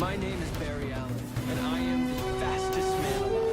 My name is Barry Allen, and I am the fastest man alive.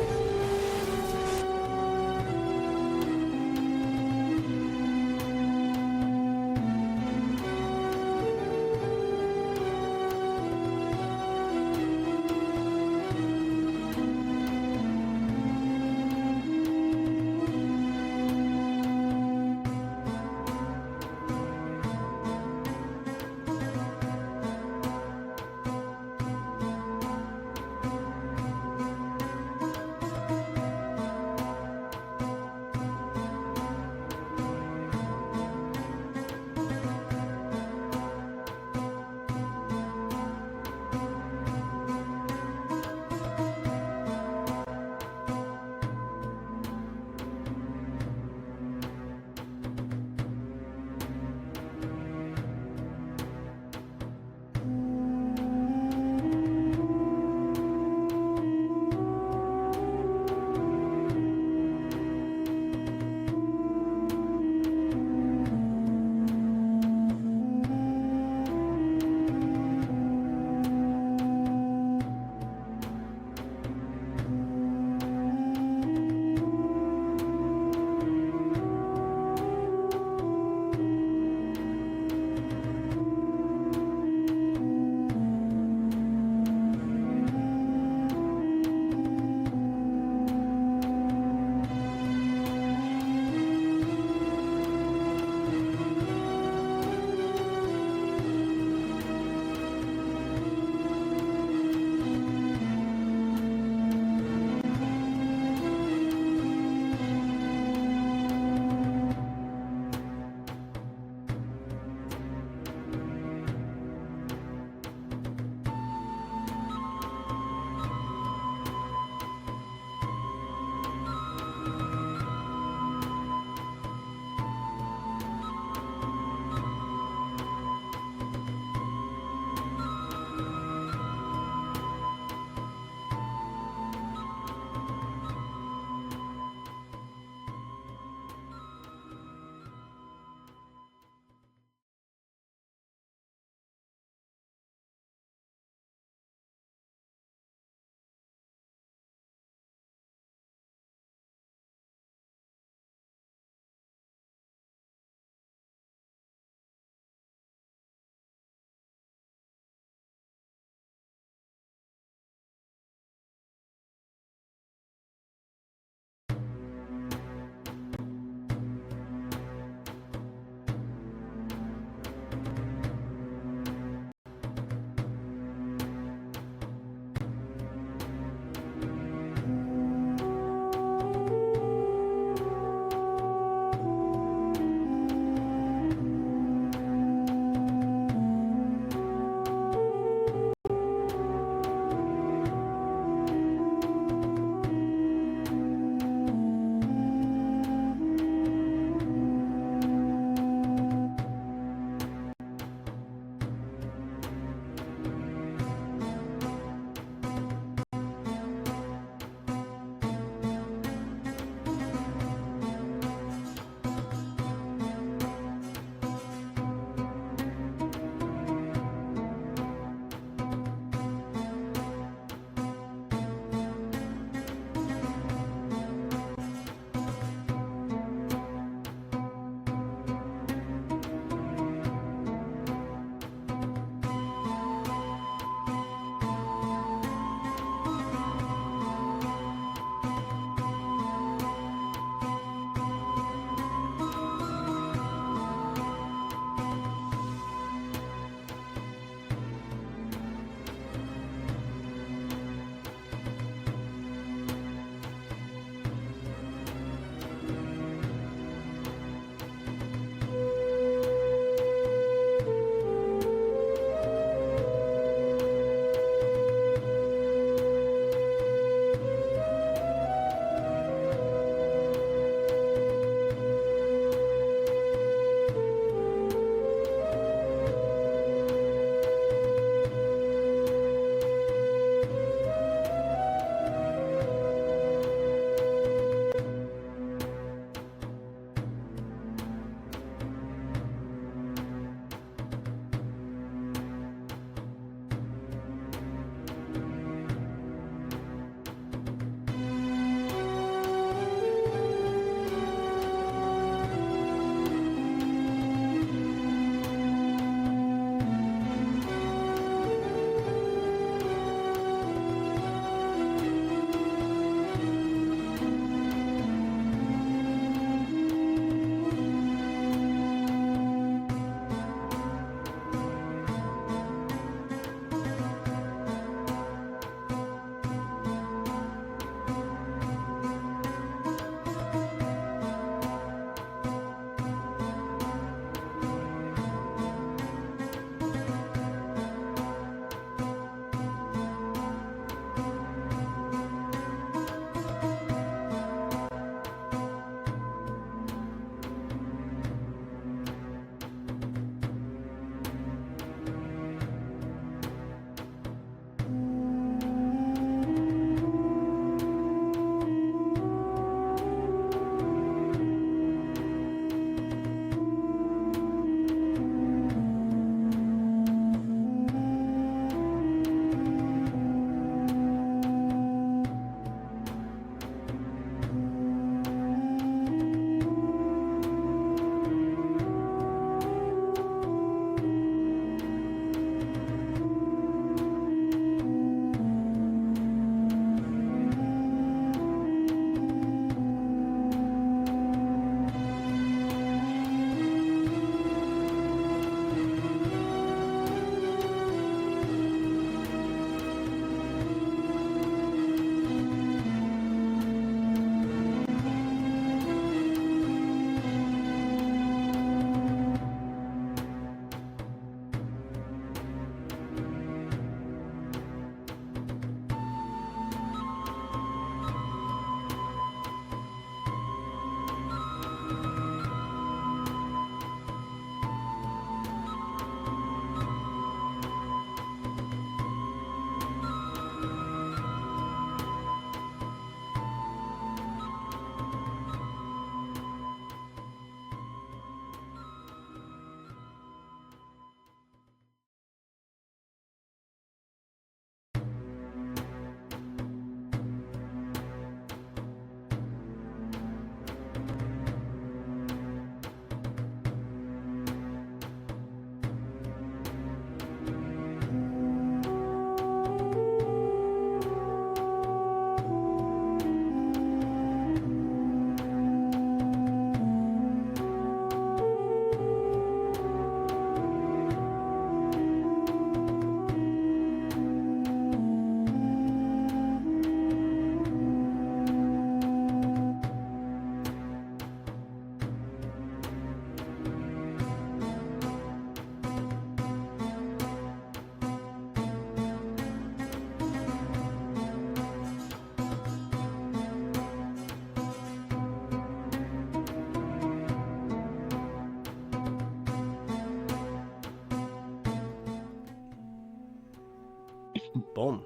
Boom.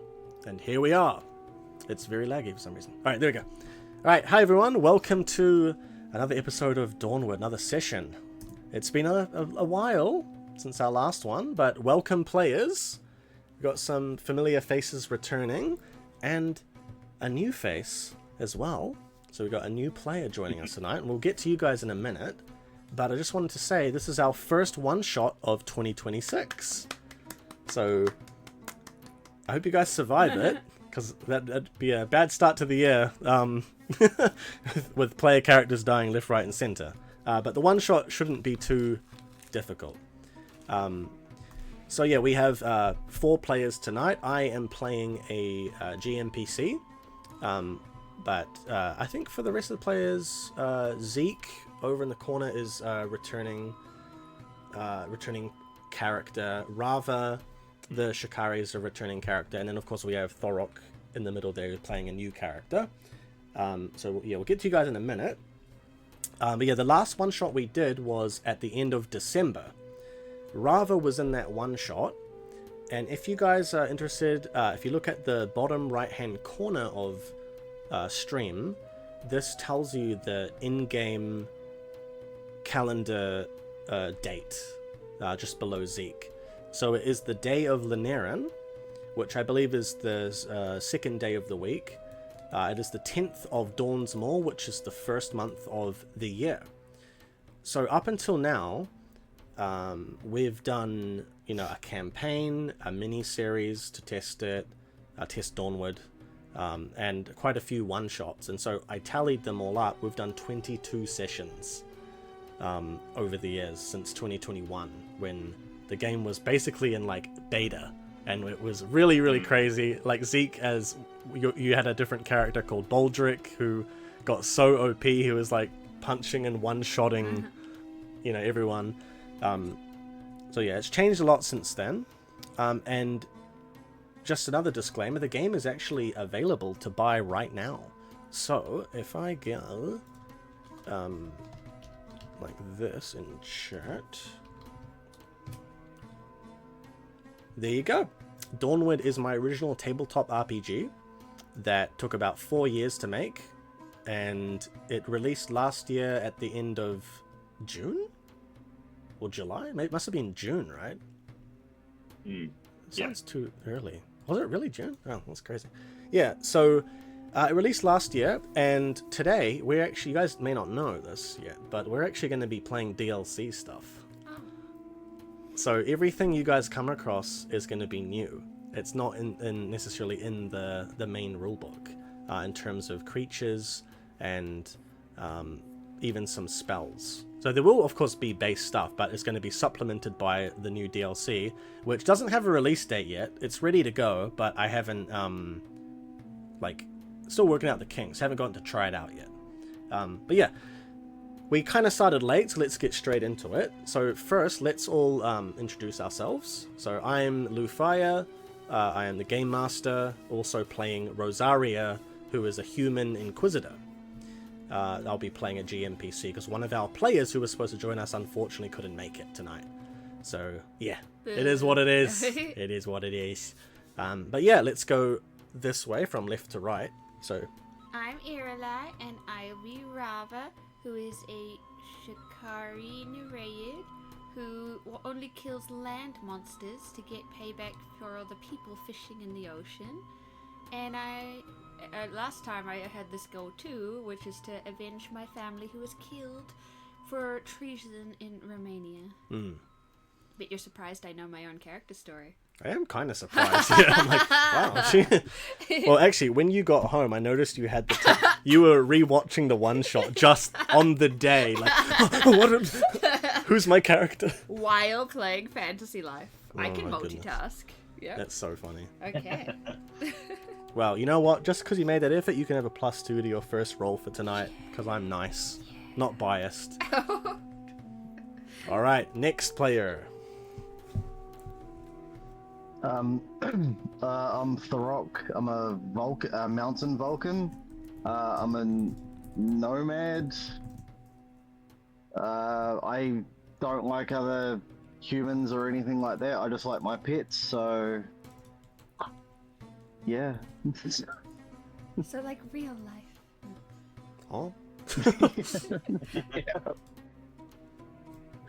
And here we are. It's very laggy for some reason. Alright, there we go. Alright, hi everyone. Welcome to another episode of Dawnward, another session. It's been a while since our last one, but welcome players. We've got some familiar faces returning, and a new face as well. So we've got a new player joining us tonight, and we'll get to you guys in a minute. But I just wanted to say, this is our first one-shot of 2026. So I hope you guys survive it, because that'd be a bad start to the year, with player characters dying left, right, and center. But the one-shot shouldn't be too difficult. So yeah, we have 4 players tonight. I am playing a GMPC, but I think for the rest of the players, Zeke over in the corner is returning character. Rava, the Shikari, is a returning character, and then of course we have Thorok in the middle there playing a new character. So yeah, we'll get to you guys in a minute. But yeah, the last one shot we did was at the end of December. Rava was in that one shot, and if you guys are interested, if you look at the bottom right hand corner of stream, this tells you the in-game calendar date just below Zeke. So it is the day of Linearan, which I believe is the second day of the week. It is the 10th of Dawn's Maw, which is the first month of the year. So up until now, we've done, a campaign, a mini-series to test it, test Dawnward, and quite a few one-shots. And so I tallied them all up. We've done 22 sessions over the years since 2021, when the game was basically in beta, and it was really crazy. Like Zeke, as you had a different character called Baldric, who got so OP, he was punching and one-shotting everyone. So yeah, it's changed a lot since then. And just another disclaimer, the game is actually available to buy right now. So if I go like this in chat, there you go. Dawnward is my original tabletop RPG that took about 4 years to make, and it released last year at the end of June or July. It must have been June, right? Sounds too early. Was it really June? Oh, that's crazy. Yeah, so it released last year, and today we're actually, you guys may not know this yet, but we're actually going to be playing DLC stuff. So everything you guys come across is going to be new. It's not necessarily in the main rulebook, in terms of creatures and even some spells. So there will of course be base stuff, but it's going to be supplemented by the new DLC, which doesn't have a release date yet. It's ready to go, but I haven't still working out the kinks. Haven't gotten to try it out yet. But yeah. We kind of started late, so let's get straight into it. So first, let's all introduce ourselves. So I'm Leufaya, I am the Game Master, also playing Rosaria, who is a human Inquisitor. I'll be playing a GMPC, because one of our players who was supposed to join us unfortunately couldn't make it tonight. So yeah, it is what it is. It is what it is. But yeah, let's go this way from left to right. So I'm Eralai, and I'll be Rava, who is a Shikari Nereid who only kills land monsters to get payback for all the people fishing in the ocean. And last time I had this goal too, which is to avenge my family who was killed for treason in Romania. But you're surprised I know my own character story. I am kind of surprised. Yeah, I'm like, wow. Well, actually, when you got home, I noticed you had you were rewatching the one shot just on the day. Like, who's my character? While playing Fantasy Life. I can multitask. Yeah, that's so funny. Okay. Well, you know what? Just because you made that effort, you can have a +2 to your first roll for tonight. Because I'm nice, not biased. All right, next player. I'm Thorok. I'm a mountain Vulcan. I'm a nomad. I don't like other humans or anything like that. I just like my pets, so Yeah. So like real life. Oh. Yeah.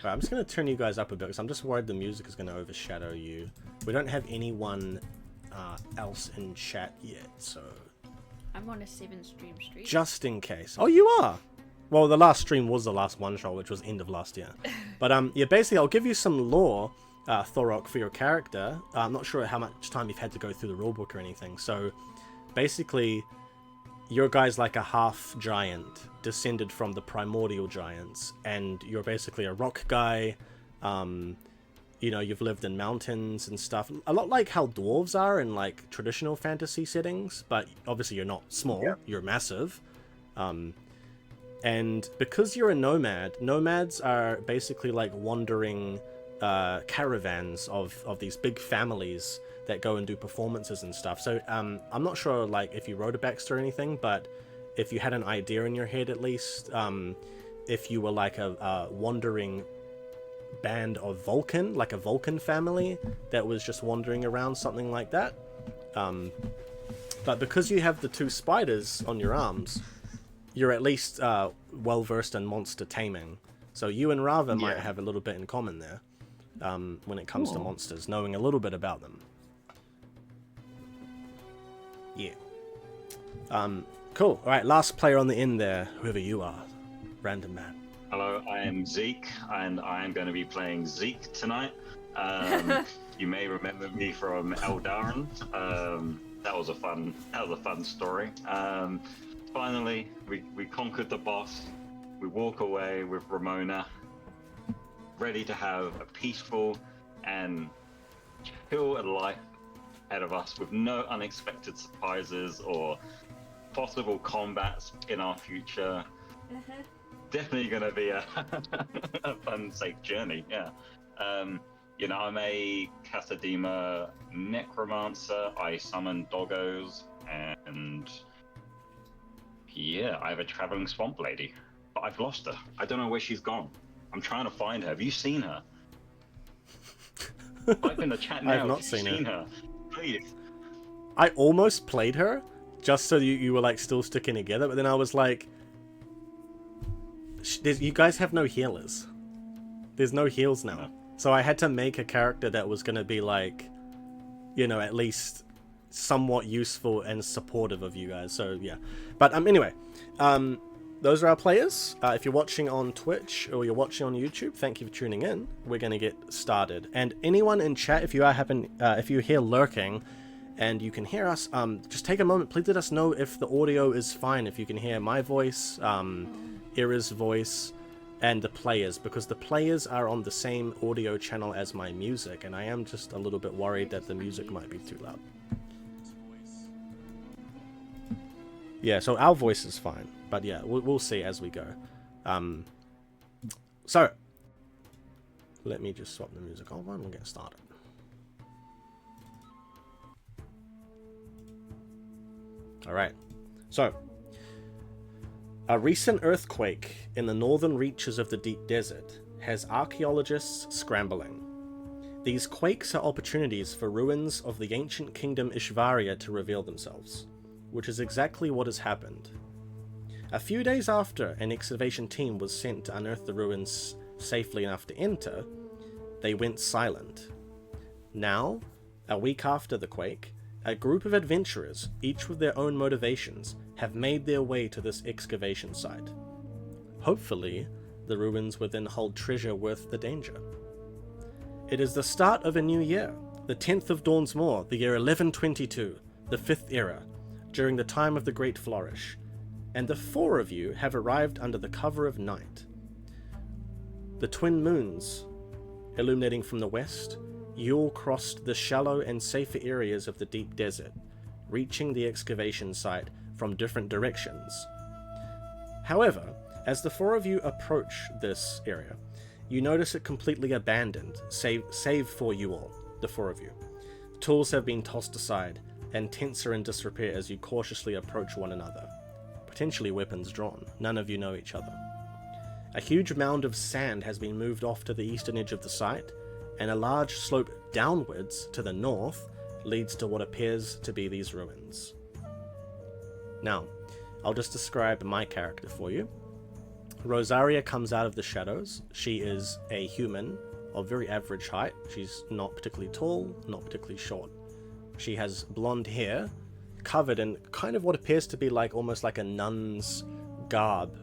Right, I'm just going to turn you guys up a bit because I'm just worried the music is going to overshadow you. We don't have anyone else in chat yet, so... I'm on a 7-stream streak. Just in case. Oh, you are? Well, the last stream was the last one-shot, which was end of last year. But, yeah, basically, I'll give you some lore, Thorok, for your character. I'm not sure how much time you've had to go through the rulebook or anything. So, basically, your guy's like a half-giant, descended from the primordial giants, and you're basically a rock guy. You know, you've lived in mountains and stuff. A lot like how dwarves are in, like, traditional fantasy settings, but obviously you're not small, you're massive. And because you're a nomad, nomads are basically like wandering caravans of these big families that go and do performances and stuff. So I'm not sure like if you wrote a backstory or anything, but if you had an idea in your head at least, if you were like a wandering band of Vulcan, like a Vulcan family that was just wandering around, something like that. But because you have the 2 spiders on your arms, you're at least well versed in monster taming. So you and Rava might have a little bit in common there when it comes to monsters, knowing a little bit about them. Yeah. Cool. All right, last player on the end there, whoever you are, random man. Hello, I am Zeke, and I am going to be playing Zeke tonight. You may remember me from Eldarin. That was a fun story. Finally, we conquered the boss. We walk away with Ramona, ready to have a peaceful and chill life ahead of us with no unexpected surprises or possible combats in our future. Definitely going to be a fun, safe journey, yeah. You know, I'm a Casadema necromancer. I summon doggos, and yeah, I have a traveling swamp lady. But I've lost her. I don't know where she's gone. I'm trying to find her. Have you seen her? Type in the chat now. I have not if you've seen her. Please. I almost played her just so you were like still sticking together, but then I was like, you guys have no healers. There's no heals now. So I had to make a character that was going to be like, you know, at least somewhat useful and supportive of you guys. So yeah. But anyway, those are our players. If you're watching on Twitch or you're watching on YouTube, thank you for tuning in. We're going to get started. And anyone in chat, if you're here lurking and you can hear us, just take a moment. Please let us know if the audio is fine. If you can hear my voice, Ira's voice, and the players, because the players are on the same audio channel as my music, and I am just a little bit worried that the music might be too loud. Yeah, so our voice is fine, but yeah, we'll see as we go. So, let me just swap the music on and we'll get started. Alright, so, a recent earthquake in the northern reaches of the deep desert has archaeologists scrambling. These quakes are opportunities for ruins of the ancient kingdom Ishvaria to reveal themselves, which is exactly what has happened. A few days after an excavation team was sent to unearth the ruins safely enough to enter, they went silent. Now, a week after the quake, a group of adventurers, each with their own motivations, have made their way to this excavation site. Hopefully, the ruins within hold treasure worth the danger. It is the start of a new year, the 10th of Dawnsmore, the year 1122, the 5th era, during the time of the Great Flourish, and the 4 of you have arrived under the cover of night. The twin moons, illuminating from the west, you all crossed the shallow and safer areas of the deep desert, reaching the excavation site from different directions. However, as the 4 of you approach this area, you notice it completely abandoned, save for you all, the 4 of you. Tools have been tossed aside, and tents are in disrepair as you cautiously approach one another. Potentially weapons drawn. None of you know each other. A huge mound of sand has been moved off to the eastern edge of the site, and a large slope downwards to the north leads to what appears to be these ruins. Now, I'll just describe my character for you. Rosaria comes out of the shadows. She is a human of very average height. She's not particularly tall, not particularly short. She has blonde hair, covered in kind of what appears to be like almost like a nun's garb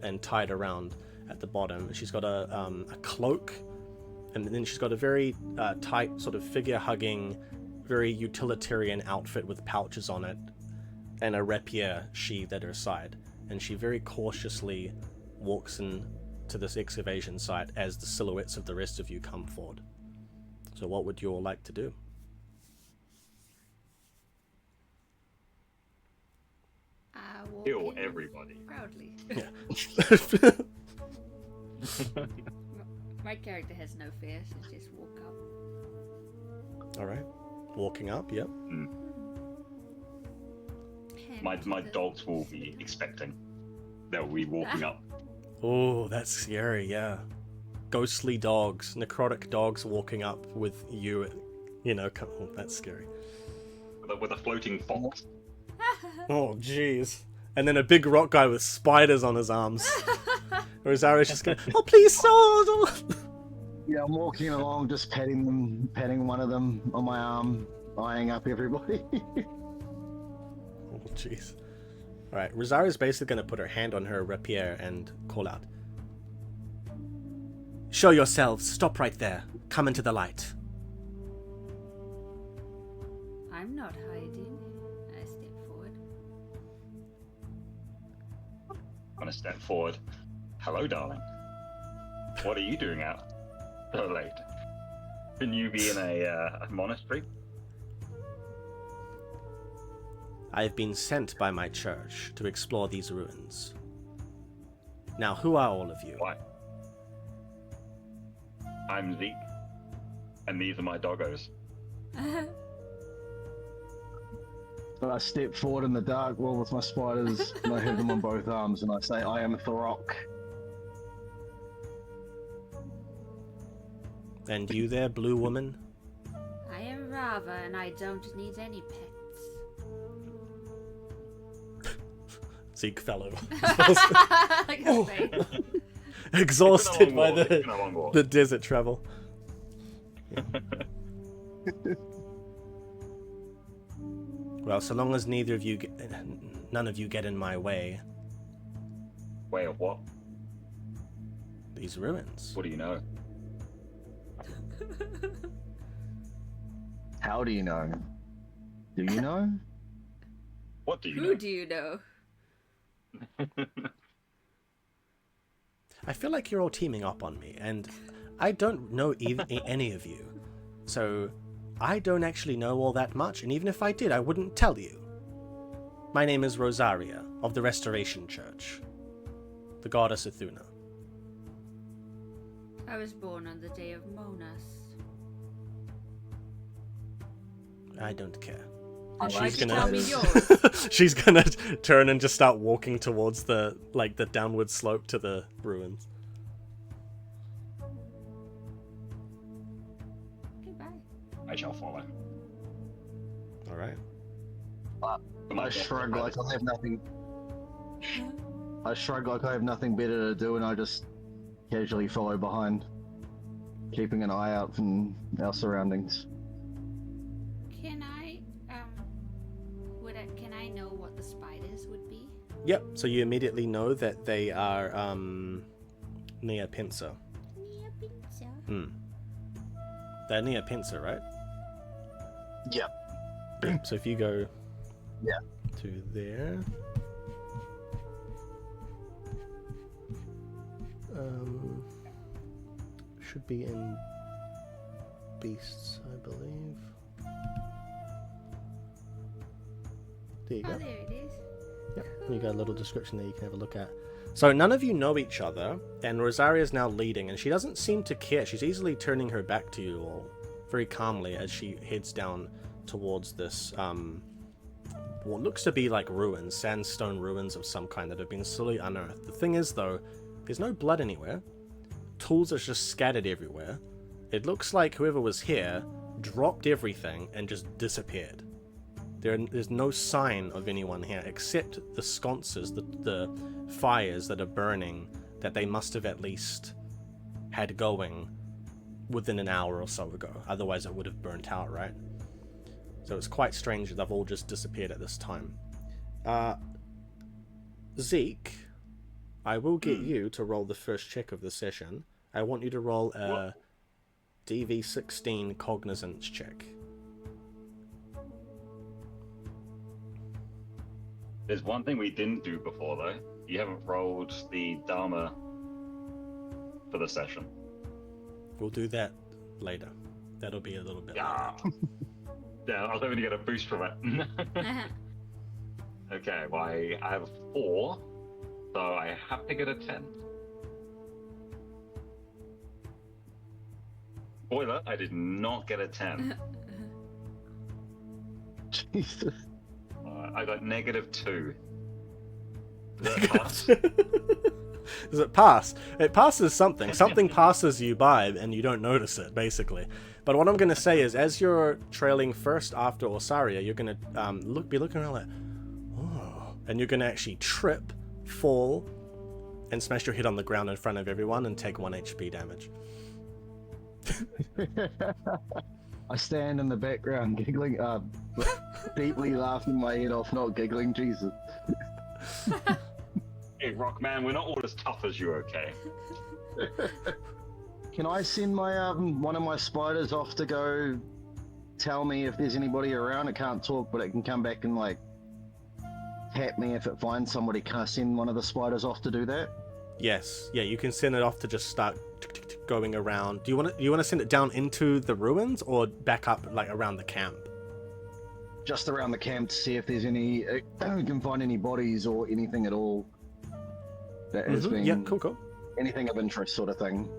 and tied around at the bottom. She's got a cloak, and then she's got a very tight sort of figure-hugging, very utilitarian outfit with pouches on it, and a rapier sheathed at her side. And she very cautiously walks into this excavation site as the silhouettes of the rest of you come forward. So what would you all like to do? I walk Kill in everybody. proudly. Yeah. My character has no fear, so just walk up. All right. Walking up, yep. Hand My to the- dogs will be expecting. They'll be walking up. Oh, that's scary, yeah. Ghostly dogs, necrotic dogs walking up with you, oh, that's scary. With a floating fox. Oh, jeez. And then a big rock guy with spiders on his arms. Rosaria's just going, oh, please, sword! Yeah, I'm walking along, just petting one of them on my arm, eyeing up everybody. Oh, jeez. Alright, Rosaria's basically going to put her hand on her rapier and call out. Show yourselves. Stop right there. Come into the light. I'm not hiding. I step forward. I'm gonna step forward. Hello, darling. What are you doing out so late? Shouldn't you be in a monastery? I have been sent by my church to explore these ruins. Now, who are all of you? Why? I'm Zeke, and these are my doggos. But I step forward in the dark world with my spiders, and I have them on both arms, and I say, I am Thorok. And you there, blue woman? I am Rava, and I don't need any pets. Zeke fell over. Like a face. Exhausted by It's been a long walk. the desert travel. Well, so long as none of you get in my way, Way of what? these ruins. What do you know? How do you know? Do you know? What do you Who know? do you know? I feel like you're all teaming up on me, and I don't know any of you. So I don't actually know all that much, and even if I did, I wouldn't tell you. My name is Rosaria, of the Restoration Church, the goddess Athuna. I was born on the day of Monas. I don't care. And why'd She's you gonna- tell me yours? She's gonna turn and just start walking towards the downward slope to the ruins. Goodbye. I shall follow. All right. I shrug like I have nothing. I shrug like I have nothing better to do, and I just casually follow behind, keeping an eye out from our surroundings. Can I know what the spiders would be? Yep. So you immediately know that they are Nia Pincer. They're Nia Pincer, right? Yep. Yep. So if you go Yeah. to there. Should be in Beasts, I believe. There you Oh, go. there it is. Yep. You got a little description there you can have a look at. So none of you know each other, and Rosaria is now leading, and she doesn't seem to care. She's easily turning her back to you all very calmly as she heads down towards this, what looks to be like ruins, sandstone ruins of some kind that have been slowly unearthed. The thing is, though, there's no blood anywhere. Tools are just scattered everywhere. It looks like whoever was here dropped everything and just disappeared. There's no sign of anyone here except the sconces, the fires that are burning that they must have at least had going within an hour or so ago. Otherwise it would have burnt out, right? So it's quite strange that they've all just disappeared at this time. Zeke, I will get you to roll the first check of the session. I want you to roll a DV16 cognizance check. There's one thing we didn't do before, though. You haven't rolled the Dharma for the session. We'll do that later. That'll be a little bit Yeah. Yeah, I was hoping to get a boost from it. Okay, well, I have 4, so I have to get a 10. Spoiler, I did not get a 10. Jesus. I got -2. Does that pass? Does it pass? It passes something. Something passes you by and you don't notice it, basically. But what I'm going to say is, as you're trailing first after Osaria, you're going to be looking around like, oh, and you're going to actually trip, fall, and smash your head on the ground in front of everyone and take 1 HP damage. I stand in the background giggling, deeply laughing my head off, not giggling, Jesus. Hey, Rockman, we're not all as tough as you, okay? Can I send my one of my spiders off to go tell me if there's anybody around? It can't talk, but it can come back and like tap me if it finds somebody. Can I send one of the spiders off to do that? Yes. Yeah, you can send it off to just start going around. Do you want to send it down into the ruins or back up like around the camp? Just around the camp to see if there's any, can find any bodies or anything at all that has been, Yeah, cool. anything of interest, sort of thing.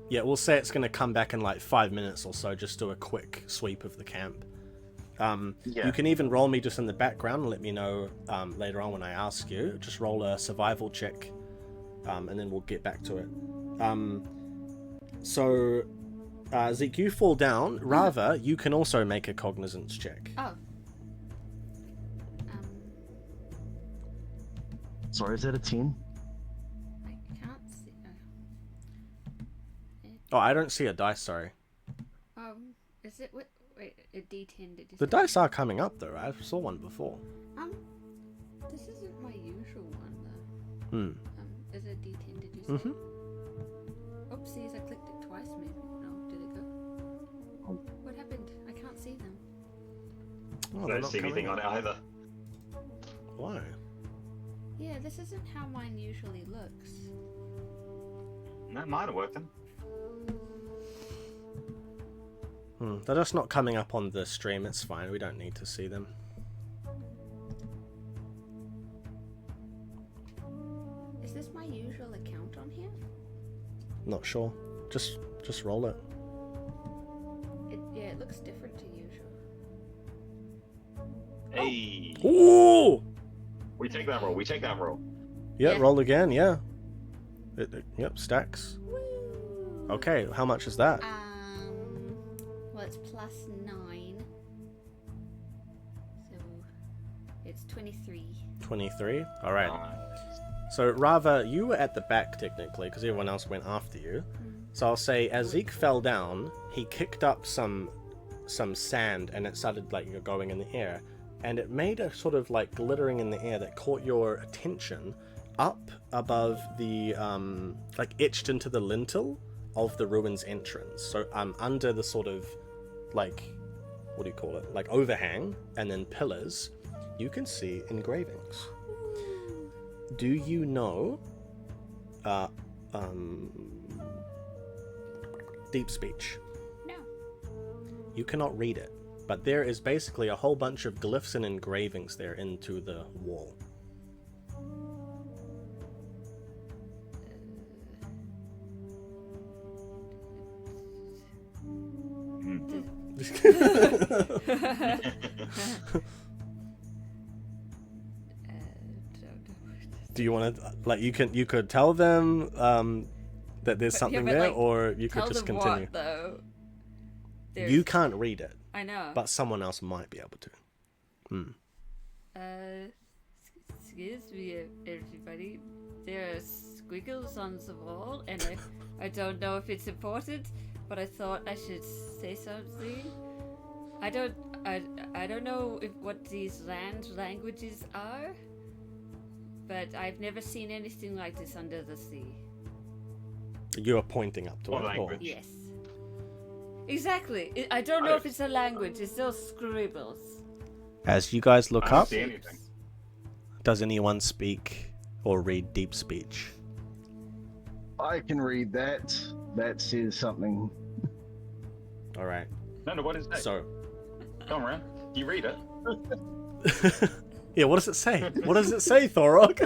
Yeah, we'll say it's going to come back in like 5 minutes or so. Just do a quick sweep of the camp. You can even roll me just in the background and let me know later on when I ask you. Just roll a survival check, and then we'll get back to it. So, Zeke, you fall down. Rava, you can also make a cognizance check. Oh. Sorry, is that a 10? I can't see. Oh, I don't see a dice, sorry. Is it wait a D10? Did you The say? dice are coming up though, right? I saw one before. This isn't my usual one though. Is it a D10? Did you say? Oopsies, I clicked it twice. Maybe. No, did it go? What happened? I can't see them. Oh, I they're don't not see anything coming on up. it either. Why? Yeah, this isn't how mine usually looks. That might have worked then. They're just not coming up on the stream. It's fine. We don't need to see them. Is this my usual account on here? Not sure. Just roll it. Yeah, it looks different to usual. Hey, Ooh! we take that roll. We take that roll. Yeah, Yeah. roll again. Yeah. Yep, stacks. Woo! Okay, how much is that? Well, it's +9. So it's 23. 23. All right. Nice. So Rava, you were at the back technically because everyone else went after you. So I'll say as Zeke fell down, he kicked up some sand and it started like going in the air, and it made a sort of like glittering in the air that caught your attention up above the like etched into the lintel of the ruins entrance. So under the sort of like, what do you call it? Like overhang and then pillars, you can see engravings. Do you know deep speech? No. You cannot read it, but there is basically a whole bunch of glyphs and engravings there into the wall. Do you want to like you could tell them that there's something but, there, like, or you could Tell just them continue? what, though? You can't read it, I know. but someone else might be able to. Excuse me, everybody. There are squiggles on the wall, and I don't know if it's important, but I thought I should say something. I don't know what these land languages are, but I've never seen anything like this under the sea. You are pointing up to What it. language? Yes. Exactly. I don't know if it's a language. It's those scribbles. As you guys look I don't up, see anything. does anyone speak or read deep speech? I can read that. That says something. All right. No, what is that? So, Come around. You read it. yeah, what does it say? What does it say, Thorok?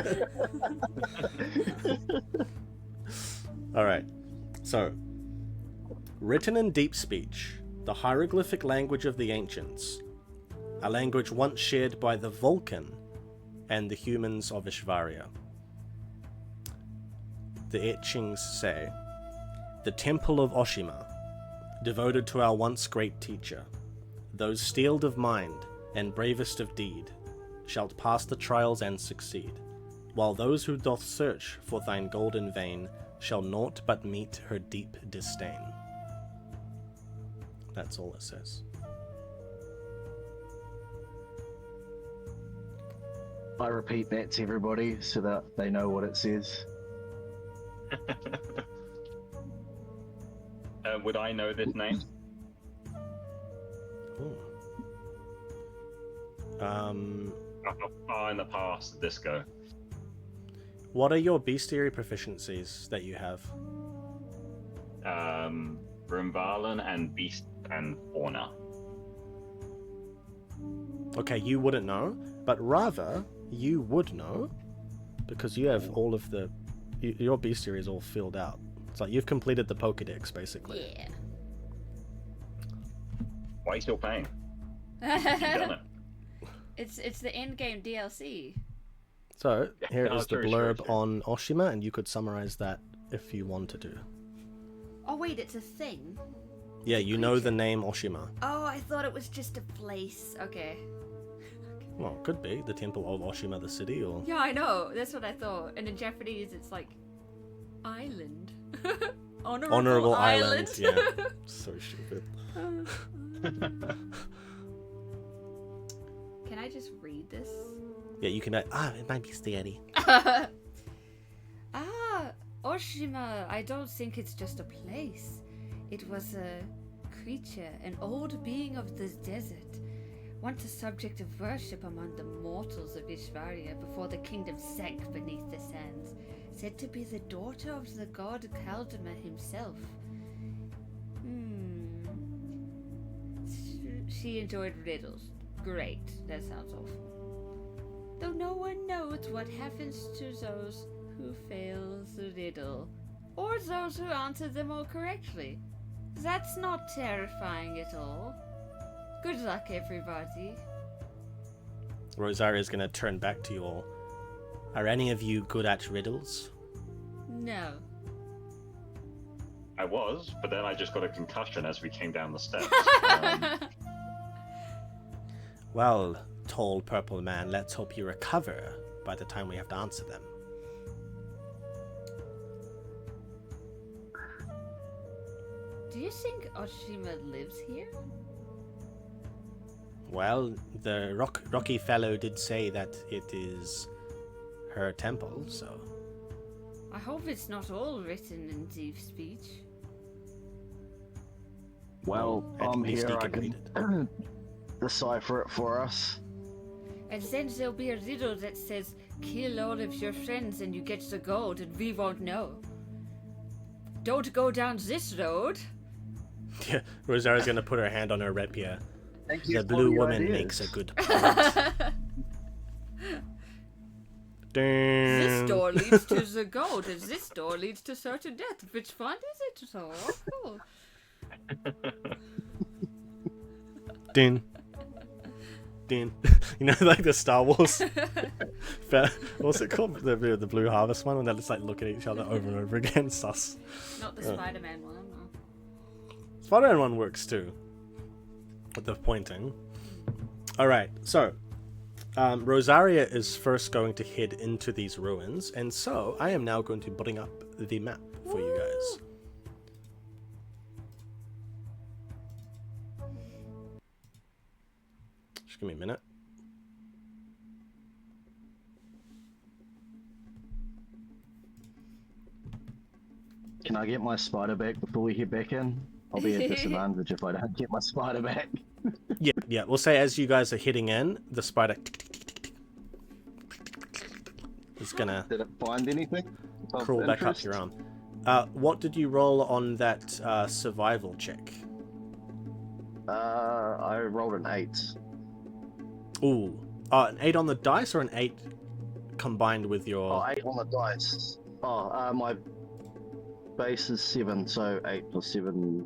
All right. So, written in deep speech, the hieroglyphic language of the ancients, a language once shared by the Vulcan and the humans of Ishvaria. The etchings say, "The temple of Oshima, devoted to our once great teacher, those steeled of mind and bravest of deed, shalt pass the trials and succeed, while those who doth search for thine golden vein shall naught but meet her deep disdain." That's all it says. I repeat that to everybody so that they know what it says. Would I know this name? Ooh. How far in the past did this go? What are your bestiary proficiencies that you have? Brimvalan and Beast and Fauna. Okay, you wouldn't know, but rather you would know, because you have all of the... your bestiary is all filled out. It's like you've completed the Pokedex, basically. Yeah. Why are you still paying? You've done it. It's the end game DLC. So, here no, is the true, blurb true, true. on Oshima, and you could summarize that if you wanted to. Oh wait, it's a thing. Yeah, you know the name Oshima. Oh, I thought it was just a place. Okay. Well, it could be the Temple of Oshima, the city, or... Yeah, I know. That's what I thought. And in Japanese, it's like island. Honorable island. Yeah. So stupid. Can I just read this? Yeah, you can... it might be steady. Oshima. I don't think it's just a place. It was a creature, an old being of the desert. Once a subject of worship among the mortals of Ishvaria before the kingdom sank beneath the sands. Said to be the daughter of the god Kaldima himself. She enjoyed riddles. Great, that sounds awful. Though no one knows what happens to those who fail the riddle, or those who answer them all correctly. That's not terrifying at all. Good luck, everybody. Rosaria's gonna turn back to you all. Are any of you good at riddles? No. I was, but then I just got a concussion as we came down the steps. Well, tall purple man, let's hope you recover by the time we have to answer them. Do you think Oshima lives here? Well, the rocky fellow did say that it is her temple, so... I hope it's not all written in deep speech. Well, at I'm least here. he I can read can decipher it for us. And then there'll be a riddle that says, kill all of your friends and you get the gold and we won't know. Don't go down this road. Yeah, Rosaria's gonna put her hand on her rapier. Thank you The for blue the woman ideas. makes a good point. This door leads to the gold and this door leads to certain death. Which one is it? So cool. Din. Din. You know, like the Star Wars. What's it called? The Blue Harvest one, when they just like look at each other over and over again. Sus. Not the Spider-Man one, no. Spider-Man one works too. with the pointing. All right, so Rosaria is first going to head into these ruins, and so I am now going to bring up the map for you guys. Just give me a minute. Can I get my spider back before we head back in? I'll be at disadvantage if I don't get my spider back. Yeah. We'll say as you guys are heading in, the spider is gonna Did it find anything? of crawl back up interest? your arm. What did you roll on that survival check? I rolled an 8. Ooh, an 8 on the dice or an 8 combined with your? Oh, 8 on the dice. Oh, my base is 7, so 8 plus 7,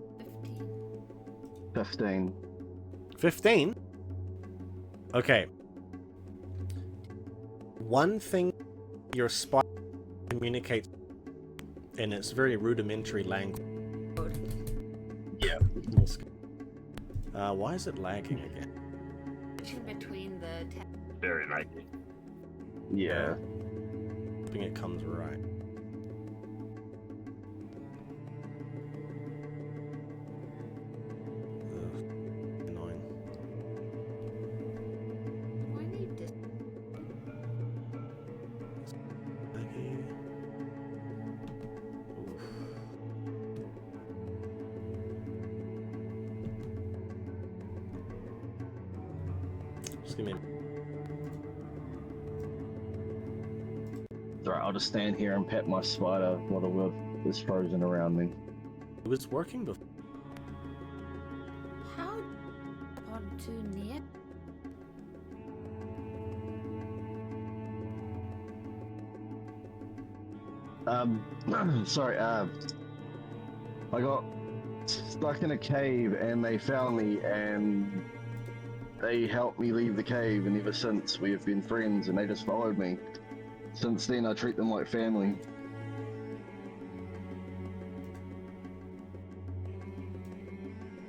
15. 15? Okay. One thing your spider communicates in its very rudimentary language. Yeah. Why is it lagging again? In between the Very likely. Yeah. I think it comes right. Annoying. Why need this? Laggy. Oof. Just give me a... Alright, I'll just stand here and pet my spider while the wolf is frozen around me. It was working before. How on too near? Sorry, I got stuck in a cave and they found me and they helped me leave the cave, and ever since we have been friends and they just followed me. Since then I treat them like family.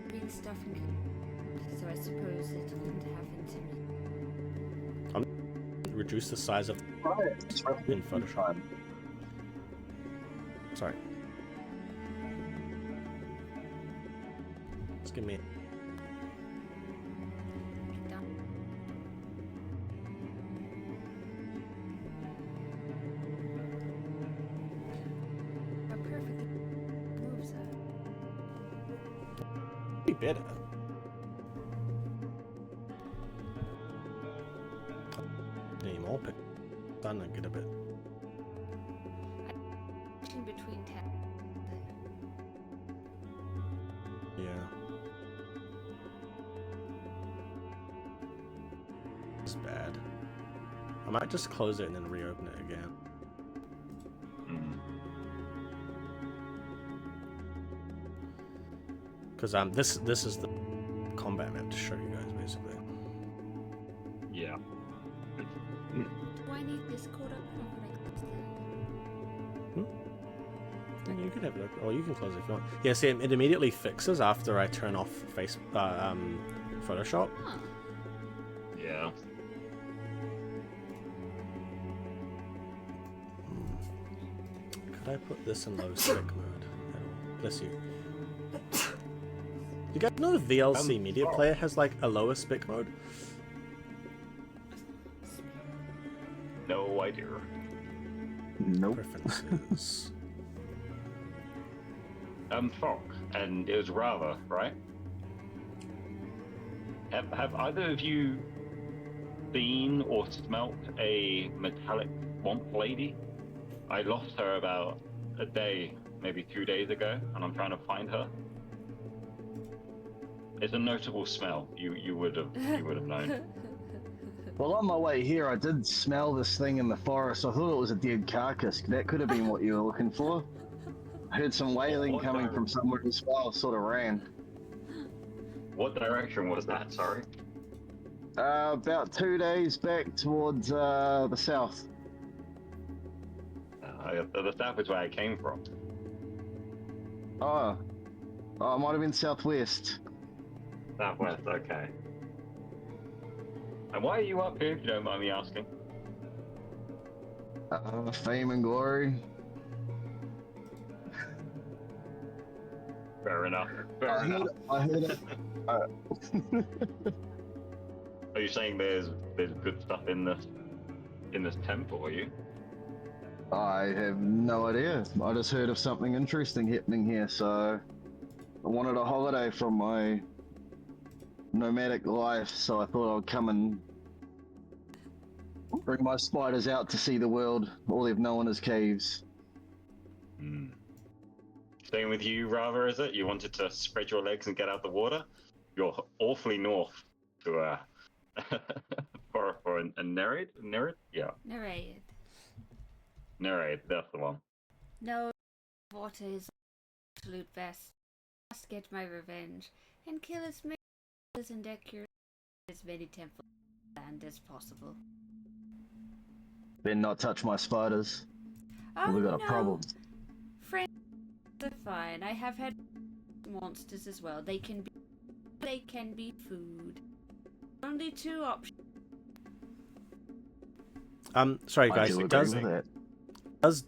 Been stuffing, so I suppose it wouldn't happen to me. Reduce the size of in Photoshop. Sorry. Just give me... Done. How perfectly moves her. Be better. Any more pick? Done and get a bit. In between tabs. Yeah. It's bad. I might just close it and then reopen it again. Mm. Because this is the combat map to show you guys basically. Yeah. Do I need this code up or can I close that? You can have a look, or you can close it if you want. Yeah, see, it immediately fixes after I turn off Photoshop. Huh. Yeah. Could I put this in low spec mode? Bless you. You guys know the VLC Media Player has like a lower spec mode? No idea. Nope. Preferences. Fock, and it was Rava, right? Have either of you seen or smelt a metallic swamp lady? I lost her about a day, maybe 2 days ago, and I'm trying to find her. It's a notable smell. You would have known. Well, on my way here, I did smell this thing in the forest. I thought it was a dead carcass. That could have been what you were looking for. I heard some wailing coming from somewhere as well, sort of ran. What direction was that? Sorry. About 2 days back towards the south. The south is where I came from. Oh, it might have been southwest. Southwest, okay. And why are you up here, if you don't mind me asking? Fame and glory. Fair enough. Fair enough. I heard it. Are you saying there's good stuff in this temple? Are you? I have no idea. I just heard of something interesting happening here, so I wanted a holiday from my nomadic life, so I thought I'd come and bring my spiders out to see the world. All they've known is caves. Hmm. Staying with you, rather, is it? You wanted to spread your legs and get out the water? You're awfully north to for a Nereid? Nereid? Yeah. Narrated. Nereid, that's the one. No, water is absolute best. I must get my revenge and kill as many and accurate as many temples land as possible. Then not touch my spiders. Oh We've got no. a problem. Friends are fine. I have had monsters as well. They can be food. Only two options. Sorry I guys, do it agree does with that.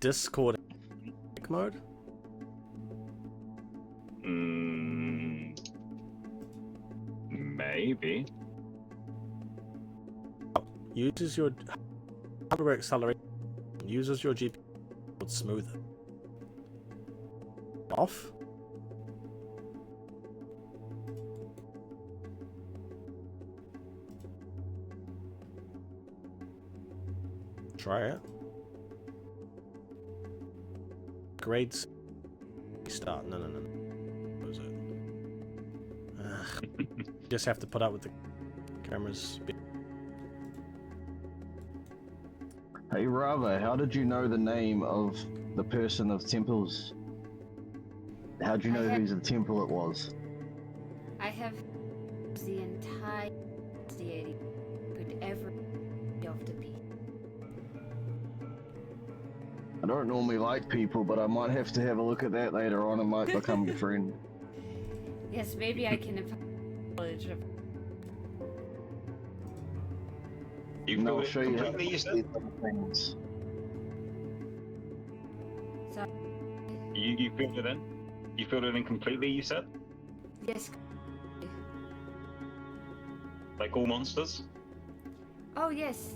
Discord in mode? Maybe. Uses your hardware acceleration. Uses your GPU smoother. Off. Try it. Grades. Start. No. What was it? Just have to put up with the cameras. Hey Rava, how did you know the name of the person of temples? How did you know whose temple it was? I have the entire deity could ever be of the people. I don't normally like people, but I might have to have a look at that later on and might become your friend. Yes, maybe I can impart knowledge of. You And I'll filled it show you how to completely, you do said? these other things. So, You filled it in? You filled it in completely, you said? yes. Like all monsters? Oh yes.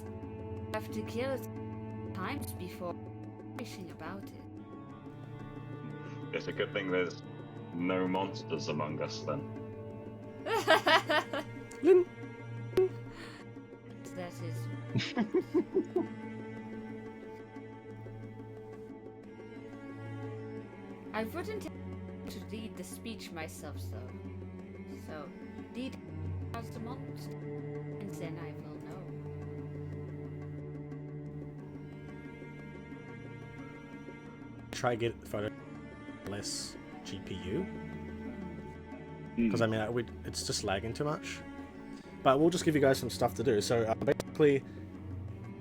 I have to kill it times before wishing about it. It's a good thing there's no monsters among us then. That is. I wouldn't have to read the speech myself, though. So, read as the monster, and then I will know. Try get for less GPU. Because I mean, it's just lagging too much. But we'll just give you guys some stuff to do. So basically,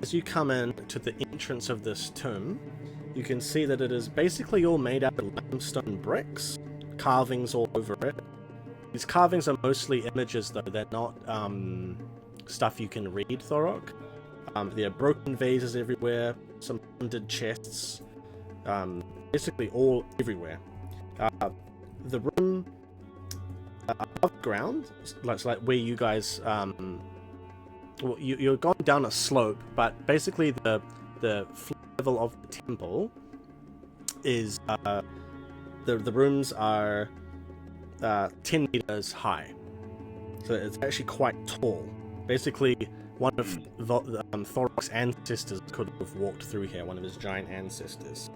as you come in to the entrance of this tomb, you can see that it is basically all made out of limestone bricks, carvings all over it. These carvings are mostly images, though. They're not stuff you can read, Thorok. There are broken vases everywhere, some wounded chests, basically all everywhere. The room above ground, like where you guys, well, you're going down a slope, but basically the floor level of the temple is the rooms are 10 meters high, so it's actually quite tall. Basically, one of Thorok's ancestors could have walked through here. One of his giant ancestors.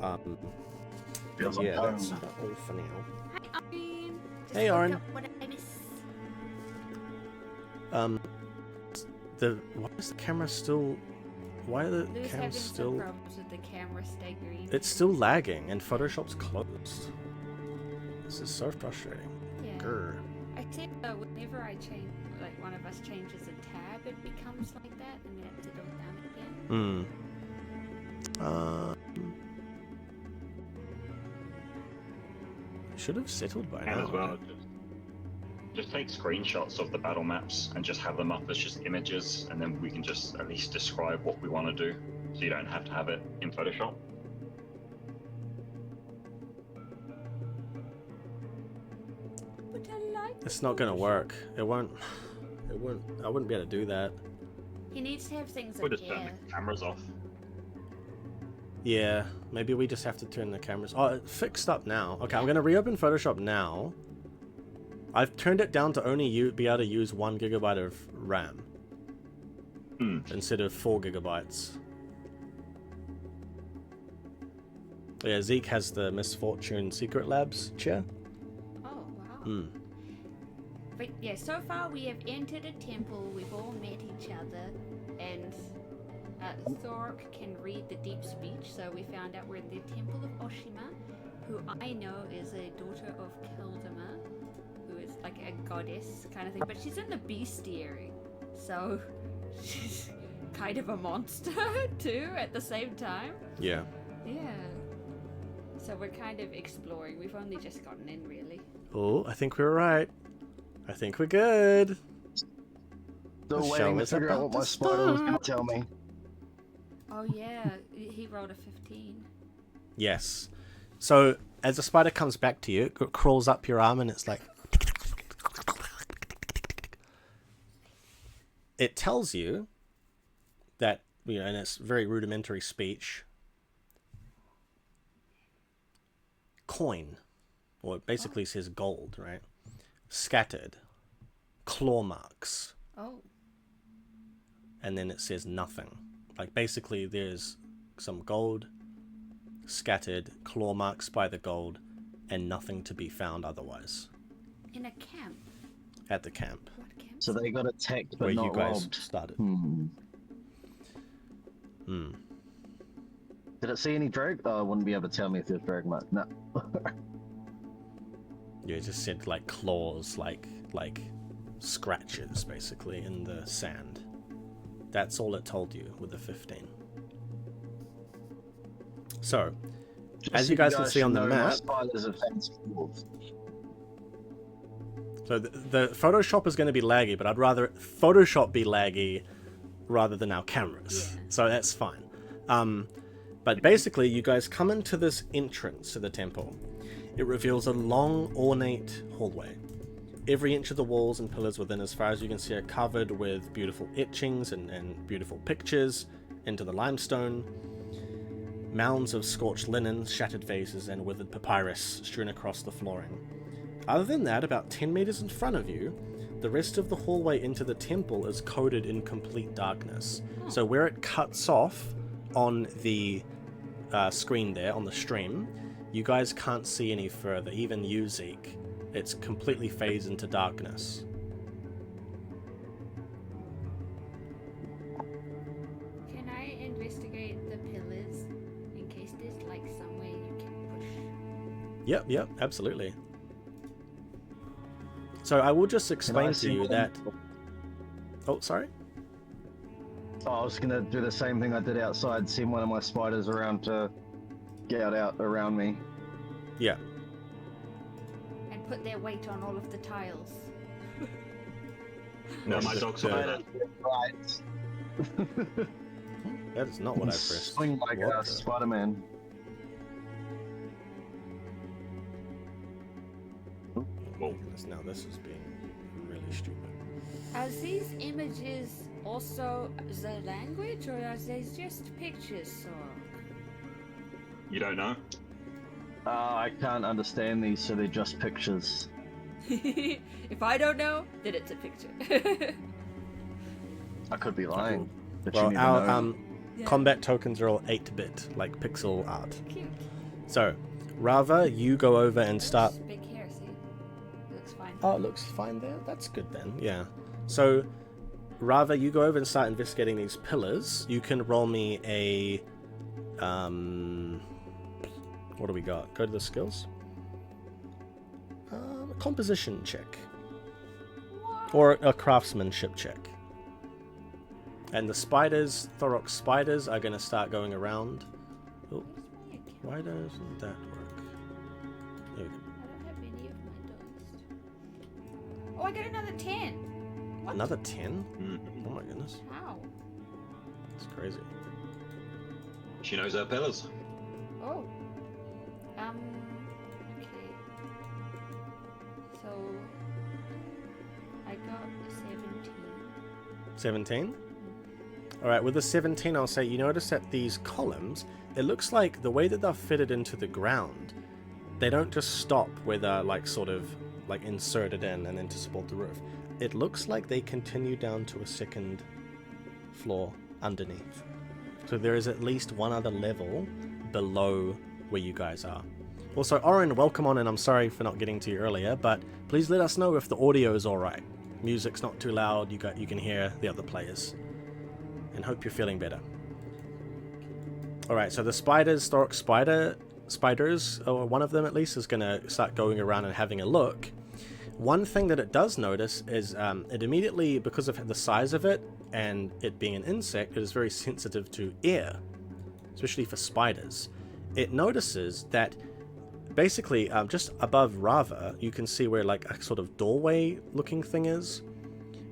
Yeah, that's all for now. Hi, Orin. Just Hey, look Orin. up what I miss. Why is the camera still? Why are the Lou's having cameras some still? problems with the camera staggering. It's still lagging, and Photoshop's closed. This is so frustrating. Yeah. Grr. I think whenever I change, like one of us changes a tab, it becomes like that, and we have to go down again. Should have settled by And now. as well, just take screenshots of the battle maps and just have them up as just images, and then we can just at least describe what we want to do, so you don't have to have it in Photoshop. But I like It's not gonna work. It won't. It won't. I wouldn't be able to do that. He needs to have things We'll up just turn here. the cameras off. Yeah, maybe we just have to turn the cameras. Oh, it's fixed up now. Okay, I'm gonna reopen Photoshop now. I've turned it down to only be able to use 1 GB of RAM instead of 4 GB. Yeah, Zeke has the Misfortune Secret Labs chair. Oh, wow. But yeah, so far we have entered a temple, we've all met each other, and Thorok can read the deep speech, so we found out we're in the Temple of Oshima, who I know is a daughter of Keldama, who is like a goddess kind of thing, but she's in the bestiary, so she's kind of a monster too at the same time. Yeah. Yeah. So we're kind of exploring. We've only just gotten in, really. Oh, I think we're right. I think we're good. Still The show waiting to is figure out about what my to spider was going to start. tell me. Oh yeah, he rolled a 15. Yes. So as the spider comes back to you, it crawls up your arm and it's like... It tells you that, you know, and it's very rudimentary speech, coin, or it basically says gold, right? Scattered, claw marks, Oh. and then it says nothing. Like basically there's some gold, scattered, claw marks by the gold, and nothing to be found otherwise In a camp. at the camp What camp? So they got attacked but where not you guys robbed. started. Did it see any drag? Oh, it wouldn't be able to tell me if there's drag mark. No. Yeah, it just said like claws, like scratches basically in the sand. That's all it told you with the 15. So, as you guys can see on the should know my map, spiders are fancy wolves. so the Photoshop is going to be laggy, but I'd rather Photoshop be laggy rather than our cameras. Yeah. So that's fine. But basically, you guys come into this entrance to the temple. It reveals a long, ornate hallway. Every inch of the walls and pillars within, as far as you can see, are covered with beautiful etchings and beautiful pictures into the limestone. Mounds of scorched linen, shattered vases, and withered papyrus strewn across the flooring. Other than that, about 10 meters in front of you, the rest of the hallway into the temple is coated in complete darkness. So where it cuts off on the screen there, on the stream, you guys can't see any further, even you, Zeke. It's completely fades into darkness. Can I investigate the pillars in case there's like somewhere you can push? Yep, absolutely. So I will just explain to you that... Oh, sorry? Oh, I was gonna do the same thing I did outside, send one of my spiders around to get out around me. Yeah. And put their weight on all of the tiles. No, my dog's on that. Right. That is not what I pressed. Swing like What a the- Spider-Man. Oh my goodness, now this is being really stupid. Are these images also the language, or are they just pictures, Sorok? You don't know? I can't understand these, so they're just pictures. If I don't know, then it's a picture. I could be lying. But Well, you never our know. Yeah. combat tokens are all 8-bit, like pixel art. Cute. So, Rava, you go over and start... Big hair, see? It looks fine. Oh, it looks fine there. That's good then. Yeah. So, Rava, you go over and start investigating these pillars. You can roll me a... What do we got? Go to the skills. A composition check. Or a craftsmanship check. And the spiders, Thorok's spiders, are going to start going around. Oh, why doesn't that work? There we go. I don't have any of my dice. Oh, I got another 10. What? Another 10? Mhm. Oh my goodness. How? It's crazy. She knows her pillars. Oh. Okay. So I got 17. 17? Alright, with the 17, I'll say you notice that these columns, it looks like the way that they're fitted into the ground, they don't just stop where they're like sort of like inserted in and then to support the roof. It looks like they continue down to a second floor underneath. So there is at least one other level below where you guys are. Also, Oren, welcome on, and I'm sorry for not getting to you earlier, but please let us know if the audio is alright. Music's not too loud, you can hear the other players. And hope you're feeling better. Alright, so the spiders, spiders, or one of them at least, is going to start going around and having a look. One thing that it does notice is it immediately, because of the size of it and it being an insect, it is very sensitive to air, especially for spiders. It notices that basically just above Rava, you can see where like a sort of doorway looking thing is.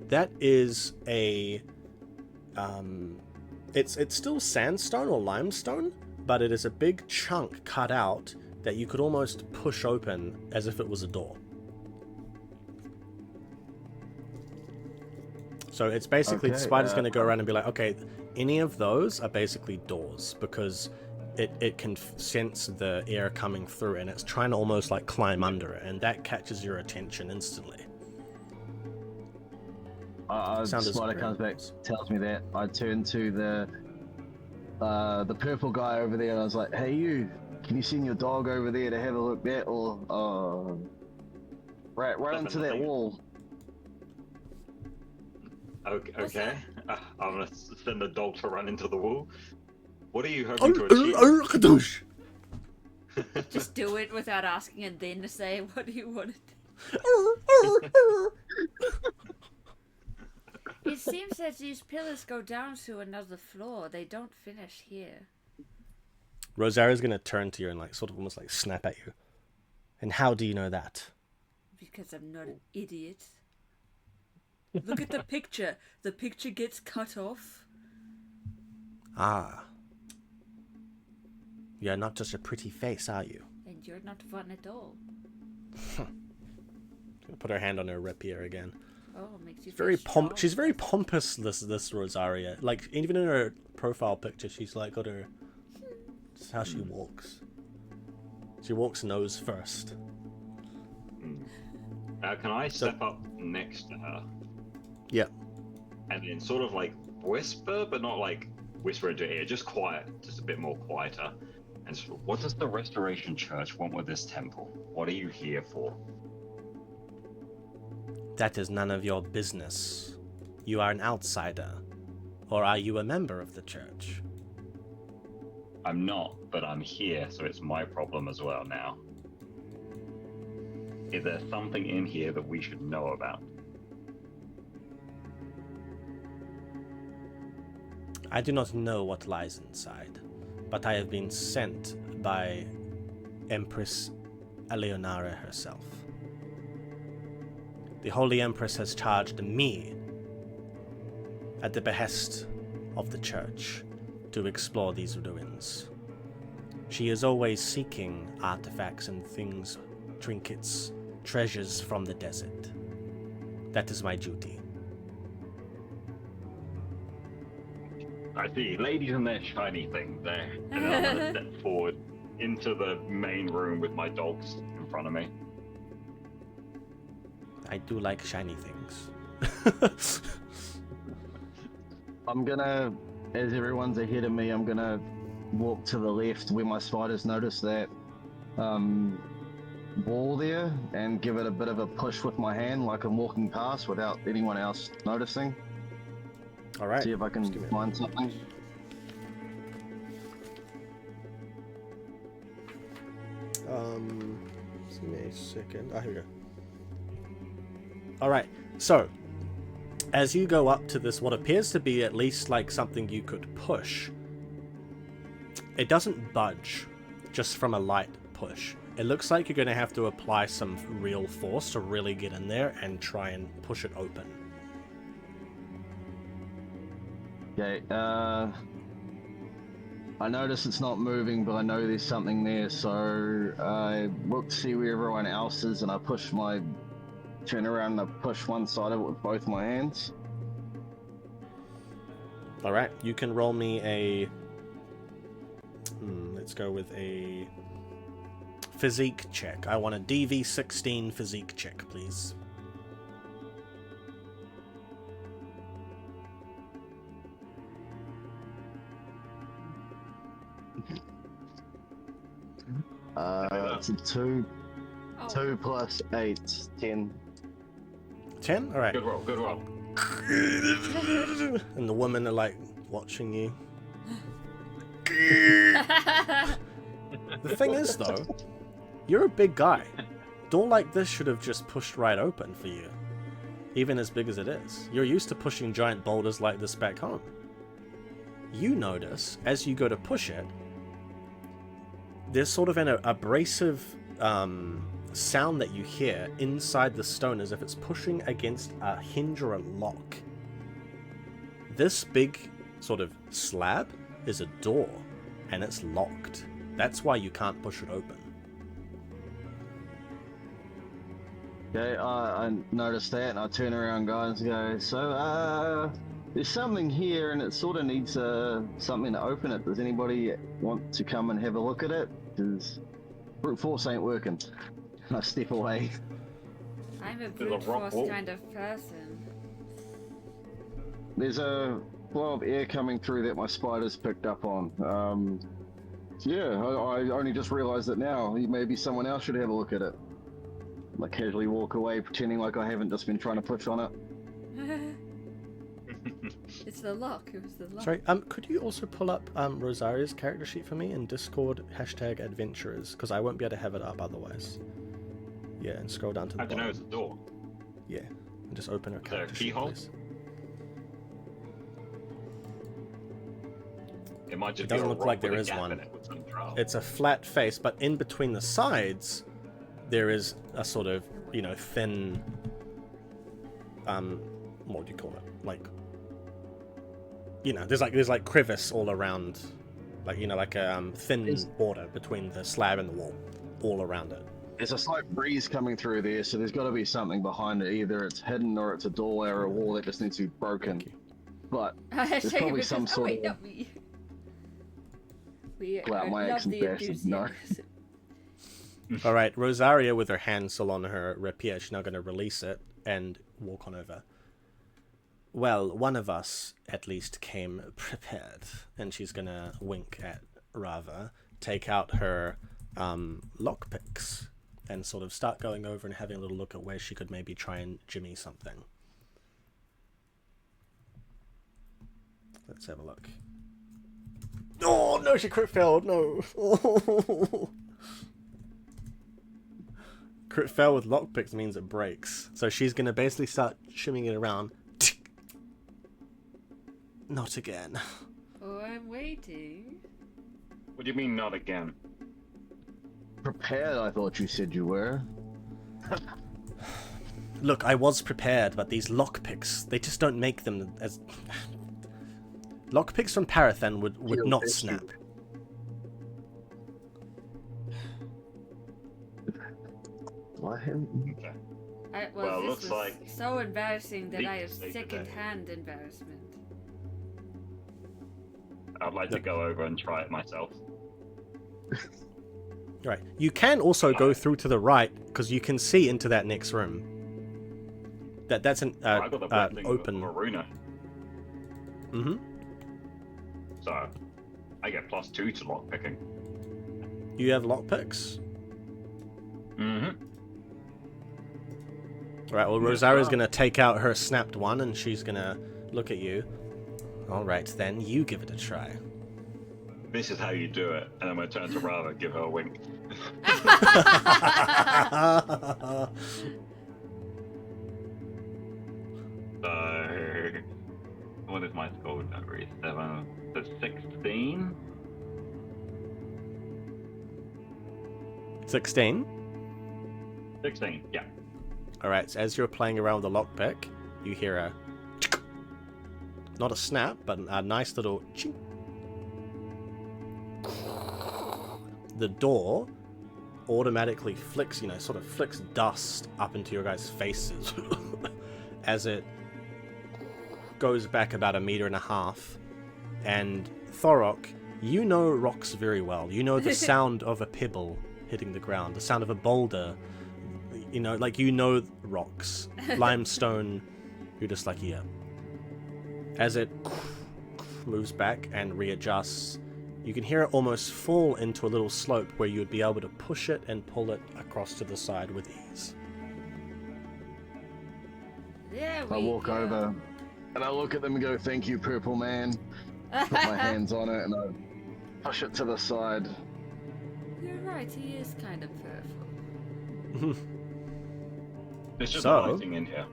That is a it's still sandstone or limestone, but it is a big chunk cut out that you could almost push open as if it was a door. So it's basically the spider's going to go around and be like, okay, any of those are basically doors, because it can sense the air coming through and it's trying to almost like climb under it, and that catches your attention instantly. Spider comes back, tells me that. I turn to the purple guy over there and I was like, hey you, can you send your dog over there to have a look at, or right into that wall. Okay. I'm gonna send the dog to run into the wall. What are you hoping to achieve? Just do it without asking and then to say what do you want to do. It seems that these pillars go down to another floor. They don't finish here. Rosaria's going to turn to you and like sort of almost like snap at you. And how do you know that? Because I'm not an idiot. Look at the picture. The picture gets cut off. Ah. You're not just a pretty face, are you? And you're not fun at all. Put her hand on her rapier again. Oh, makes you Very feel strong. She's very pompous, this Rosaria. Like, even in her profile picture, she's like got her... This is how she walks. She walks nose first. Can I step up next to her? Yeah. And then sort of like whisper, but not like whisper into her ear, just quiet, just a bit more quieter. And so, what does the Restoration Church want with this temple? What are you here for? That is none of your business. You are an outsider. Or are you a member of the church? I'm not, but I'm here, so it's my problem as well now. Is there something in here that we should know about? I do not know what lies inside, but I have been sent by Empress Eleonara herself. The Holy Empress has charged me, at the behest of the church, to explore these ruins. She is always seeking artifacts and things, trinkets, treasures from the desert. That is my duty. I see ladies and their shiny things there. And then I'm gonna step forward into the main room with my dogs in front of me. I do like shiny things. I'm gonna, as everyone's ahead of me, I'm gonna walk to the left where my spiders notice that wall there and give it a bit of a push with my hand like I'm walking past without anyone else noticing. Alright. See if I can find something. Give me a second. Oh, here we go. Alright, so as you go up to this, what appears to be at least like something you could push, it doesn't budge just from a light push. It looks like you're going to have to apply some real force to really get in there and try and push it open. Okay, I notice it's not moving, but I know there's something there, so I look to see where everyone else is, and I turn around and I push one side of it with both my hands. Alright, you can roll me a... let's go with a physique check. I want a DV16 physique check, please. It's a 2. Oh. 2 plus 8, 10. 10? Alright. Good roll, good roll. And the women are like watching you. The thing is, though, you're a big guy. Door like this should have just pushed right open for you. Even as big as it is. You're used to pushing giant boulders like this back home. You notice, as you go to push it, there's sort of an abrasive sound that you hear inside the stone as if it's pushing against a hinge or a lock. This big sort of slab is a door, and it's locked. That's why you can't push it open. Okay, I noticed that, and I turn around, guys, and go, so, there's something here, and it sort of needs something to open it. Does anybody want to come and have a look at it? Because brute force ain't working. I step away. I'm a a brute rock force wall. kind of person. There's a flow of air coming through that my spider's picked up on. Yeah, I only just realized it now. Maybe someone else should have a look at it. I casually walk away, pretending like I haven't just been trying to push on it. It's the lock. It was the lock. Sorry, could you also pull up Rosaria's character sheet for me in Discord, #adventurers, because I won't be able to have it up otherwise. Yeah, and scroll down to the How'd you know bottom. it's a door? Yeah, and just open her there a character sheet, keyhole? please. It might just It doesn't be a look rock like with there a is gap one. in it with some trowel. It's a flat face, but in between the sides, there is a sort of, thin, what do you call it? Like, there's like crevice all around, like a thin border between the slab and the wall, all around it. There's a slight breeze coming through there, so there's got to be something behind it. Either it's hidden or it's a doorway or a wall that just needs to be broken. But there's probably some sort of... Not me. We Well, my love accent the bashes, no. enthusiasm. All right, Rosaria, with her hand still on her rapier, she's now going to release it and walk on over. Well, one of us at least came prepared, and she's going to wink at Rava, take out her lockpicks, and sort of start going over and having a little look at where she could maybe try and jimmy something. Let's have a look. Oh, no, she crit failed, no. Crit fail with lockpicks means it breaks. So she's going to basically start shimming it around. Not again. Oh, I'm waiting. What do you mean, not again? Prepared, I thought you said you were. Look, I was prepared, but these lockpicks, they just don't make them as... Lockpicks from Parathen would not snap. What him? Okay. Well, this looks was like so embarrassing that I have Leaks day second-hand embarrassment. I'd like to go over and try it myself. Right. You can also go through to the right, because you can see into that next room. That's an I got the blessing open... of Aruna, Mm-hmm. so I get +2 to lockpicking. You have lockpicks? Mm-hmm. Right, well, Rosaria's going to take out her snapped one, and she's going to look at you. All right, then, you give it a try. This is how you do it, and I'm going to turn to Rava, give her a wink. So, what is my score number? 7 to 16? 16? 16, yeah. Alright, so as you're playing around with the lockpick, you hear a... not a snap, but a nice little... chink. The door automatically flicks, sort of flicks dust up into your guys' faces as it goes back about 1.5 meters. And Thorok, you know rocks very well. You know the sound of a pebble hitting the ground, the sound of a boulder. Rocks, limestone. You're just like, yeah. As it moves back and readjusts, you can hear it almost fall into a little slope where you would be able to push it and pull it across to the side with ease. I walk over and I look at them and go, "Thank you, purple man." Put my hands on it and I push it to the side. You're right, he is kind of purple. There's just So- lighting in here.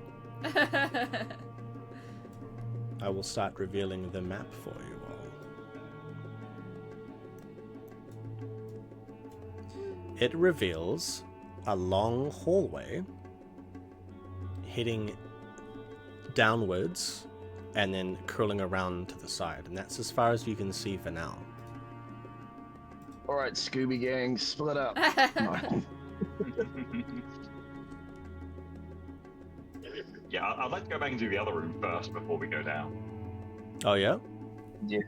I will start revealing the map for you all. It reveals a long hallway heading downwards and then curling around to the side, and that's as far as you can see for now. Alright, Scooby Gang, split up. No. Yeah, I'd like to go back into the other room first before we go down. Oh yeah? Yeah.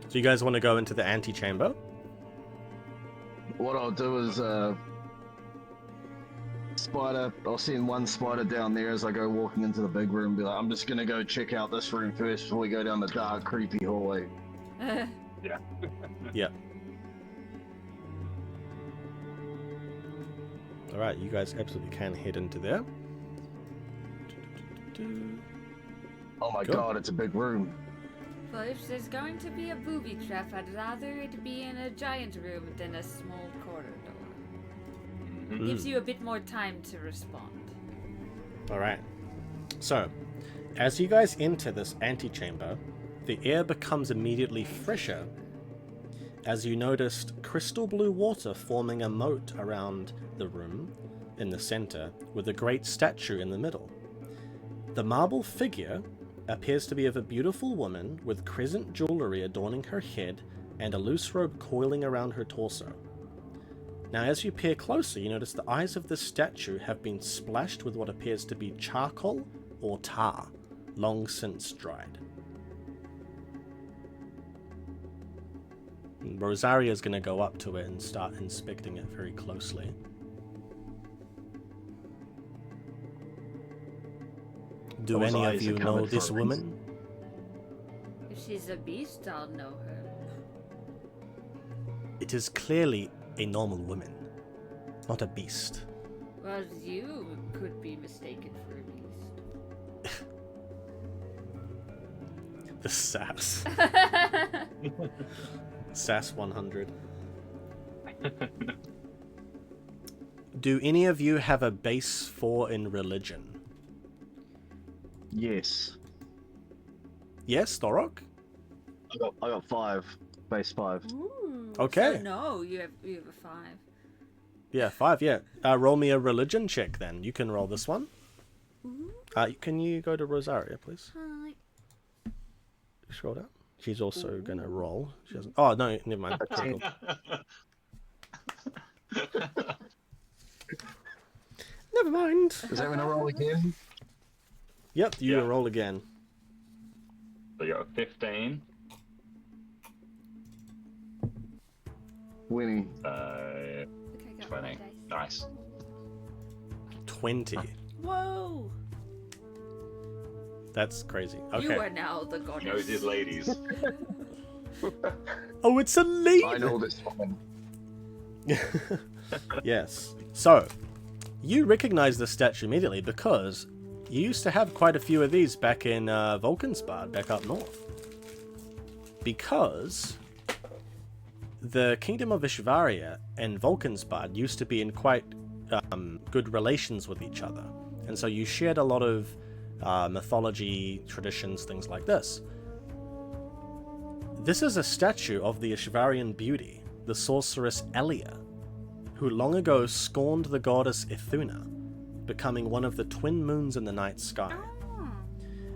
So you guys want to go into the antechamber? What I'll do is, I'll send one spider down there as I go walking into the big room, be like, I'm just gonna go check out this room first before we go down the dark, creepy hallway. Yeah. Yeah. Alright, you guys absolutely can head into there. Oh my Go. god, it's a big room. Well, if there's going to be a booby trap, I'd rather it be in a giant room than a small corridor. Mhm. Gives you a bit more time to respond. Alright. So, as you guys enter this antechamber, the air becomes immediately fresher as you noticed crystal blue water forming a moat around the room in the center with a great statue in the middle. The marble figure appears to be of a beautiful woman with crescent jewelry adorning her head and a loose robe coiling around her torso. Now, as you peer closer, you notice the eyes of this statue have been splashed with what appears to be charcoal or tar, long since dried. Rosaria's going to go up to it and start inspecting it very closely. Do Those any of eyes you are know covered for this a woman? If she's a beast, I'll know her. It is clearly a normal woman, not a beast. Well, you could be mistaken for a beast. The sass. Sass 100. Do any of you have a base 4 in religion? Yes. Yes, Thorok? I got 5. Base 5. Ooh. Okay. So no, you have a 5. Yeah, 5, yeah. Roll me a religion check then. You can roll this one. Can you go to Rosaria, please? Hi. Scroll down. She's also gonna roll. She doesn't. Oh no, never mind. Cool. Never mind. Is that when I roll again? Yep, you Yeah. roll again. So you got a 15. Winnie. Okay, got 20. my dice. Nice. 20. Whoa! That's crazy. You Okay. are now the Knows goddess. his ladies. Oh, it's a lady. I know this woman. Yes. So, you recognize the statue immediately because you used to have quite a few of these back in Vulcanspard, back up north. Because the Kingdom of Ishvaria and Vulcanspard used to be in quite good relations with each other. And so you shared a lot of mythology, traditions, things like this. This is a statue of the Ishvarian beauty, the sorceress Elia, who long ago scorned the goddess Ithuna, becoming one of the twin moons in the night sky. Oh.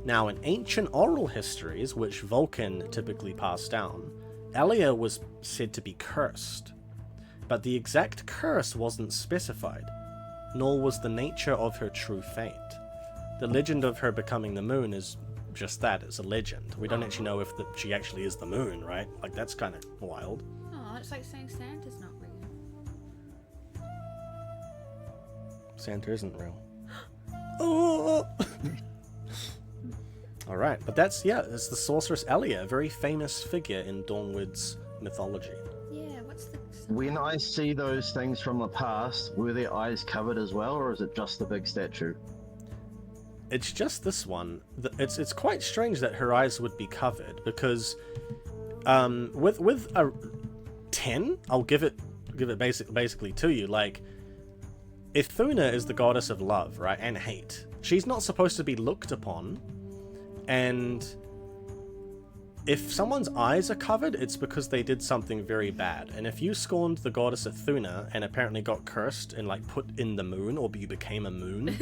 Now, in ancient oral histories, which Vulcan typically passed down, Elia was said to be cursed, but the exact curse wasn't specified, nor was the nature of her true fate. The legend of her becoming the moon is just that, it's a legend. We don't actually know if she actually is the moon, right? Like, that's kind of wild. Oh, it's like saying Santa's not real. Santa isn't real. Oh! Alright, but it's the sorceress Elia, a very famous figure in Dawnward's mythology. Yeah, what's the... When I see those things from the past, were their eyes covered as well, or is it just the big statue? It's just this one. It's quite strange that her eyes would be covered, because with a 10, I'll give it basically to you. Like, Ithuna is the goddess of love, right, and hate. She's not supposed to be looked upon, and if someone's eyes are covered, it's because they did something very bad. And if you scorned the goddess Ithuna and apparently got cursed and like put in the moon, or you became a moon,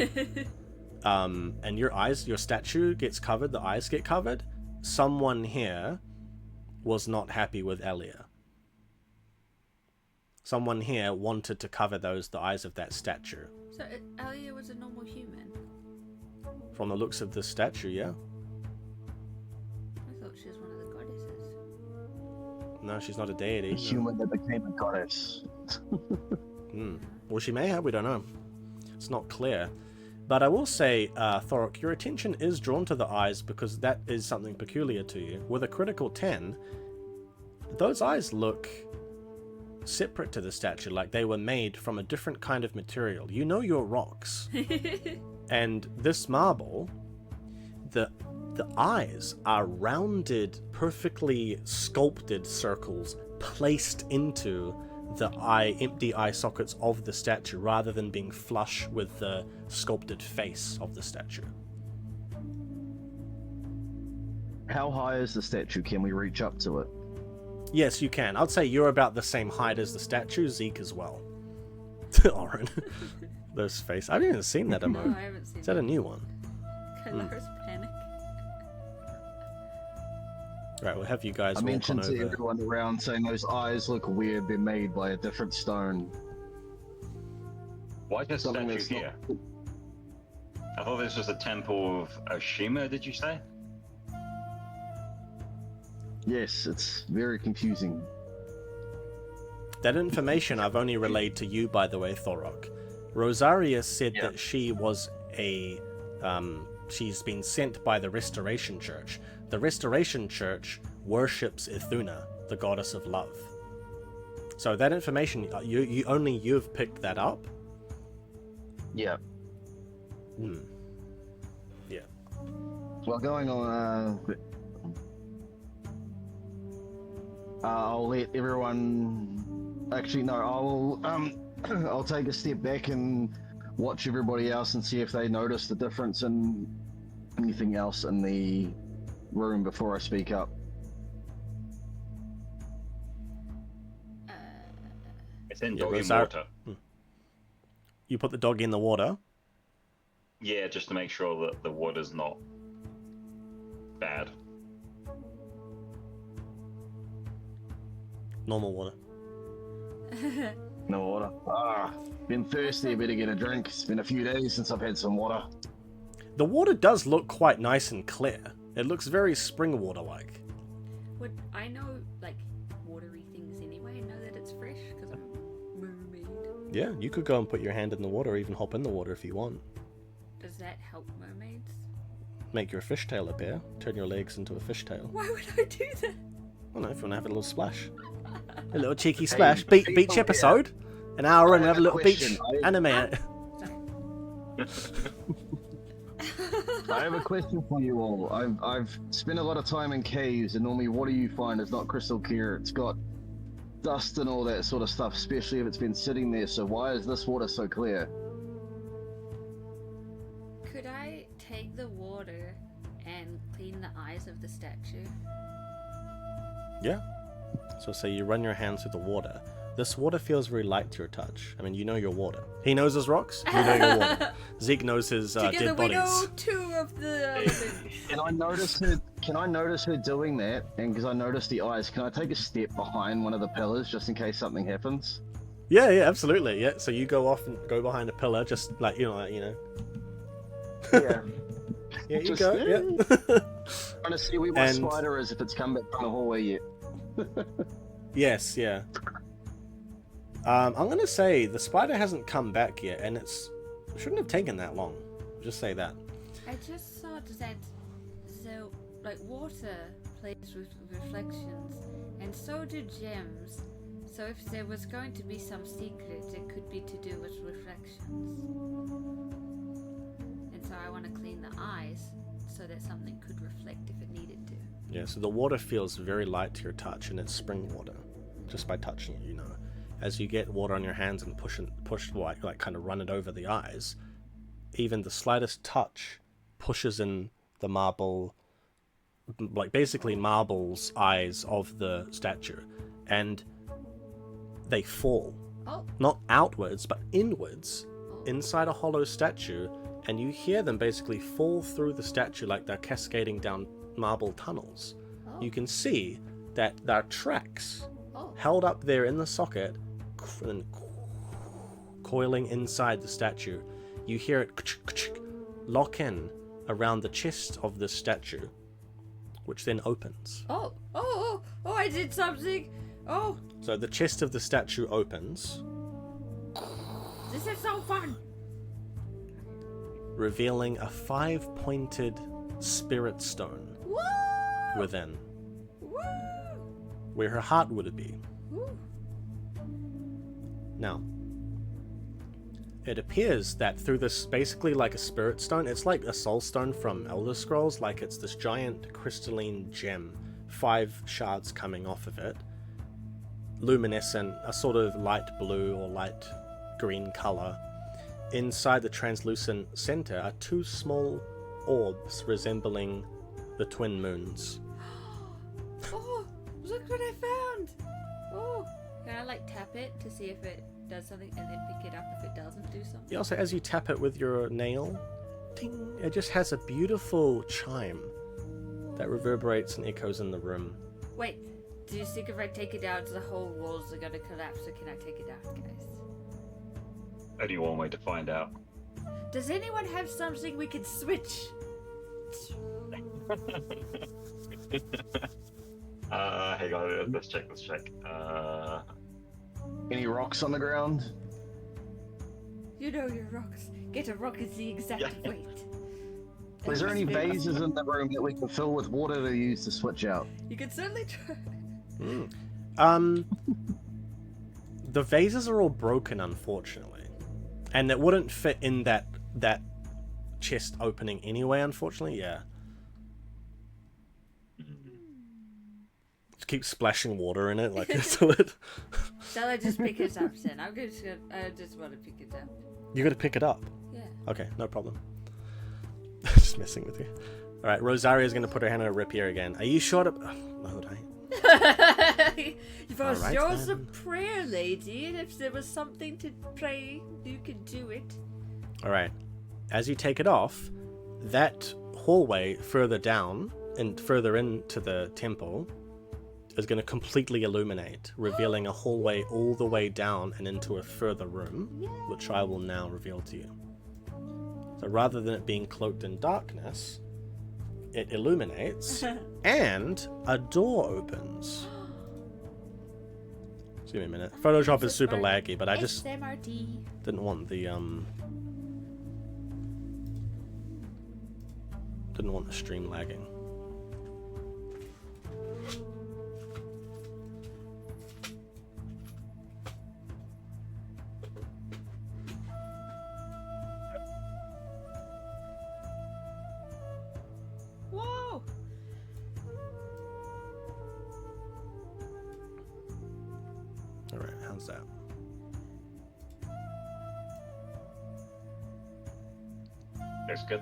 and your statue gets covered, the eyes get covered, someone here was not happy with Elia. Someone here wanted to cover the eyes of that statue. So Elia was a normal human? From the looks of this statue, yeah. I thought she was one of the goddesses. No, she's not a deity. A human that became a goddess. Well, she may have, we don't know. It's not clear. But I will say, Thorok, your attention is drawn to the eyes because that is something peculiar to you. With a critical 10, those eyes look separate to the statue, like they were made from a different kind of material. You know your rocks. And this marble, the eyes are rounded, perfectly sculpted circles placed into the empty eye sockets of the statue, rather than being flush with the sculpted face of the statue. How high is the statue? Can we reach up to it? Yes, you can. I'd say you're about the same height as the statue. Zeke as well. Oren. Those face. I haven't even seen that emote. No, I haven't seen Is that a new one? Color's panic. Right, we'll have you guys I walk on mentioned to over. everyone around saying those eyes look weird. They're made by a different stone. Why just Something statue that's here? I thought this was the temple of Oshima, did you say? Yes, it's very confusing. That information I've only relayed to you, by the way, Thorok. Rosaria said that she was she's been sent by the Restoration Church. The Restoration Church worships Ithuna, the goddess of love. So that information, you've picked that up? Yeah. Yeah. Well, going on, I'll let everyone. Actually, no. I'll take a step back and watch everybody else and see if they notice the difference in anything else in the room before I speak up. It's in Yeah, dog in Rosar- water. You put the dog in the water? Yeah, just to make sure that the water's not bad. Normal water. No water. Been thirsty. I better get a drink. It's been a few days since I've had some water. The water does look quite nice and clear. It looks very spring water-like. Would I know, like, watery things anyway? Know that it's fresh because I'm a mermaid. Yeah, you could go and put your hand in the water, or even hop in the water if you want. Does that help mermaids? Make your fishtail appear. Turn your legs into a fishtail. Why would I do that? I don't know, if you want to have a little splash. A little cheeky splash. Hey, Beach people, episode. An hour and I have a have a little beach question. anime. I have a question for you all. I've spent a lot of time in caves, and normally water you find is not crystal clear. It's got dust and all that sort of stuff, especially if it's been sitting there. So why is this water so clear? Could I take the water and clean the eyes of the statue? Yeah. So say you run your hands through the water. This water feels very light to your touch. I mean, you know your water. He knows his rocks. You know your water. Zeke knows his Together dead we bodies. know 2 of the elements. Can I notice her? Can I notice her doing that? And because I noticed the eyes, can I take a step behind one of the pillars just in case something happens? Yeah, absolutely. Yeah. So you go off and go behind a pillar, just like you know. Yeah. Yeah, you Just go. there. Yeah. Trying to see where my And- spider is if it's come back from the hallway yet. Yes. Yeah. I'm gonna say the spider hasn't come back yet, and it shouldn't have taken that long. Just say that. I just thought that, so, like, water plays with reflections, and so do gems. So if there was going to be some secret, it could be to do with reflections. And so I want to clean the eyes so that something could reflect if it needed to. Yeah. So the water feels very light to your touch, and it's spring water, just by touching it. You know, as you get water on your hands and push like kind of run it over the eyes, even the slightest touch pushes in the marble, like basically marble's eyes of the statue, and they fall, Oh, not outwards but inwards inside a hollow statue, and you hear them basically fall through the statue like they're cascading down marble tunnels. oh, You can see that there are tracks oh. held up there in the socket and coiling inside the statue. You hear it lock in around the chest of the statue, which then opens. Oh, I did something. Oh, So the chest of the statue opens, this is so fun. revealing a 5-pointed spirit stone Woo! within, Woo! where her heart would be. Woo! Now, it appears that through this, basically like a spirit stone, it's like a soul stone from Elder Scrolls, like it's this giant crystalline gem, 5 shards coming off of it, luminescent, a sort of light blue or light green color. Inside the translucent center are 2 small orbs resembling the twin moons. Oh, look what I found. Oh, can I like tap it to see if it does something and then pick it up if it doesn't do something? You also, as you tap it with your nail, ding, it just has a beautiful chime that reverberates and echoes in the room. Wait, do you think if I take it out, the whole walls are gonna collapse, or can I take it out, guys? Only one way to find out. Does anyone have something we can switch? Hang on, let's check. Any rocks on the ground? You know your rocks. Get a rock is the exact Yeah. weight. Is there any vases in the room that we can fill with water to use to switch out? You can certainly try. The vases are all broken, unfortunately, and it wouldn't fit in that chest opening anyway, unfortunately. Yeah. Just keep splashing water in it like until it. Shall I just pick it up then? I just want to pick it up. You got to pick it up. Yeah. Okay, no problem. Just messing with you. All right, Rosaria's gonna put her hand on her rapier again. Are you sure to? No, it ain't. If I was Alright, yours a then. prayer, lady, and if there was something to pray, you could do it. All right. As you take it off, that hallway further down and further into the temple is going to completely illuminate, revealing a hallway all the way down and into a further room, which I will now reveal to you. So rather than it being cloaked in darkness, it illuminates and a door opens. Just give me a minute. Photoshop is super laggy, but I just SMRT. didn't want the stream lagging. Whoa! Alright, how's that? Looks good.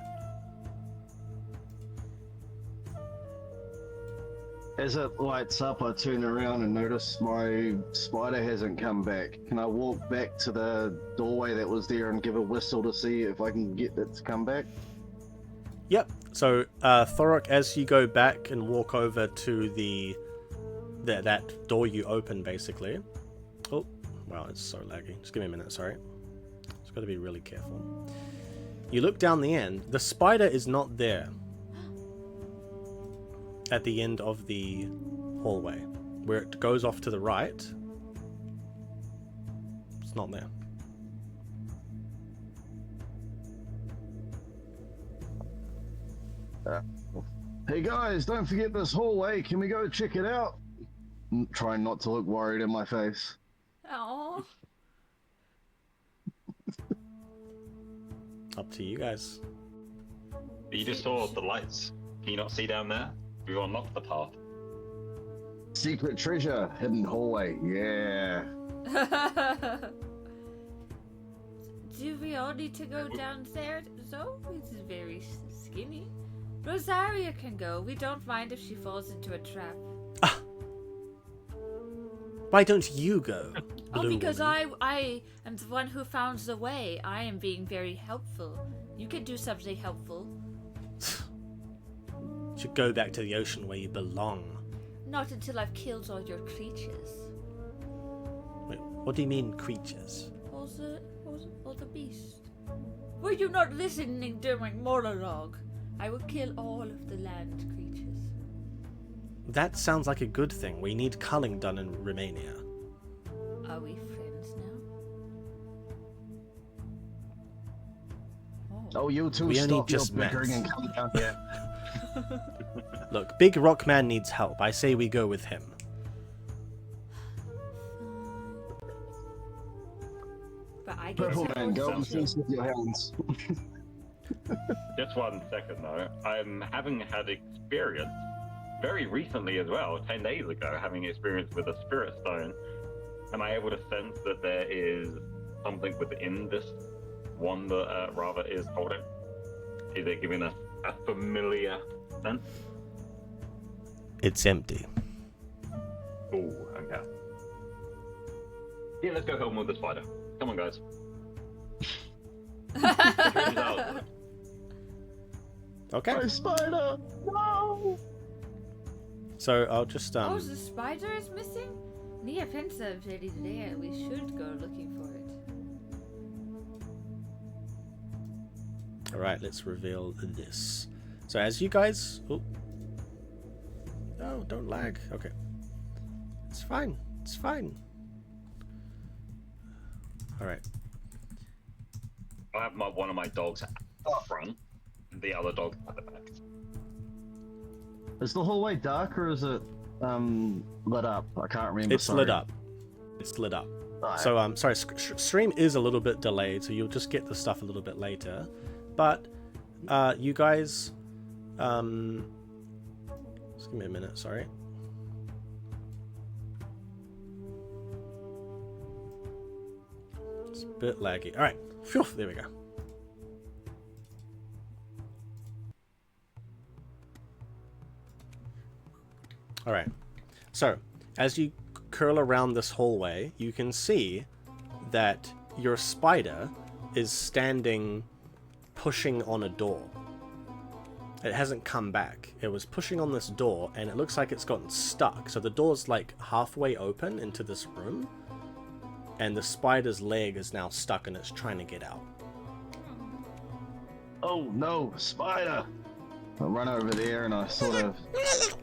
As it lights up, I turn around and notice my spider hasn't come back. Can I walk back to the doorway that was there and give a whistle to see if I can get it to come back? Yep. So, Thorok, as you go back and walk over to that door you opened, basically. Oh, wow, it's so laggy. Just give me a minute, sorry. Just got to be really careful. You look down the end. The spider is not there. At the end of the hallway, where it goes off to the right, it's not there. Hey guys, don't forget this hallway. Can we go check it out? Trying not to look worried in my face. Oh. Up to you guys. You just saw the lights. Can you not see down there? We've unlocked the path. Secret treasure, hidden hallway. Yeah. Do we all need to go downstairs? Zoe is very skinny. Rosaria can go. We don't mind if she falls into a trap. Why don't you go? Oh, Blue because woman? I am the one who found the way. I am being very helpful. You can do something helpful. Should go back to the ocean where you belong. Not until I've killed all your creatures. Wait, what do you mean, creatures? All the beasts. Were you not listening during monologue? I will kill all of the land creatures. That sounds like a good thing. We need culling done in Romania. Are we friends now? Oh, you two We only stop your just met. bickering and come down here. Look, Big Rock Man needs help. I say we go with him. But I get Purple to man, go and Sounds good. fence with your hands. Just 1 second though. I'm having had experience very recently as well, 10 days ago, having experience with a spirit stone. Am I able to sense that there is something within this one that Rava is holding? Is it giving us a familiar sense? It's empty. Ooh, okay. Yeah, let's go home with the spider. Come on, guys. The treasure's ours. Okay. My spider! No! So I'll just Oh, the spider is missing? Nia pensa very there. We should go looking for it. All right, let's reveal this. So as you guys, oh, no, don't lag. Okay, it's fine. It's fine. All right. I have one of my dogs at the front, and the other dog at the back. Is the hallway dark or is it lit up? I can't remember. It's lit up. It's lit up. Right. So sorry, stream is a little bit delayed, so you'll just get the stuff a little bit later. But you guys, just give me a minute. Sorry. It's a bit laggy. All right. Phew, there we go. All right. So, as you curl around this hallway, you can see that your spider is standing, pushing on a door. It hasn't come back. It was pushing on this door, and it looks like it's gotten stuck. So the door's like halfway open into this room, and the spider's leg is now stuck, and it's trying to get out. Oh no, spider! I run over there and I sort of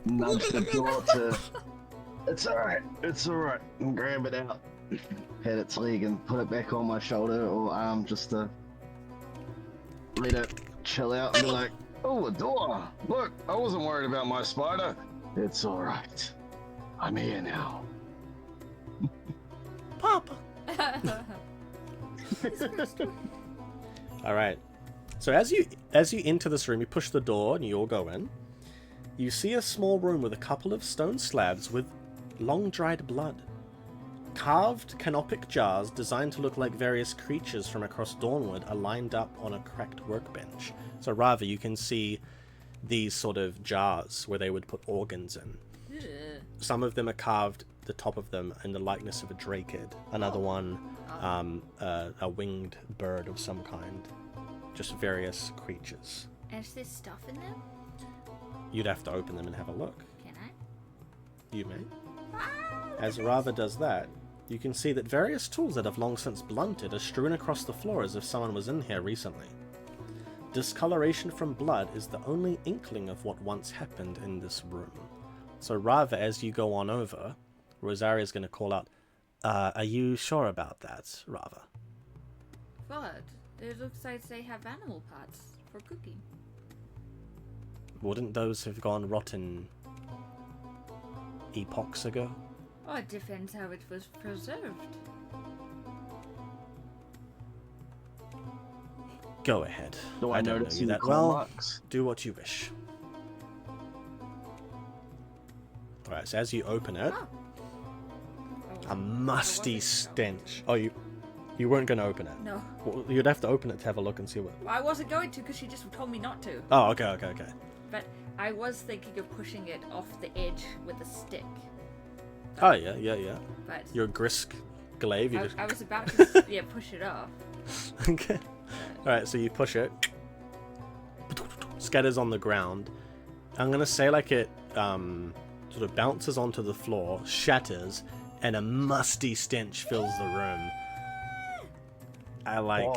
nudge the door to. It's alright, and grab it out. Pat its leg and put it back on my shoulder or arm just to let it chill out and be like, oh, a door! Look, I wasn't worried about my spider. It's alright. I'm here now. Papa! All right. So as you enter this room, you push the door and you all go in. You see a small room with a couple of stone slabs with long dried blood. Carved canopic jars designed to look like various creatures from across Dawnward are lined up on a cracked workbench. So Rava, you can see these sort of jars where they would put organs in. some of them are carved, the top of them, in the likeness of a drakid. Another one, a winged bird of some kind. Just various creatures. And is there stuff in them? You'd have to open them and have a look. Can I? You may. As Rava does that, you can see that various tools that have long since blunted are strewn across the floor as if someone was in here recently. Discoloration from blood is the only inkling of what once happened in this room. So Rava, as you go on over, Rosaria's going to call out, are you sure about that, Rava? What? It looks like they have animal parts for cooking. Wouldn't those have gone rotten epochs ago? Oh, it depends how it was preserved. Go ahead. Do I don't know notice you any that claw well. marks? Do what you wish. Alright, so as you open it, Oh. a musty stench. Oh, you weren't going to open it? No. Well, you'd have to open it to have a look and see what... Well, I wasn't going to because she just told me not to. Oh, okay. But I was thinking of pushing it off the edge with a stick. Oh, yeah. But You're a Grisk glaive. You I was about to push it off. Okay. Alright, so you push it. Scatters on the ground. I'm going to say like it sort of bounces onto the floor, shatters, and a musty stench fills the room. I like...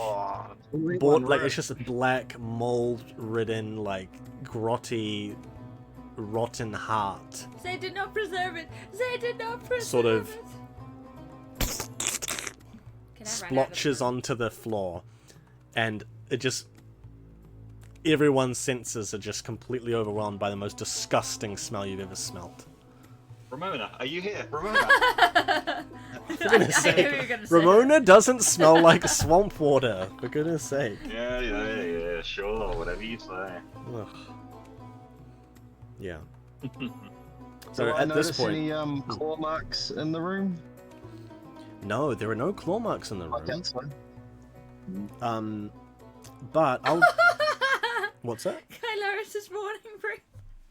it's just a black, mold-ridden, like, grotty, rotten heart. They did not preserve it. They did not preserve Sort of it. Can I run out of the splotches room? onto the floor, and it just... Everyone's senses are just completely overwhelmed by the most disgusting smell you've ever smelt. Ramona, are you here? Ramona! For goodness I knew you were sake, gonna say Ramona doesn't smell like swamp water. For goodness sake. Yeah, sure, whatever you say. Ugh. Yeah. Do So I at this notice point, any claw marks in the room? no, there are no claw marks in the Okay, room. that's fine. But I'll. What's that? Kylaris' morning break.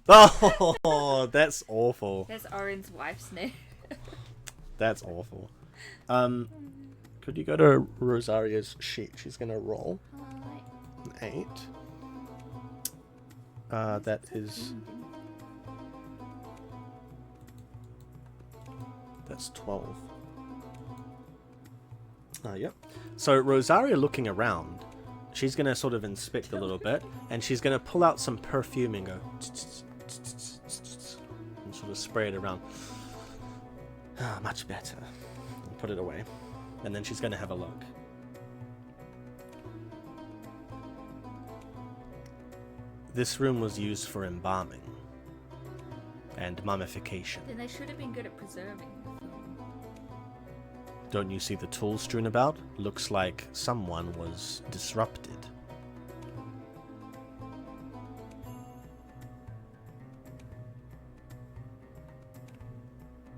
Oh, that's awful. That's Orin's wife's name. That's awful. Could you go to Rosaria's sheet? She's gonna roll an 8. That is. That's 12. Yep. So Rosaria, looking around, she's gonna sort of inspect a little bit, and she's gonna pull out some perfume and go and sort of spray it around. Much better. And put it away, and then she's gonna have a look. This room was used for embalming and mummification. Then they should have been good at preserving the film. Don't you see the tools strewn about? Looks like someone was disrupted.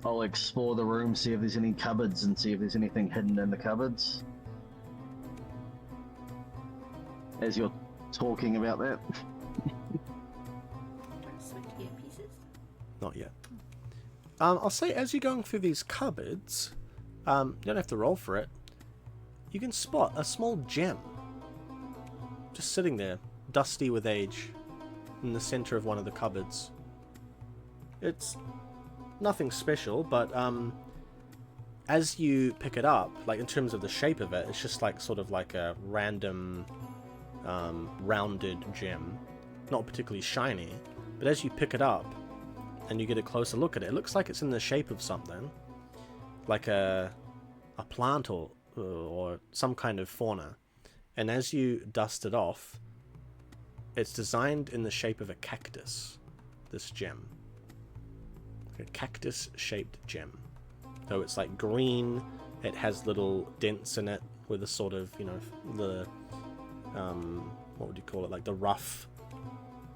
I'll explore the room, see if there's any cupboards, and see if there's anything hidden in the cupboards. As you're talking about that. Switch earpieces. Not yet. I'll say as you're going through these cupboards, you don't have to roll for it. You can spot a small gem. Just sitting there, dusty with age, in the center of one of the cupboards. It's nothing special, but as you pick it up, like in terms of the shape of it, it's just like sort of like a random rounded gem. Not particularly shiny, but as you pick it up and you get a closer look at it, it looks like it's in the shape of something. Like a plant or some kind of fauna. And as you dust it off, it's designed in the shape of a cactus, this gem. A cactus-shaped gem. So it's like green, it has little dents in it with a sort of, you know, the, what would you call it, like the rough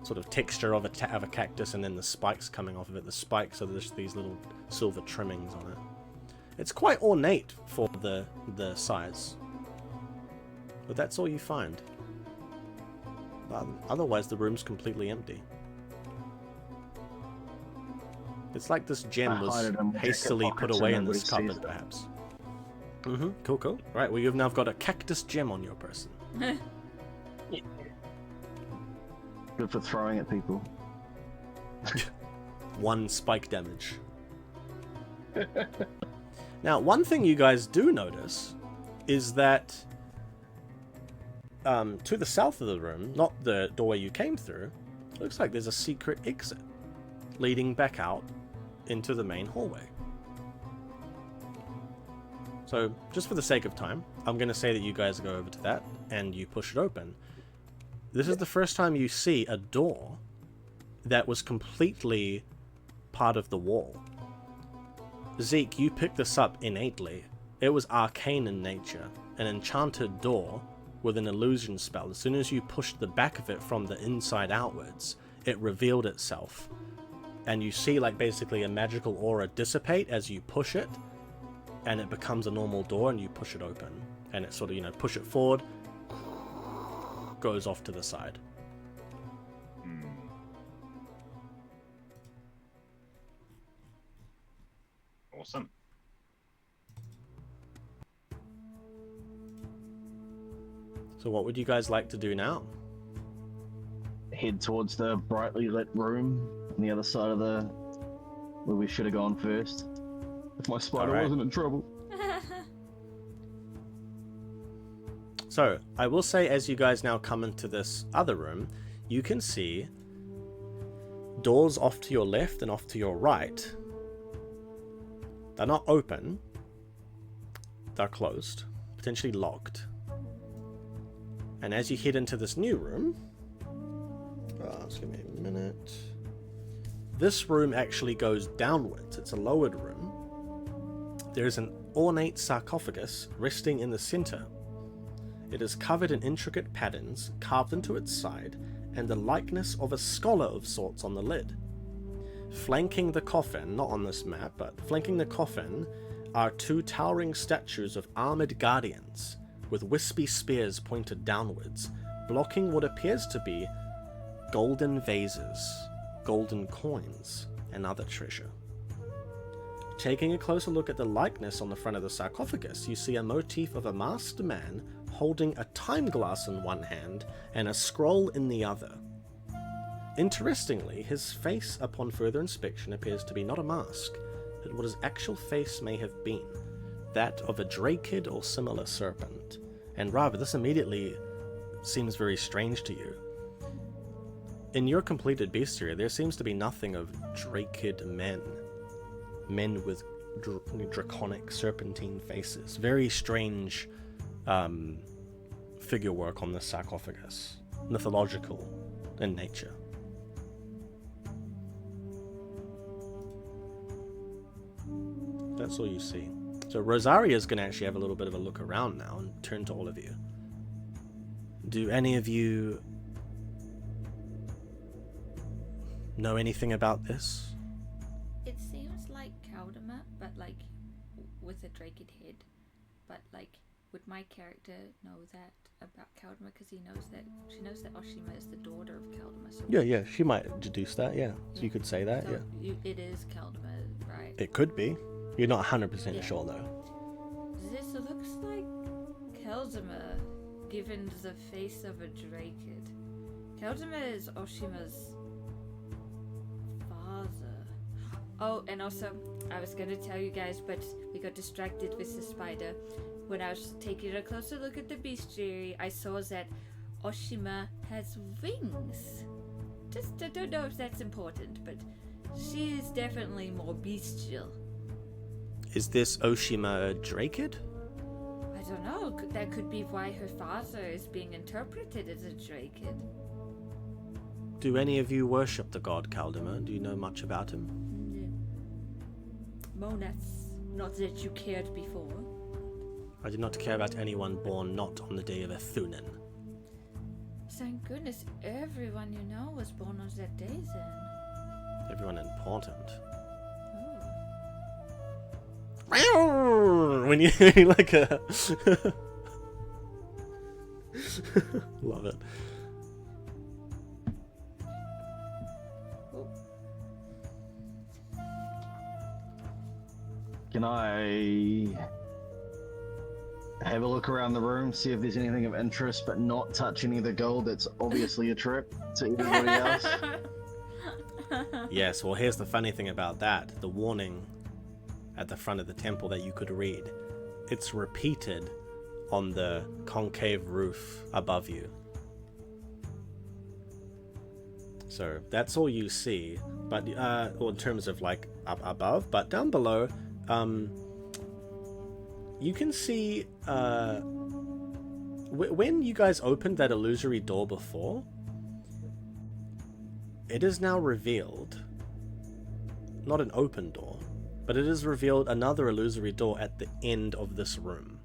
sort of texture of a cactus, and then the spikes coming off of it. The spikes are just these little silver trimmings on it. It's quite ornate for the size. But that's all you find. Otherwise, the room's completely empty. It's like this gem I was hide it in my hastily jacket put pockets away and in the nobody cupboard, sees it. perhaps. Cool, cool. Right, well, you've now got a cactus gem on your person. Good for throwing at people. 1 spike damage. Now, one thing you guys do notice is that to the south of the room, not the doorway you came through, looks like there's a secret exit leading back out into the main hallway. So, just for the sake of time, I'm going to say that you guys go over to that and you push it open. This is the first time you see a door that was completely part of the wall. Zeke, you picked this up innately. It was arcane in nature, an enchanted door with an illusion spell. As soon as you pushed the back of it from the inside outwards, it revealed itself. And you see like basically a magical aura dissipate as you push it, and it becomes a normal door and you push it open. And it sort of, you know, push it forward, goes off to the side. Awesome. So what would you guys like to do now? Head towards the brightly lit room on the other side of the... where we should have gone first. If my spider Alright. wasn't in trouble. So, I will say as you guys now come into this other room, you can see doors off to your left and off to your right. They're not open. They're closed. Potentially locked. And as you head into this new room... just give me a minute. This room actually goes downwards. It's a lowered room. There's an ornate sarcophagus resting in the center. It is covered in intricate patterns carved into its side, and the likeness of a scholar of sorts on the lid. Flanking the coffin, not on this map, but flanking the coffin, are 2 towering statues of armored guardians, with wispy spears pointed downwards, blocking what appears to be golden vases, golden coins, and other treasure. Taking a closer look at the likeness on the front of the sarcophagus, you see a motif of a masked man holding a time glass in one hand and a scroll in the other. Interestingly, his face upon further inspection appears to be not a mask, but what his actual face may have been, that of a drakid or similar serpent. And rather, this immediately seems very strange to you. In your completed bestiary, there seems to be nothing of drakid men. Men with draconic serpentine faces. Very strange figure work on this sarcophagus. Mythological in nature. That's all you see. So Rosaria's going to actually have a little bit of a look around now and turn to all of you. Do any of you know anything about this? It seems like Kaldama, but like with a draked head. But like, would my character know that about Kaldama? Because she knows that Oshima is the daughter of Kaldama. So Yeah, she might deduce that, yeah. So you could say that, so yeah. it is Kaldama, right? It could be. You're not 100% sure, though. This looks like Kaldama, given the face of a drakid. Kaldama is Oshima's father. Oh, and also, I was going to tell you guys, but we got distracted with the spider. When I was taking a closer look at the bestiary, I saw that Oshima has wings. Just, I don't know if that's important, but she is definitely more bestial. Is this Oshima a drakid? I don't know, that could be why her father is being interpreted as a drakid. Do any of you worship the god Kaldama? Do you know much about him? Monaths, not that you cared before. I do not care about anyone born not on the day of Ethunin. Thank goodness everyone you know was born on that day then. Everyone important. Oh. When you like a... Love it. Can I have a look around the room, see if there's anything of interest, but not touch any of the gold that's obviously a trick to everybody else? Yes, well, here's the funny thing about that. The warning at the front of the temple that you could read. It's repeated on the concave roof above you. So that's all you see, but well, in terms of like up above, but down below, you can see when you guys opened that illusory door before, it is now revealed, not an open door, but it is revealed another illusory door at the end of this room.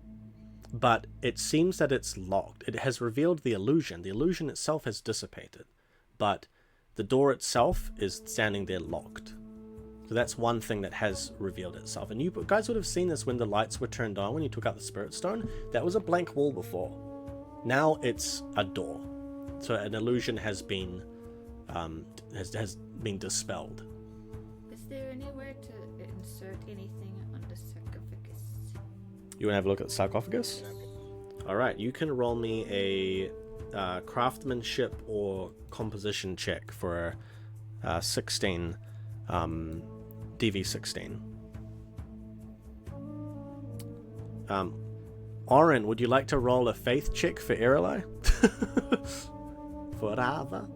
But it seems that it's locked. It has revealed the illusion. The illusion itself has dissipated, but the door itself is standing there locked. So that's one thing that has revealed itself. And you guys would have seen this when the lights were turned on, when you took out the Spirit Stone. That was a blank wall before. Now it's a door. So an illusion has been has been dispelled. Is there anywhere to insert anything on the sarcophagus? You want to have a look at the sarcophagus? Alright, you can roll me a craftsmanship or composition check for 16 DV16. Oren, would you like to roll a faith check for Eralai? For Rava?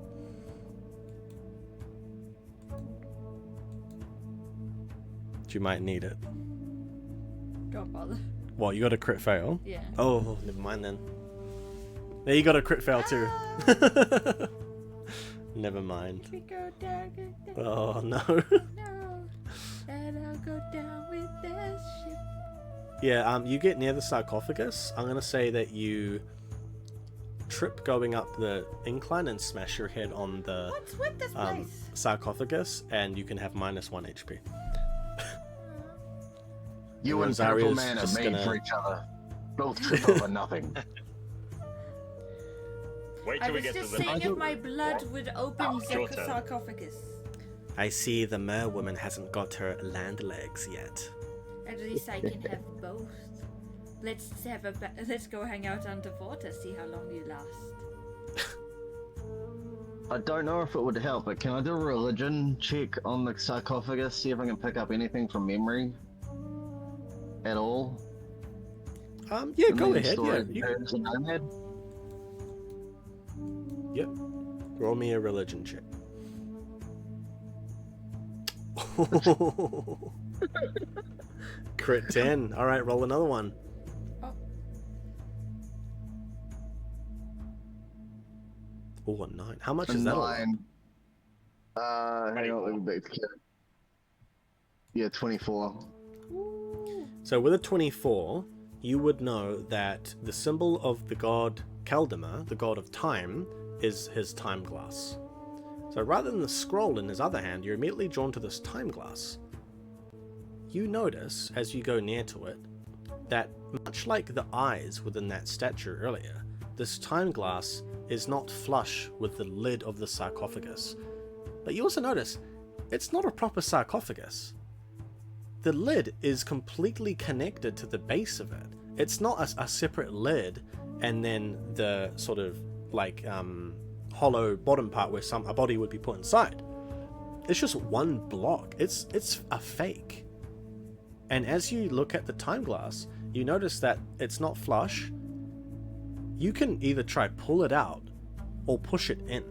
You might need it. Don't bother. What, you got a crit fail? Yeah. Oh, never mind then. There, you got a crit fail too. Never mind. We go down, Oh no. no, and I'll go down with the ship. Yeah, you get near the sarcophagus. I'm gonna say that you trip going up the incline and smash your head on the What's with this place? sarcophagus, and you can have -1 HP. You and Rosario's Purple Man are just made gonna- for each other. Both trip over nothing. Wait I till we was get to just the. saying if my blood would open it's your the turn. sarcophagus. I see the mer woman hasn't got her land legs yet. At least I can have both. Let's go hang out underwater, see how long you last. I don't know if it would help, but can I do a religion check on the sarcophagus, see if I can pick up anything from memory? At all? Yeah, And go then ahead. store Yeah, it you, as a nomad? yep. Roll me a religion check. Crit 10. All right, roll another one. Oh, a 9. How much A is that? 9. Hang on, let me 24. back to count. Yeah, 24. So with a 24, you would know that the symbol of the god Kaldema, the god of time, is his time glass. So rather than the scroll in his other hand, you're immediately drawn to this time glass. You notice, as you go near to it, that much like the eyes within that statue earlier, this time glass is not flush with the lid of the sarcophagus. But you also notice, it's not a proper sarcophagus. The lid is completely connected to the base of it. It's not a separate lid and then the sort of like hollow bottom part where a body would be put inside. It's just one block. It's a fake. And as you look at the time glass, you notice that it's not flush. You can either try pull it out or push it in.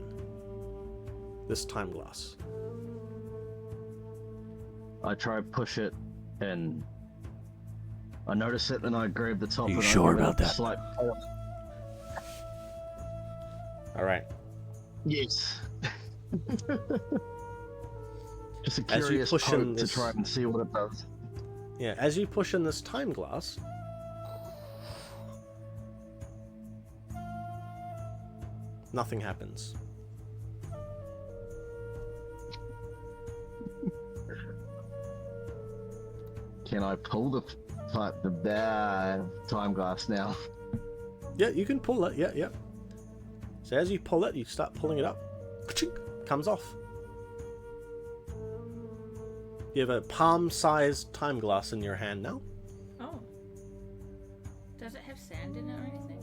This time glass. I try push it in. I notice it and I grab the top. Are you and sure I give it about a that? Slight... All right. Yes. Just a As you curious push in poke to this- try and see what it does. Yeah, as you push in this time glass, nothing happens. Can I pull the bad time glass now? Yeah, you can pull it. Yeah, yeah. So as you pull it, you start pulling it up. Ka-chink, comes off. You have a palm-sized time glass in your hand now. Oh. Does it have sand in it or anything?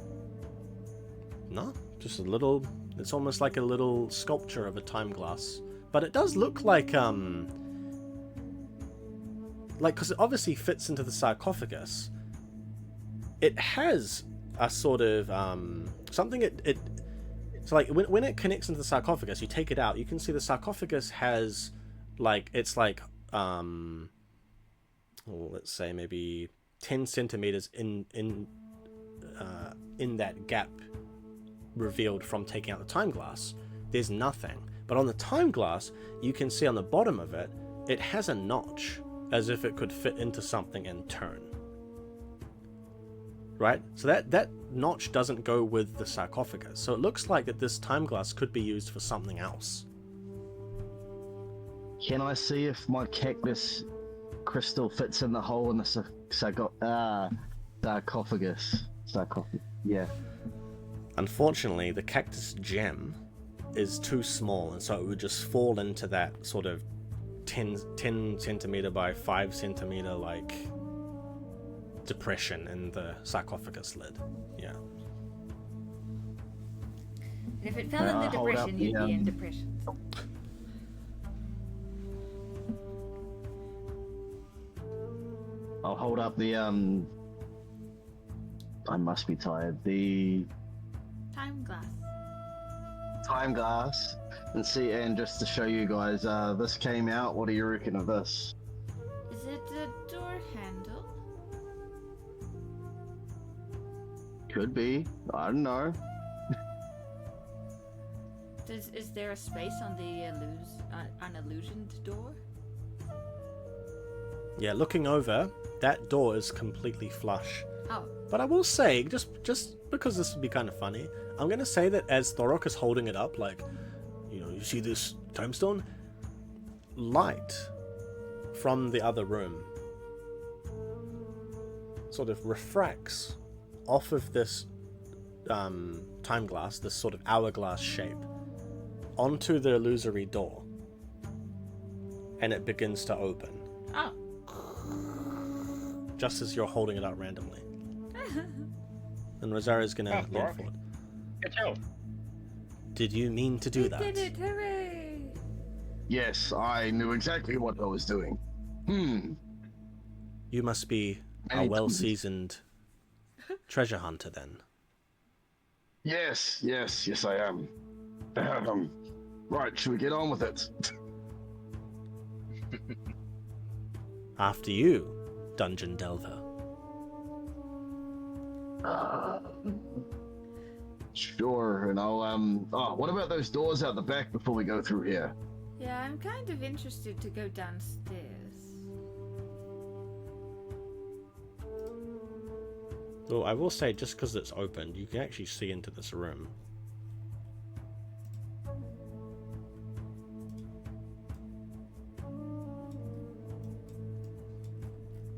No, just a little. It's almost like a little sculpture of a time glass, but it does look like because it obviously fits into the sarcophagus. It has a sort of something. So like when it connects into the sarcophagus, you take it out. You can see the sarcophagus has it's like let's say maybe 10 centimeters in that gap revealed from taking out the time glass. There's nothing, but on the time glass you can see on the bottom of it, it has a notch as if it could fit into something and turn. Right? So that notch doesn't go with the sarcophagus. So it looks like that this time glass could be used for something else. Can I see if my cactus crystal fits in the hole in the sarcophagus? Yeah. Unfortunately, the cactus gem is too small, and so it would just fall into that sort of 10 centimeter by 5 centimeter depression in the sarcophagus lid. Yeah. And if it fell in the depression, you'd be in depression. I'll hold up the I must be tired. The Time glass. time glass and see, and just to show you guys, this came out. What do you reckon of this? Is it a door handle? Could be. I don't know. Is there a space on the unillusioned door? Yeah, looking over, that door is completely flush. Oh. But I will say, just because this would be kind of funny, I'm going to say that as Thorok is holding it up, you see this timestone? Light from the other room sort of refracts off of this time glass, this sort of hourglass shape, onto the illusory door. And it begins to open. Oh. Just as you're holding it up randomly. And Rosaria's gonna lean forward. Good job. Did you mean to do that? Did it! Hooray! Yes, I knew exactly what I was doing. You must be a well-seasoned treasure hunter then. Yes, I am. Right, should we get on with it? After you, Dungeon Delver. Sure, and I'll what about those doors out the back before we go through here? Yeah, I'm kind of interested to go downstairs. Well, I will say, just because it's open, you can actually see into this room.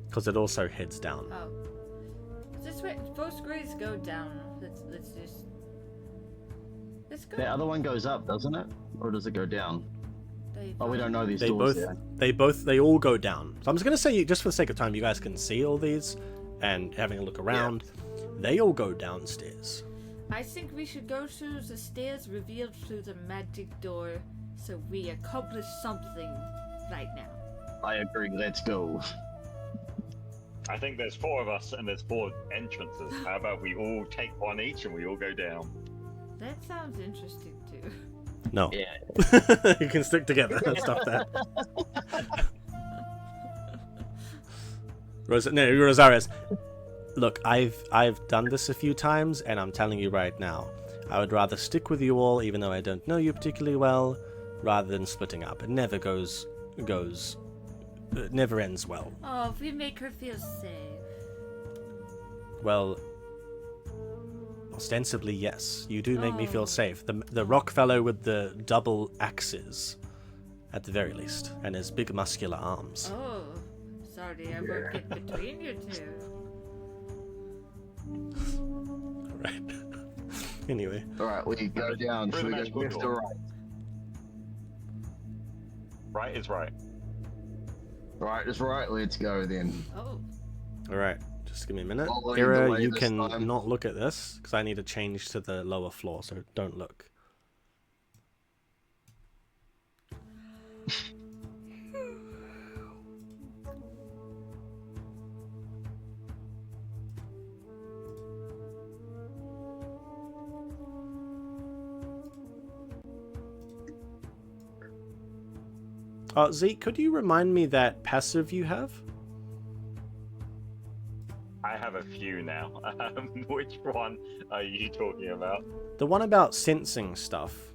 Because it also heads down. Oh. This way, both grades go down. Let's go. The other one goes up, doesn't it? Or does it go down? Oh, we don't know these They doors both, yet. they all go down. So I'm just gonna say, just for the sake of time, you guys can see all these and having a look around. Yeah. They all go downstairs. I think we should go through the stairs revealed through the magic door, so we accomplish something right now. I agree. Let's go. I think there's 4 of us and there's 4 entrances. How about we all take one each and we all go down? That sounds interesting too. No. Yeah. You can stick together and stuff that. Rosaria's. Look, I've done this a few times, and I'm telling you right now, I would rather stick with you all, even though I don't know you particularly well, rather than splitting up. It never it never ends well. Oh, if we make her feel safe. Well, ostensibly, yes. You do make me feel safe. The rock fellow with the double axes, at the very least, and his big muscular arms. Oh, sorry, I won't get between you two. Alright. Anyway. Alright, we go down. Should we go left or right? Right is right. Right, just right. Let's go then. Oh. All right, just give me a minute. I'll lead the Era, way you this can time. not look at this because I need to change to the lower floor, so don't look. Zeke, could you remind me that passive you have? I have a few now. Which one are you talking about? The one about sensing stuff.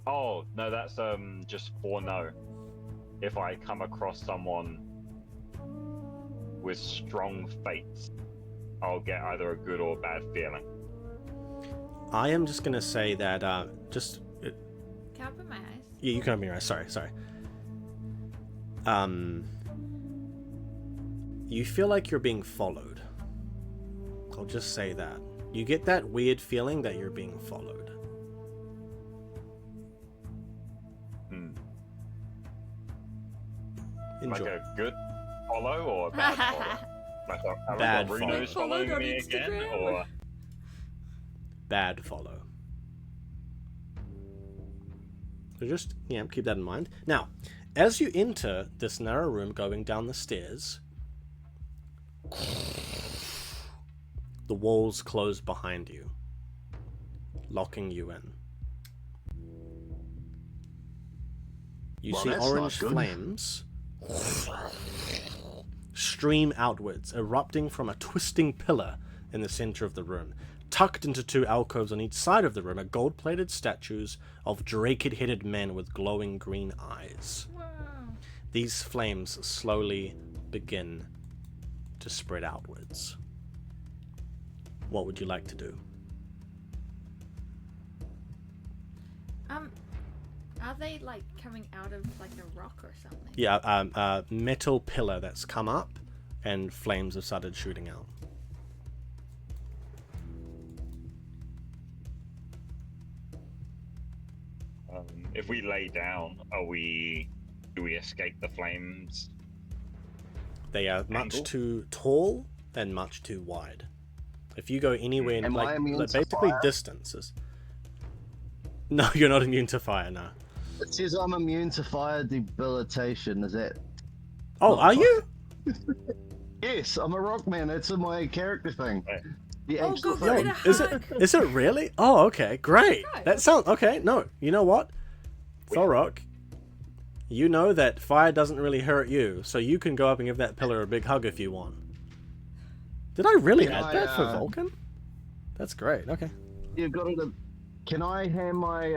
Oh no, that's just foreknow. If I come across someone with strong fates, I'll get either a good or bad feeling. I am just gonna say that just Can I open my eyes? yeah, you can open your eyes. Sorry. You feel like you're being followed. I'll just say that. You get that weird feeling that you're being followed. Enjoy. Like a good follow or a bad follow? Like a Bad Runo's follow. following Followed on me again, Instagram. or Bad follow. So just, yeah, keep that in mind. Now, as you enter this narrow room going down the stairs, the walls close behind you, locking you in. You Well, see that's not orange good. flames stream outwards, erupting from a twisting pillar in the center of the room. Tucked into two alcoves on each side of the room are gold-plated statues of drake-headed men with glowing green eyes. Wow. These flames slowly begin to spread outwards. What would you like to do? Are they like coming out of like a rock or something? Yeah, a metal pillar that's come up and flames have started shooting out. if we lay down, do we escape the flames? They are much Angle? too tall and much too wide. If you go anywhere in Am I immune to basically fire? distances. No, you're not immune to fire, no. It says I'm immune to fire debilitation. Is that? Oh, Not are you? Yes, I'm a rockman. That's in my character thing. Right. The Oh, extra go thing. get Is it? Is it really? Oh, okay, great. Right. That sounds okay. No, you know what, Thorok, you know that fire doesn't really hurt you, so you can go up and give that pillar a big hug if you want. Did I really Can add I, that for Vulcan? That's great. Okay. You've got to. Can I hand my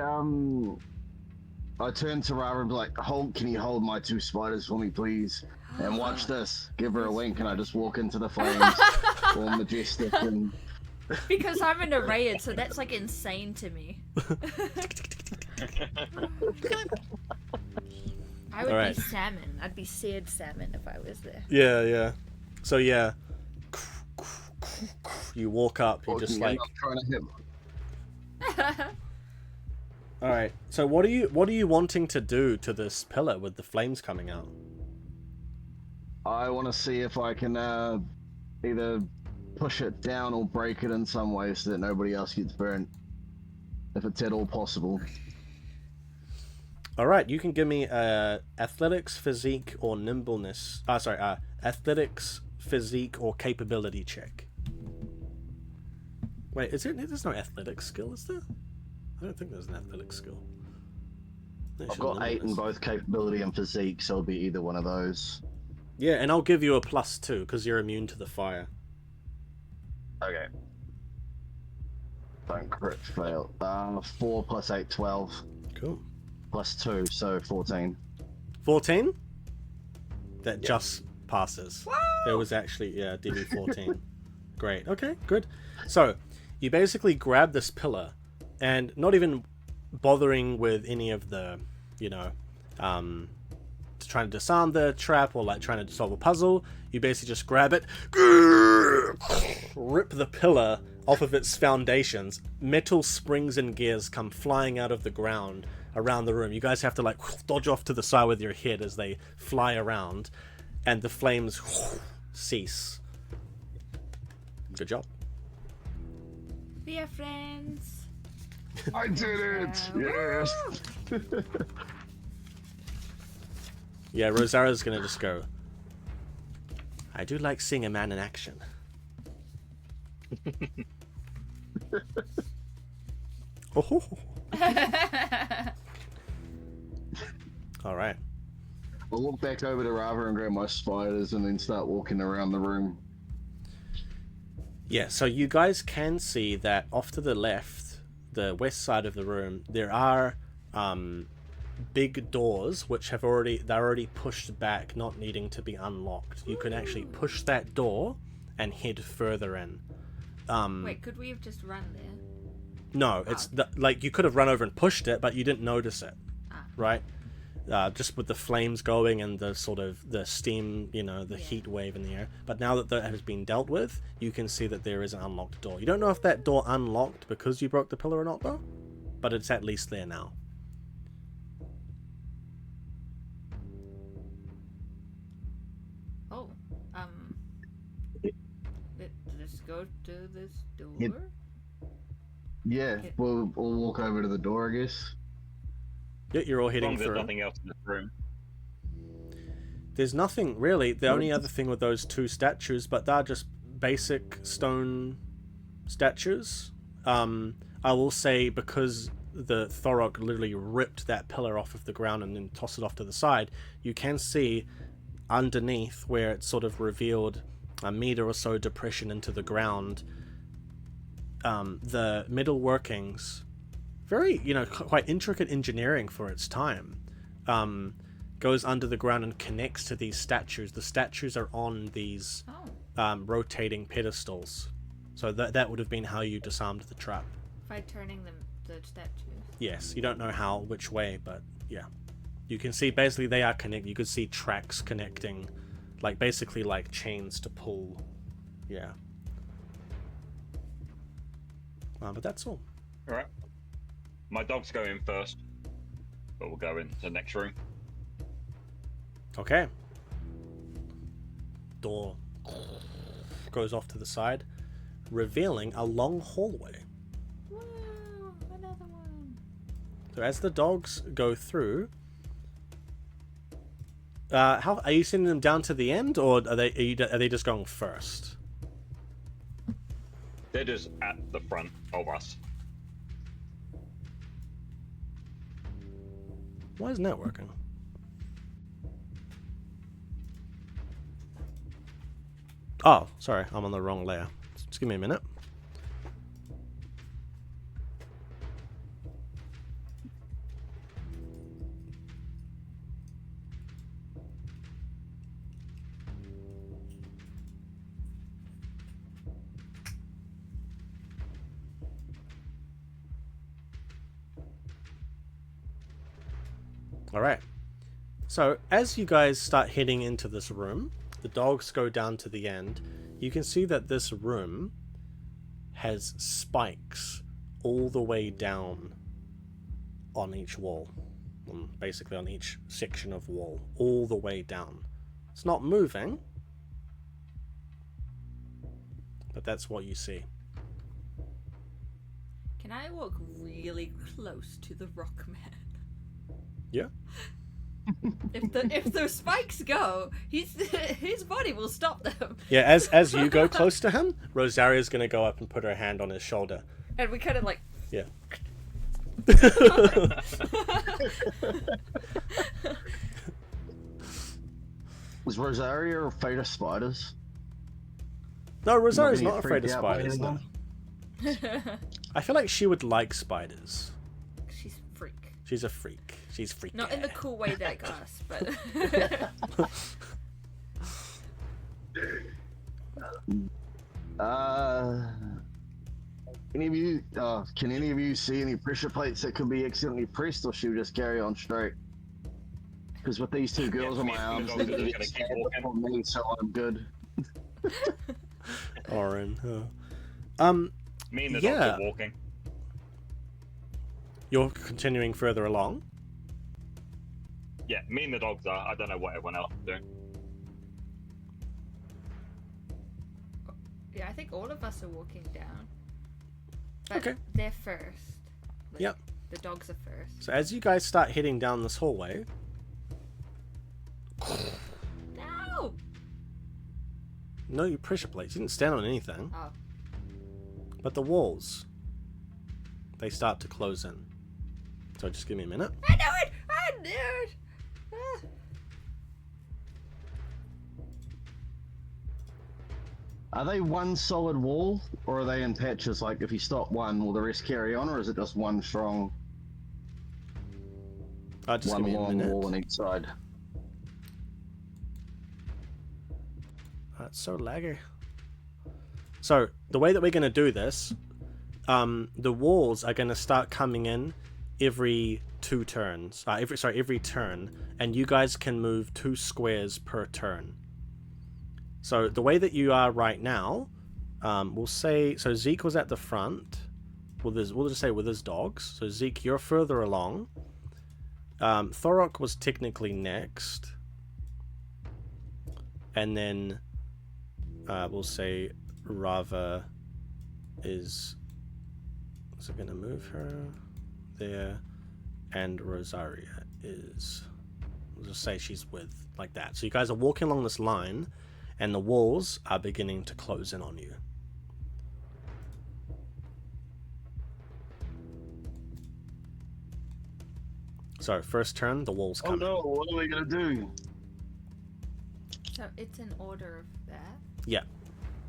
I turn to Rara and be like, can you hold my two spiders for me, please? And watch this. Give her a wink, and I just walk into the flames, all majestic and. Because I'm an Eralai, so that's like insane to me. I would Alright. be salmon. I'd be seared salmon if I was there. Yeah, yeah. So yeah, you walk up. You're just like, I'm trying to hit. all right. So what are you wanting to do to this pillar with the flames coming out? I want to see if I can either push it down or break it in some way so that nobody else gets burnt, if it's at all possible. All right, you can give me athletics, physique, or nimbleness. Athletics, physique, or capability check. Wait, there's no athletics skill, is there? I don't think there's an athletics skill. I've got 8 in both capability and physique, so it'll be either one of those. Yeah, and I'll give you a +2 because you're immune to the fire. Okay. Don't crit fail. 4 plus 8, 12. Cool. Plus 2, so 14. 14? That just passes. It was actually, yeah, DD 14. Great. Okay, good. So, you basically grab this pillar and not even bothering with any of the, trying to disarm the trap or like trying to solve a puzzle, you basically just grab it, rip the pillar off of its foundations. Metal springs and gears come flying out of the ground, around the room. You guys have to like dodge off to the side with your head as they fly around, and the flames cease. Good job. We are friends. I did it! Yes! Yeah, Rosara's gonna just go. I do like seeing a man in action. Oh. All right. I'll look back over to Rava and grab my spiders and then start walking around the room. Yeah, so you guys can see that off to the left, the west side of the room, there are big doors which they're already pushed back, not needing to be unlocked. You can actually push that door and head further in. Wait, could we have just run there? No, it's like you could have run over and pushed it, but you didn't notice it, right? Just with the flames going and the sort of the steam, the heat wave in the air. But now that that has been dealt with, you can see that there is an unlocked door. You don't know if that door unlocked because you broke the pillar or not, though, but it's at least there now. Oh, let's go to this door. Yeah, we'll walk over to the door, I guess. Yeah, you're all As long heading as there's through. nothing else in this room. There's nothing really. The only other thing with those two statues, but they're just basic stone statues. I will say, because the Thorok literally ripped that pillar off of the ground and then tossed it off to the side, you can see underneath where it's sort of revealed a meter or so depression into the ground. The middle workings, very, quite intricate engineering for its time, goes under the ground and connects to these statues. The statues are on these rotating pedestals. So that would have been how you disarmed the trap. By turning the statues. Yes, you don't know which way, but yeah. You can see basically they are connected. You could see tracks connecting, basically like chains to pull. Yeah. But that's all. Alright. My dog's going first, but we'll go into the next room. Okay. Door goes off to the side, revealing a long hallway. Wow, another one. So as the dogs go through, how are you sending them down to the end, or are they just going first? They're just at the front of us. Why isn't that working? Oh, sorry, I'm on the wrong layer. Just give me a minute. Alright, so as you guys start heading into this room, the dogs go down to the end, you can see that this room has spikes all the way down on each wall. Basically on each section of wall, all the way down. It's not moving, but that's what you see. Can I walk really close to the rock man? Yeah. If those spikes go, his body will stop them. Yeah, as you go close to him, Rosaria's gonna go up and put her hand on his shoulder. And we kind of like. Yeah. Was Rosaria afraid of spiders? No, Rosaria's Not not being afraid of freaked out by spiders. No. anyone? I feel like she would like spiders. She's a freak. She's a freak. She's freaky. Not in the cool way that Gus, but. Any of you? Can any of you see any pressure plates that could be accidentally pressed, or should we just carry on straight? Because with these two girls on my arms, they're gonna get stabbed on me, so I'm good. Orin. Me and the Yeah. dogs are walking. You're continuing further along. Yeah, me and the dogs are. I don't know what everyone else is doing. Yeah, I think all of us are walking down. But Okay. they're first. Like, Yep. The dogs are first. So as you guys start heading down this hallway, No! no, you pressure plates. You didn't stand on anything, Oh. but the walls, they start to close in. So just give me a minute. I know it! I knew it! Ah. Are they one solid wall, or are they in patches? Like, if you stop one, will the rest carry on, or is it just one strong, Just give one me a long minute. wall on each side? It's so laggy. So the way that we're going to do this, the walls are going to start coming in every 2 turns. Every turn, and you guys can move 2 squares per turn. So the way that you are right now, we'll say, so Zeke was at the front. We'll just say with his dogs. So Zeke, you're further along. Thorok was technically next, and then we'll say Rava is it going to move her there, and Rosaria is, we'll just say she's with, like that. So you guys are walking along this line, and the walls are beginning to close in on you. So first turn, the walls come Oh no, what are we gonna do? So it's in order of that. Yeah.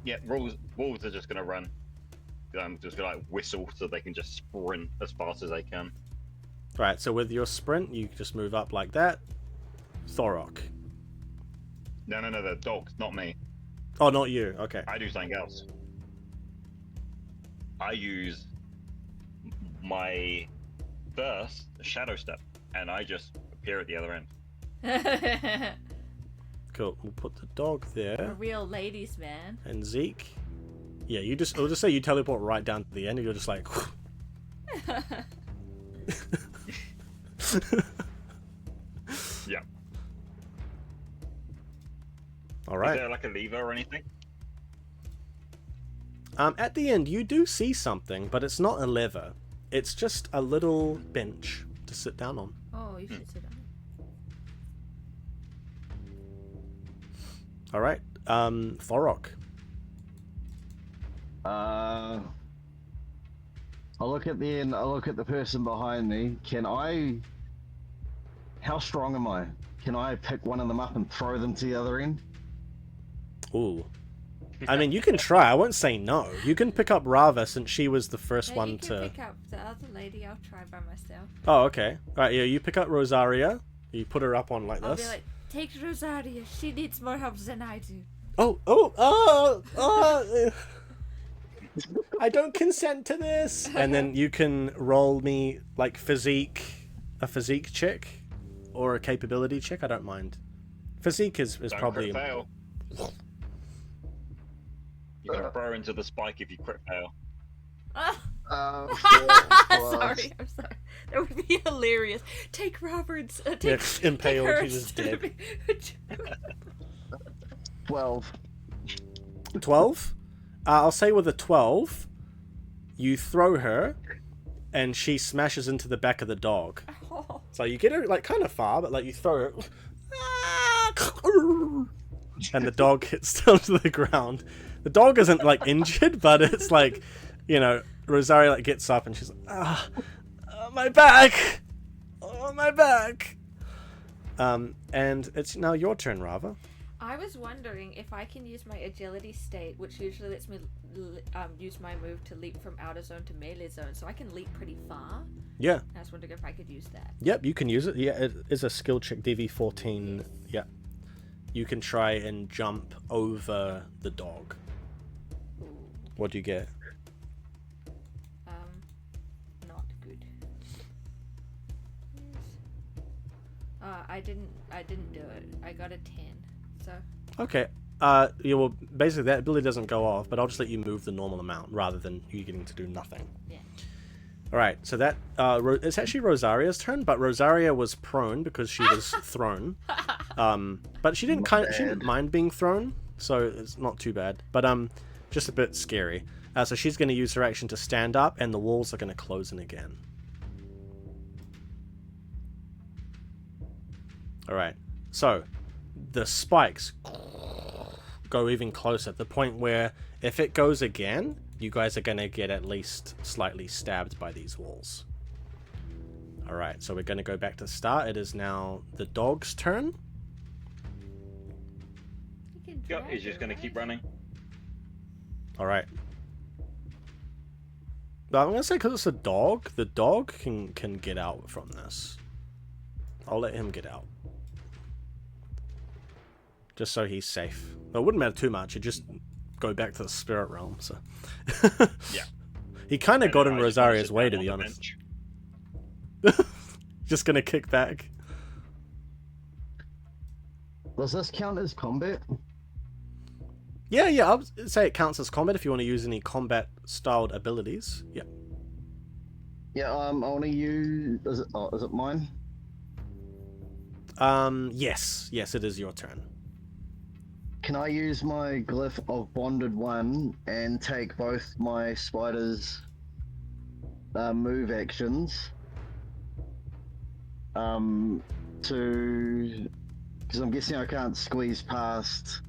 Yeah, wolves are just gonna run. Just gonna like whistle so they can just sprint as fast as they can. Right, so with your sprint, you just move up like that. Thorok. No, the dogs, not me. Oh, not you. Okay. I do something else. I use my first shadow step, and I just appear at the other end. Cool. We'll put the dog A there. real ladies' man. And Zeke. Yeah, we'll just say you teleport right down to the end, and you're just like... Yeah. Alright. Is there like a lever or anything? At the end, you do see something, but it's not a lever. It's just a little bench to sit down on. Oh, you should sit down. Alright. Thorok. I'll look at the end. I'll look at the person behind me. How strong am I? Can I pick one of them up and throw them to the other end? Ooh. I mean, you can try. I won't say no. You can pick up Rava since she was the first No, one you can to... pick up the other lady. I'll try by myself. Oh, okay. Alright, yeah, you pick up Rosaria. You put her up on like I'll this. be like, take Rosaria. She needs more help than I do. I don't consent to this. And then you can roll me like a physique check or a capability check. I don't mind. Physique is Don't probably... crit fail. You can throw into the spike if you crit fail. Sorry, I'm sorry. That would be hilarious. Take Roberts. Yeah, impaled, he's just dead. 12. 12? I'll say with a 12, you throw her, and she smashes into the back of the dog. Oh. So you get her like kind of far, but like you throw her, and the dog hits down to the ground. The dog isn't like injured, but it's like, you know, Rosaria like gets up and she's like, my back, oh my back. And it's now your turn, Rava. I was wondering if I can use my agility state, which usually lets me use my move to leap from outer zone to melee zone, so I can leap pretty far. Yeah. I was wondering if I could use that. Yep, you can use it. Yeah, it is a skill check, DV14. Yes. Yeah. You can try and jump over the dog. Ooh. What do you get? Not good. I didn't do it. I got a 10. So. Okay. Yeah, well, basically that ability doesn't go off, but I'll just let you move the normal amount rather than you getting to do nothing. Yeah. All right, so that it's actually Rosaria's turn, but Rosaria was prone because she was thrown. But she didn't mind being thrown, so it's not too bad. But just a bit scary. So she's going to use her action to stand up, and the walls are going to close in again. All right, so the spikes go even closer, at the point where if it goes again, you guys are going to get at least slightly stabbed by these walls. Alright, so we're going to go back to the start. It is now the dog's turn. Yep, he's just going to keep running. Alright. Well, I'm going to say because it's a dog, the dog can get out from this. I'll let him get out. Just so he's safe. Well, it wouldn't matter too much, it'd just go back to the spirit realm, so... Yeah. He kind of got in Rosaria's way, to be honest. Just gonna kick back. Does this count as combat? Yeah, I would say it counts as combat if you want to use any combat-styled abilities. Yeah. Yeah, I want to use... is it mine? Yes, it is your turn. Can I use my glyph of Bonded One and take both my spider's move actions to... because I'm guessing I can't squeeze past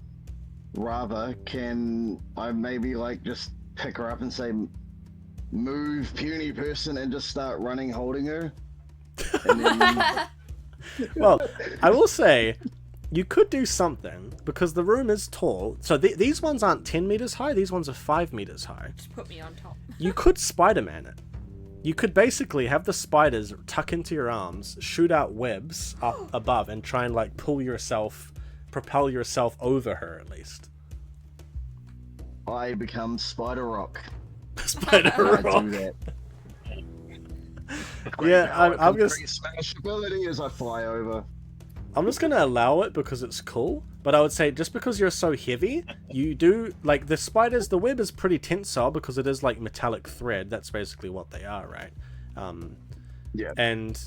Rava. Can I maybe like just pick her up and say, move puny person, and just start running holding her? And then... Well, I will say... You could do something, because the room is tall. So these ones aren't 10 meters high, these ones are 5 meters high. Just put me on top. You could Spider-Man it. You could basically have the spiders tuck into your arms, shoot out webs up above, and try and like propel yourself over her at least. I become Spider Rock. Spider I Rock. do that. Yeah, I'm gonna... Smash ability as I fly over. I'm just gonna allow it because it's cool, but I would say just because you're so heavy, you do, like, the web is pretty tensile because it is like metallic thread. That's basically what they are, right? Yeah. And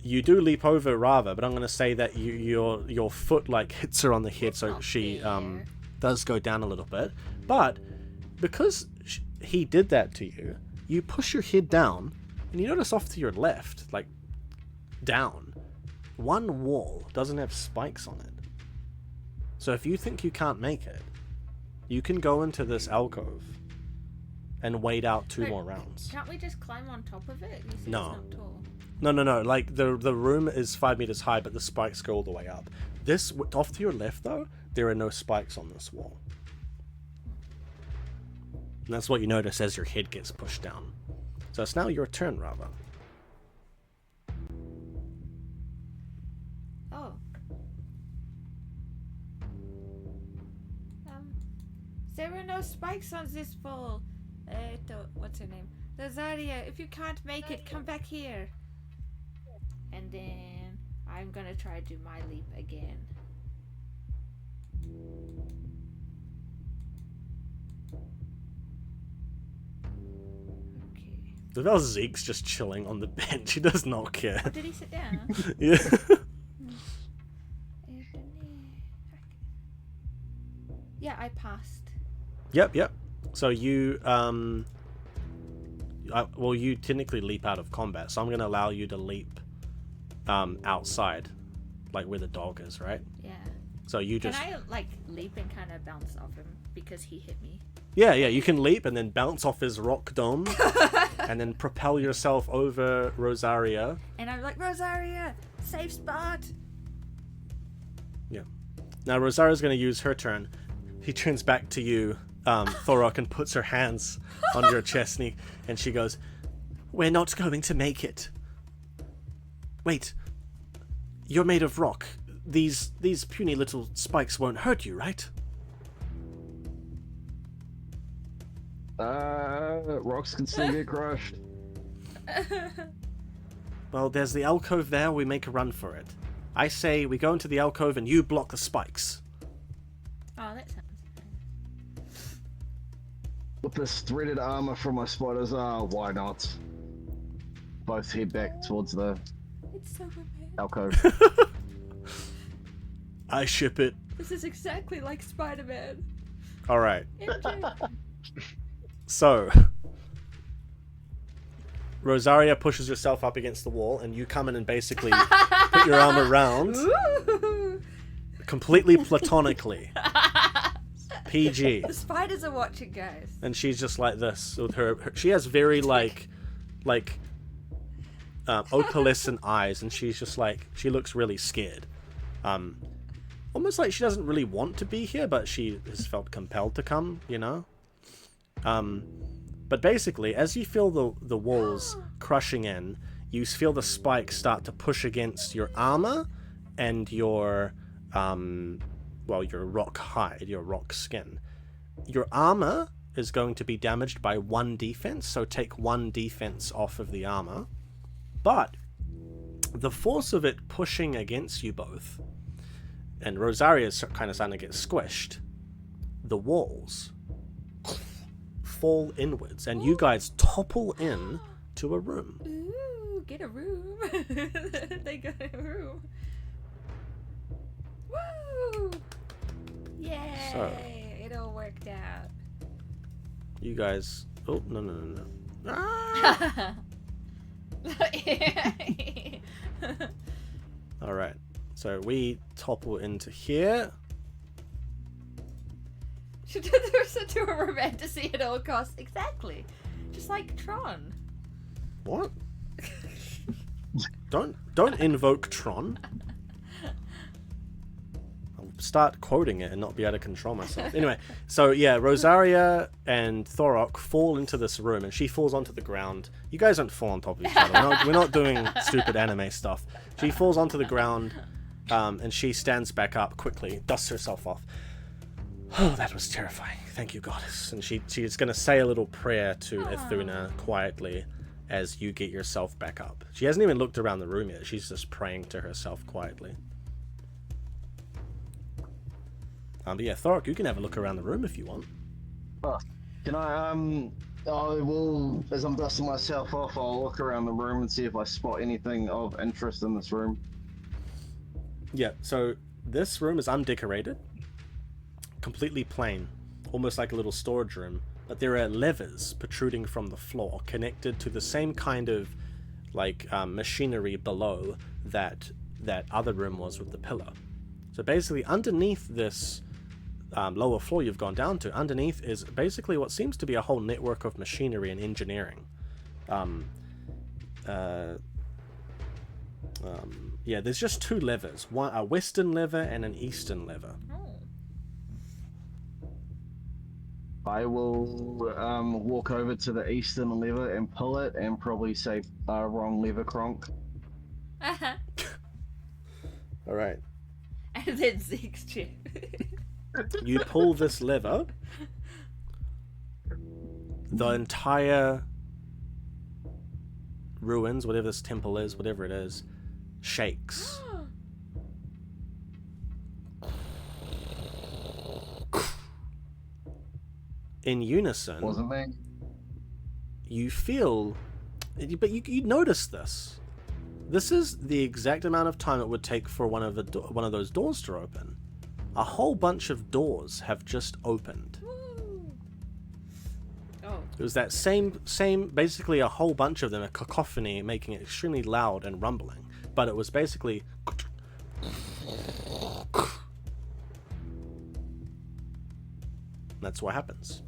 you do leap over Rava, but I'm gonna say that your foot like hits her on the head, so she does go down a little bit. But because he did that to you, you push your head down, and you notice off to your left, like down, one wall doesn't have spikes on it. So if you think you can't make it, you can go into this alcove and wait out two more rounds. Can't we just climb on top of it? You said No. It's not tall. No. Like the room is 5 meters high, but the spikes go all the way up. This off to your left though, there are no spikes on this wall. And that's what you notice as your head gets pushed down. So it's now your turn, Rava. Oh. There are no spikes on this wall. What's her name? Rosaria, if you can't make it, come back here. And then I'm gonna try to do my leap again. Okay. That was Zeke's just chilling on the bench. He does not care. Oh, did he sit down? Yeah. Yeah, I passed. Yep. So you, you technically leap out of combat, so I'm going to allow you to leap outside, like where the dog is, right? Yeah. So you just... Can I, like, leap and kind of bounce off him because he hit me? Yeah, you can leap and then bounce off his rock dome and then propel yourself over Rosaria. And I'm like, Rosaria, safe spot! Yeah. Now Rosaria's going to use her turn. He turns back to you, Thorok, and puts her hands on your chest, and she goes, "We're not going to make it. Wait, you're made of rock. These puny little spikes won't hurt you, right?" Rocks can still get crushed. Well, there's the alcove there. We make a run for it. I say we go into the alcove and you block the spikes. Oh, that sounds With this threaded armor from my spiders, why not? both head back towards the It's so romantic. alcove. I ship it. This is exactly like Spider-Man. All right. MJ. So, Rosaria pushes herself up against the wall, and you come in and basically put your arm around, Ooh. completely platonically. PG. The spiders are watching, guys. And she's just like this with her she has very like opalescent eyes, and she's just like, she looks really scared. Almost like she doesn't really want to be here, but she has felt compelled to come, you know? But basically, as you feel the walls crushing in, you feel the spikes start to push against your armor and your your rock hide, your rock skin. Your armor is going to be damaged by 1 defense, so take 1 defense off of the armor. But the force of it pushing against you both, and Rosaria's kind of starting to get squished, the walls fall inwards, and you guys topple in to a room. Ooh, get a room. They got a room. Woo! Yay! So. It all worked out. You guys... Oh, no. Ah! Alright, so we topple into here. Should do a romantasy at all costs. Exactly. Just like Tron. What? Don't invoke Tron. I'll start quoting it and not be able to control myself. Anyway, so yeah, Rosaria and Thorok fall into this room, and she falls onto the ground. You guys don't fall on top of each other. We're not doing stupid anime stuff. She falls onto the ground, and she stands back up quickly, dusts herself off. Oh, that was terrifying. Thank you, goddess. And she's going to say a little prayer to Ithuna quietly as you get yourself back up. She hasn't even looked around the room yet. She's just praying to herself quietly. But yeah, Thorok, you can have a look around the room if you want. Can I, I will, as I'm dusting myself off, I'll look around the room and see if I spot anything of interest in this room. Yeah, so this room is undecorated. Completely plain, almost like a little storage room, but there are levers protruding from the floor connected to the same kind of machinery below that other room was with the pillar. So basically underneath this lower floor you've gone down to, underneath is basically what seems to be a whole network of machinery and engineering. Yeah, there's just 2 levers, a western lever and an eastern lever. I will walk over to the eastern lever and pull it and probably say wrong lever cronk. Alright. And then Zeke's chip. You pull this lever, the entire ruins, whatever this temple is, whatever it is, shakes. In unison, Wasn't me. you feel, but you notice this. This is the exact amount of time it would take for one of those doors to open. A whole bunch of doors have just opened. Oh. It was that same, basically a whole bunch of them, a cacophony, making it extremely loud and rumbling. But it was basically... That's what happens.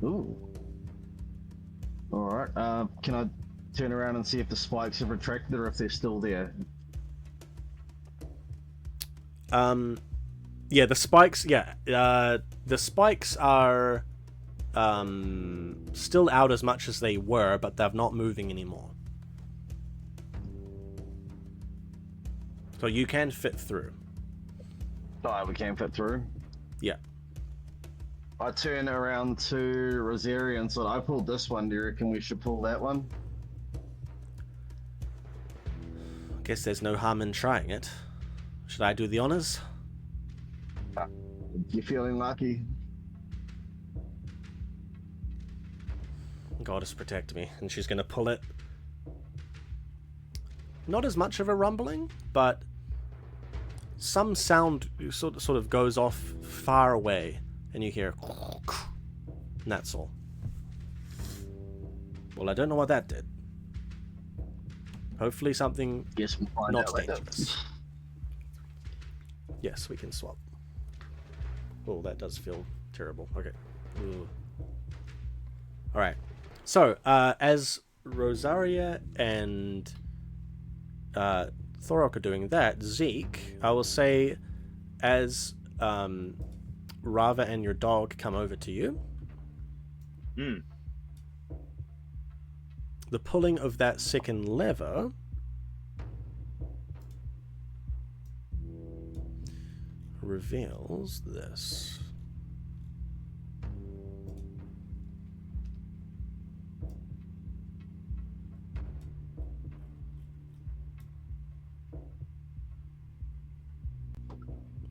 Ooh. Alright, can I turn around and see if the spikes have retracted or if they're still there? Yeah, the spikes, the spikes are still out as much as they were, but they're not moving anymore. So you can fit through. Oh, we can fit through. Yeah. I turn around to Rosaria and said, I pulled this one, do you reckon we should pull that one? Guess there's no harm in trying it. Should I do the honors? You feeling lucky? Goddess protect me. And she's going to pull it. Not as much of a rumbling, but some sound sort of goes off far away, and you hear, and that's all. Well, I don't know what that did. Hopefully something Yes, we'll find not out later. dangerous. Yes, we can swap. Oh, that does feel terrible. Okay. Alright. So, as Rosaria and Thorok are doing that, Zeke, I will say, as Rava and your dog come over to you, the pulling of that second lever reveals this.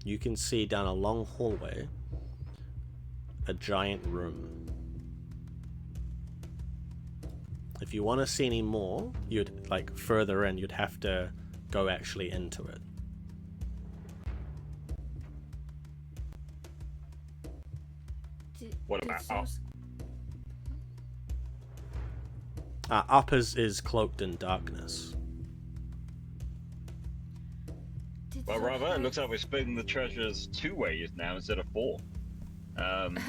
You can see down a long hallway a giant room. If you want to see any more, you'd like further in, you'd have to go actually into it. What about up? Up is cloaked in darkness. Well, rather, it looks like we're splitting the treasures 2 ways now instead of 4. Did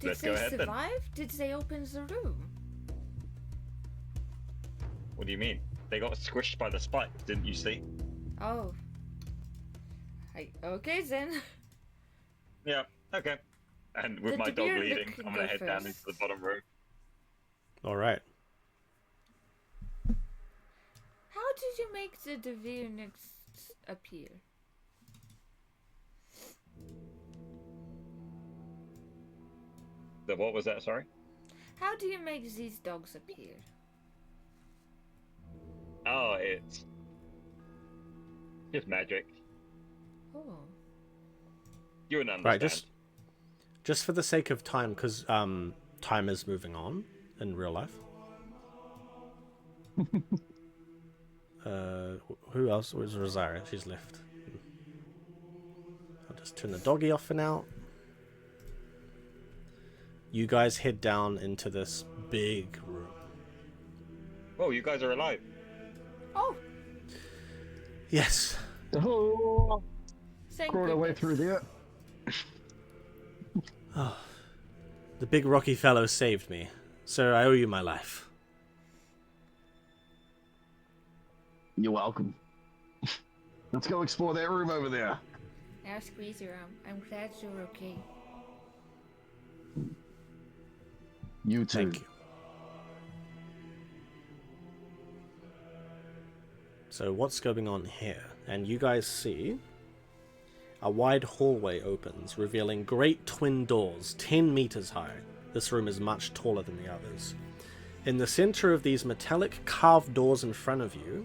Let's they go ahead then. survive? Did they open the room? What do you mean? They got squished by the spikes, didn't you see? Oh. Okay then. Yeah, okay. And with The my dog Debir leading, can I'm gonna go head down first. into the bottom room. Alright. How did you make the Devir appear? What was that, sorry? How do you make these dogs appear? Oh, it's just magic. Oh. You wouldn't understand. Right, just for the sake of time, because time is moving on in real life. Who else was Rosaria? She's left. I'll just turn the doggy off for now. You guys head down into this big room. Oh, you guys are alive. Oh, Yes. Oh, thank crawled our way goodness. through there. The big rocky fellow saved me. Sir, I owe you my life. You're welcome. Let's go explore that room over there. Now squeeze your arm. I'm glad you're okay. You too. Thank you. So what's going on here? And you guys see a wide hallway opens, revealing great twin doors, 10 meters high. This room is much taller than the others. In the center of these metallic carved doors in front of you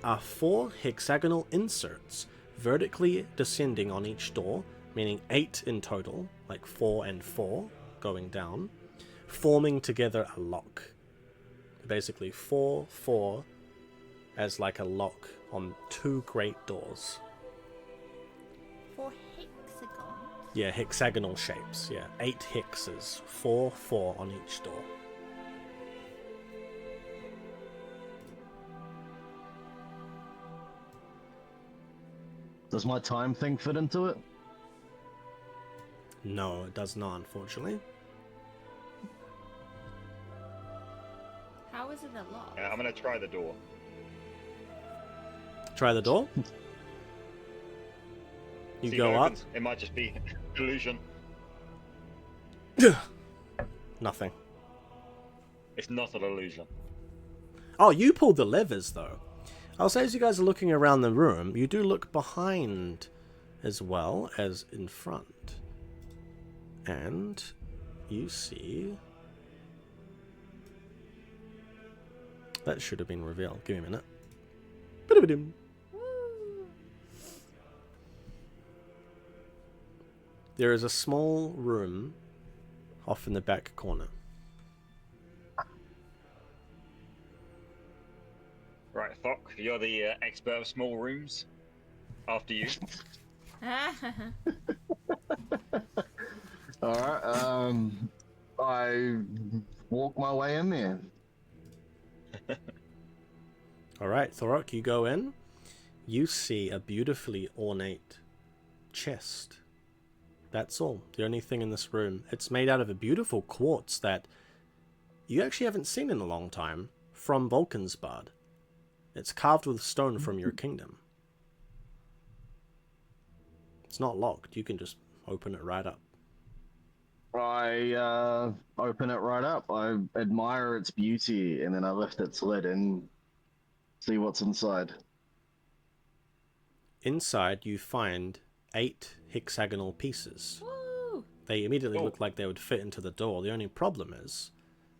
are 4 hexagonal inserts, vertically descending on each door, meaning 8 in total, like 4 and 4 going down, forming together a lock. Basically 4, 4 as like a lock on 2 great doors. 4 hexagons. Yeah, hexagonal shapes. Yeah, 8 hexes, 4, 4 on each door. Does my time thing fit into it? No, it does not, unfortunately. How is it a lock? Yeah, I'm gonna try the door. Try the door. You See if go it up. opens. It might just be illusion. Nothing. It's not an illusion. Oh, you pulled the levers, though. I'll say as you guys are looking around the room, you do look behind as well as in front. And you see... That should have been revealed. Give me a minute. Ba-da-ba-dim. There is a small room off in the back corner. Right, Thok, you're the expert of small rooms. After you. Alright, I walk my way in there. Alright, Thorok, you go in. You see a beautifully ornate chest. That's all. The only thing in this room. It's made out of a beautiful quartz that you actually haven't seen in a long time from Vulcansbad. It's carved with stone from your kingdom. It's not locked. You can just open it right up. I open it right up. I admire its beauty, and then I lift its lid and see what's inside. Inside, you find 8 hexagonal pieces. Woo! They immediately look like they would fit into the door. The only problem is,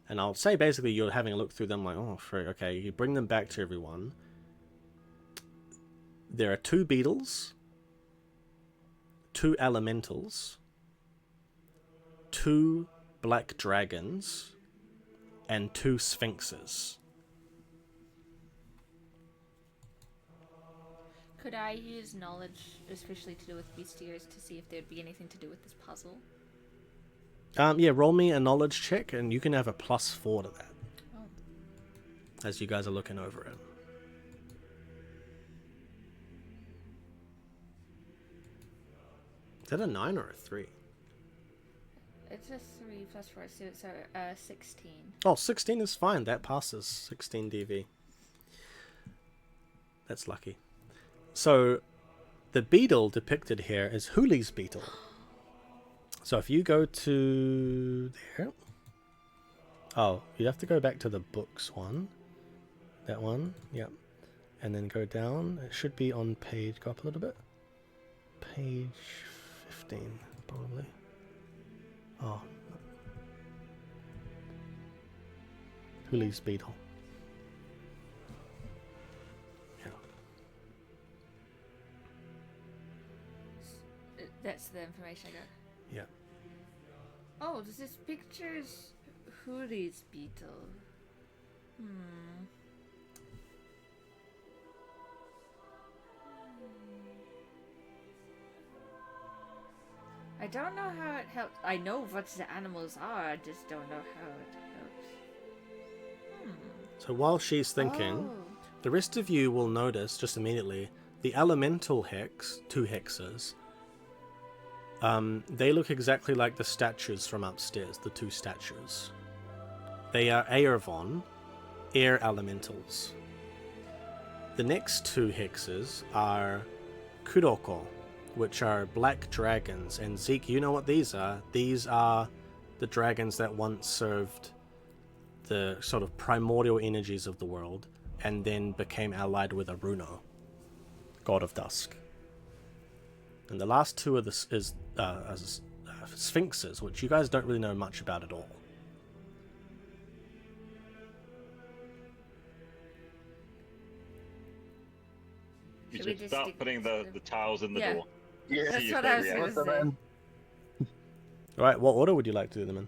and I'll say basically you're having a look through them like, oh, okay, you bring them back to everyone. There are 2 beetles, 2 elementals, 2 black dragons, and 2 sphinxes. Could I use knowledge, especially to do with bestiaries, to see if there'd be anything to do with this puzzle? Yeah, roll me a knowledge check, and you can have a +4 to that. Oh. As you guys are looking over it. Is that a 9 or a 3? It's a 3 plus 4, so 16. Oh, 16 is fine. That passes. 16 DV. That's lucky. So, the beetle depicted here is Huli's beetle. So if you go to there... Oh, you have to go back to the books one. That one, yep. And then go down. It should be on page... Go up a little bit. Page 15, probably. Oh. Huli's beetle. That's the information I got. Yeah. Oh, this picture's Huli's beetle. I don't know how it helps. I know what the animals are, I just don't know how it helps. So while she's thinking, the rest of you will notice just immediately the elemental hex, 2 hexes. They look exactly like the statues from upstairs, the 2 statues. They are Aervon, air elementals. The next 2 hexes are Kuroko, which are black dragons. And Zeke, you know what these are? These are the dragons that once served the sort of primordial energies of the world and then became allied with Aruno, god of dusk. And the last 2 are sphinxes, which you guys don't really know much about at all. You Should we just just start stick putting to the tiles in the Yeah. door. Yeah, That's See if what they I was react. gonna say. Alright, what order would you like to do them in?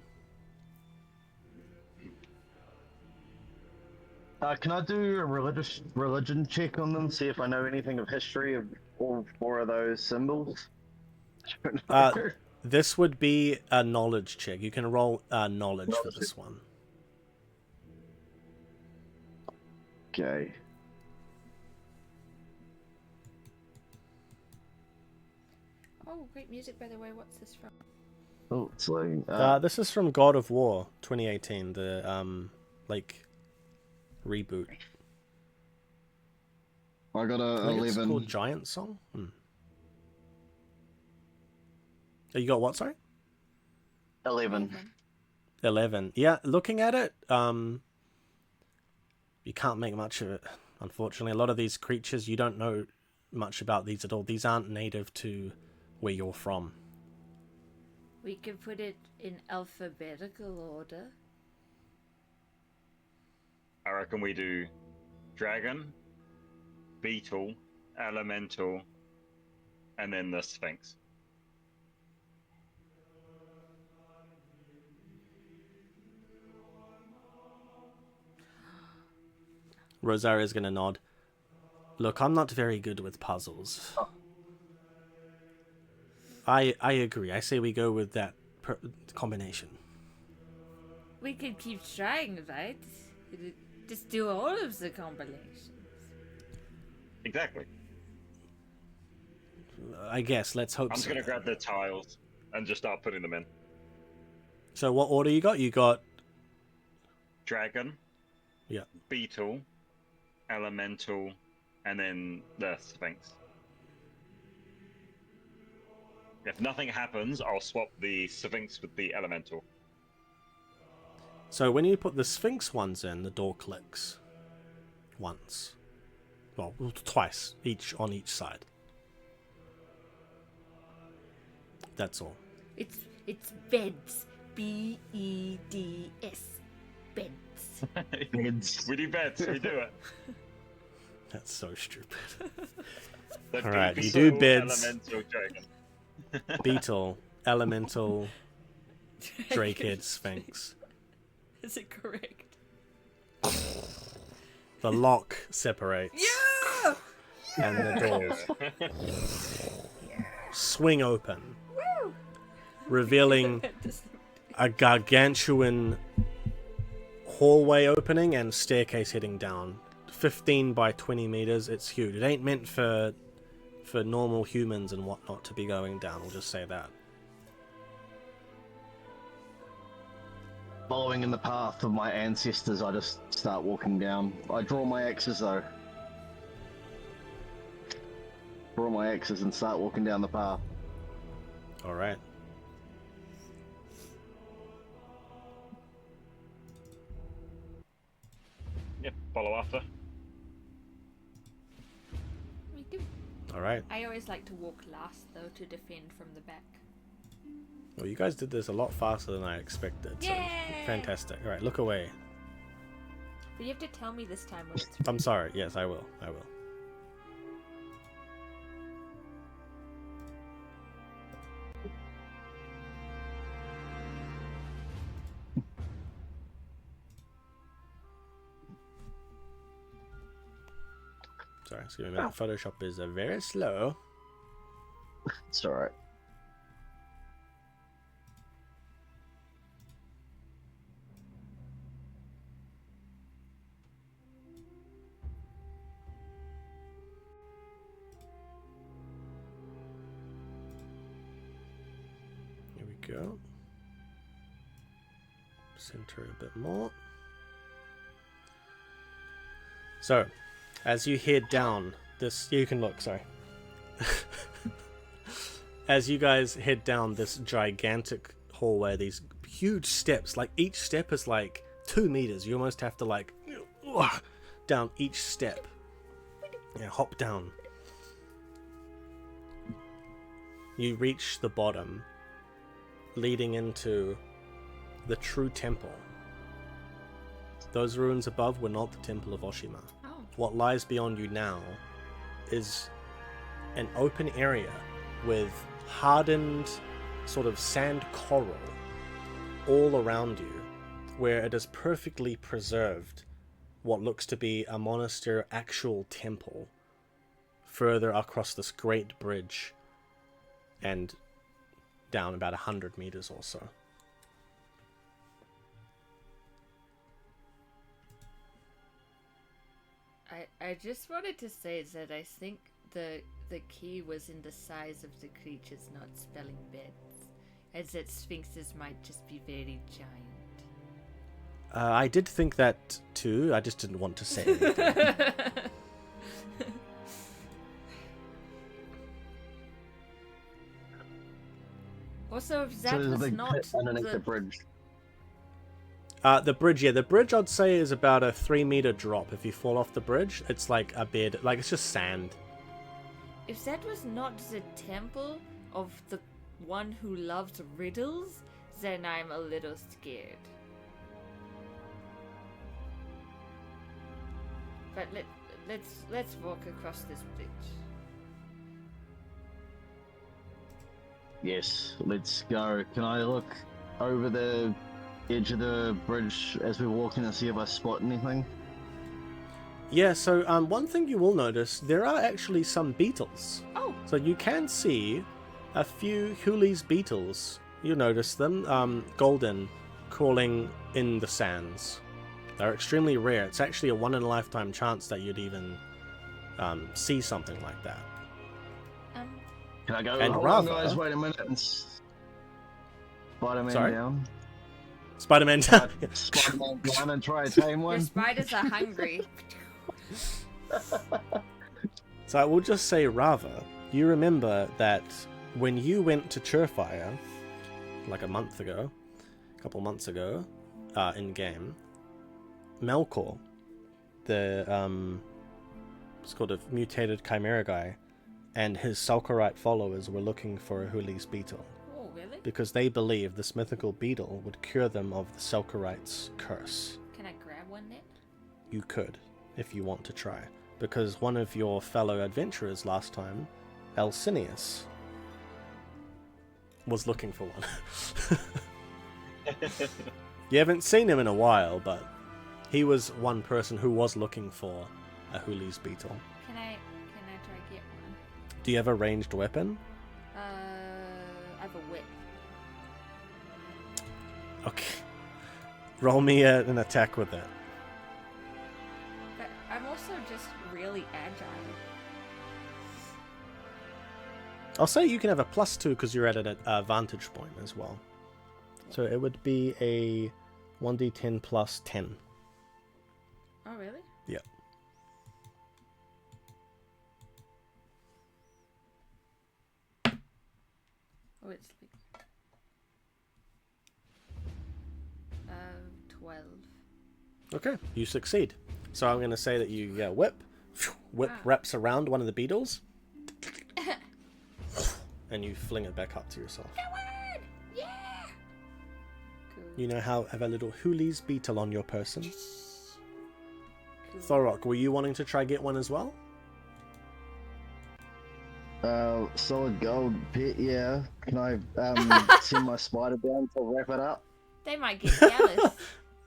Can I do a religion check on them, see if I know anything of history of all 4 of those symbols? This would be a knowledge check. You can roll knowledge for this one. Okay. Oh, great music, by the way. What's this from? Oh, it's like... This is from God of War 2018, the reboot. I got a I think it's 11. called Giant Song. Oh, you got what? Sorry. 11. 11. Yeah, looking at it, you can't make much of it. Unfortunately, a lot of these creatures, you don't know much about these at all. These aren't native to where you're from. We could put it in alphabetical order. I reckon we do dragon, beetle, elemental, and then the sphinx. Rosaria's gonna nod. Look, I'm not very good with puzzles. Oh. I agree. I say we go with that combination. We could keep trying, right? Just do all of the combinations. Exactly. I guess. Let's hope I'm just so. gonna grab the tiles and just start putting them in. So what order you got? You got... Dragon. Yeah. Beetle. Elemental. And then the Sphinx. If nothing happens, I'll swap the Sphinx with the Elemental. So when you put the Sphinx ones in, the door clicks. Once. Well, twice. Each on each side. That's all. It's beds. B-E-D-S. Beds. We do beds, we do it. That's so stupid. The Alright, you Beetle, do beds. Elemental, Dragon. Beetle, Elemental, Drakid, Sphinx. Is it correct? The lock separates. Yeah! And the doors swing open, revealing a gargantuan hallway opening and staircase heading down. 15 by 20 meters. It's huge. It ain't meant for normal humans and whatnot to be going down. We'll just say that. Following in the path of my ancestors, I just start walking down. I draw my axes though. Draw my axes and start walking down the path. All right. Yep, follow after. Me too. All right. I always like to walk last, though, to defend from the back. Well, you guys did this a lot faster than I expected. So Yay! fantastic. All right, look away. But you have to tell me this time when it's... I'm sorry. Yes, I will. I will. Sorry, excuse me. Photoshop is very slow. It's alright. Here we go. Center a bit more. So, as you head down this, you can look, sorry. As you guys head down this gigantic hallway, these huge steps, like each step is like 2 meters. You almost have to like down each step. Yeah, hop down. You reach the bottom, leading into the true temple. Those ruins above were not the temple of Oshima. Oh. What lies beyond you now is an open area with hardened sort of sand coral all around you, where it is perfectly preserved what looks to be a monastery actual temple further across this great bridge and down about 100 meters or so. I just wanted to say that I think the key was in the size of the creatures, not spelling beds, as that sphinxes might just be very giant. I did think that too, I just didn't want to say anything. Also, if So that there's a was big not pit underneath the bridge. The bridge, yeah, the bridge I'd say is about a 3-meter drop. If you fall off the bridge, it's like a bed, like it's just sand. If that was not the temple of the one who loves riddles, then I'm a little scared. But let's walk across this bridge. Yes, let's go. Can I look over the edge of the bridge as we're walking and see if I spot anything? Yeah, so one thing you will notice, there are actually some beetles. Oh, So you can see a few Huli's beetles. You notice them, golden, crawling in the sands. They're extremely rare. It's actually a one-in-a-lifetime chance that you'd even see something like that. Can I go? And Hold rather- on, guys, wait a minute. And Spider-Man Sorry? down. Spider-Man. Spider-Man down and try to tame your one. spiders are hungry. So I will just say, Rava, you remember that when you went to Cheerfire, like a couple months ago, in-game, Melkor, the, it's called a mutated chimera guy, and his Salkarite followers were looking for a Huli's beetle, Oh, really? because they believed this mythical beetle would cure them of the Salkarite's curse. Can I grab one then? You could, if you want to try, because one of your fellow adventurers last time, Alcinius, was looking for one. You haven't seen him in a while, but he was one person who was looking for a Huli's beetle. Can I try get one? Do you have a ranged weapon? I have a whip. Okay. Roll me an attack with it. But I'm also just really agile. I'll say you can have a +2 because you're at a vantage point as well. So it would be a 1d10 plus 10. Oh, really? Yeah. Oh, it's like 12. Okay, you succeed. So I'm going to say that you whip. Whip Wow. wraps around one of the beetles. And you fling it back up to yourself. Yeah. Cool. You now have a little Huli's beetle on your person. Cool. Thorok, were you wanting to try get one as well? Solid gold pit, yeah. Can I send my spider down to wrap it up? They might get jealous.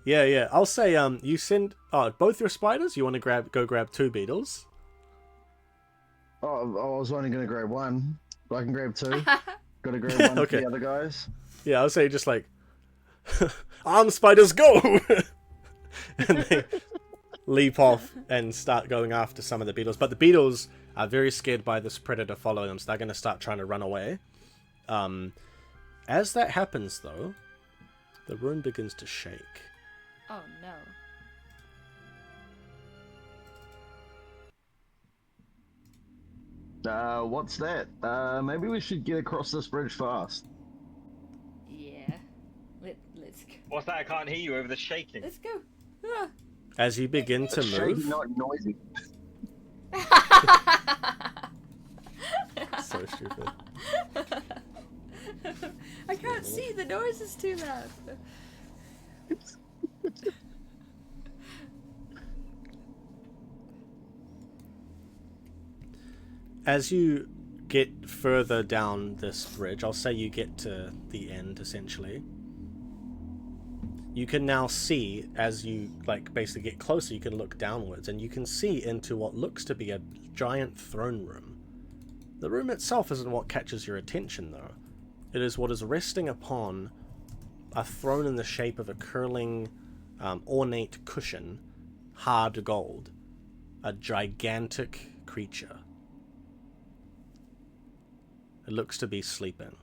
Yeah. I'll say you send both your spiders. You want to go grab 2 beetles. Oh, I was only going to grab one. But I can grab 2. Got to grab one Okay. for the other guys. Yeah, I'll say just like arm spiders go, and they leap off and start going after some of the beetles. But the beetles are very scared by this predator following them, so they're going to start trying to run away. As that happens, though, the room begins to shake. Oh no. What's that? Maybe we should get across this bridge fast. Yeah. Let's go. What's that? I can't hear you over the shaking. Let's go. Ah. As you begin to It's shaky, move, not noisy. so stupid. I can't see. The noise is too loud. As you get further down this bridge, I'll say you get to the end essentially. You can now see, as you basically get closer, you can look downwards and you can see into what looks to be a giant throne room. The room itself isn't what catches your attention though. It is what is resting upon a throne in the shape of a curling, ornate cushion, hard gold. A gigantic creature. It looks to be sleeping.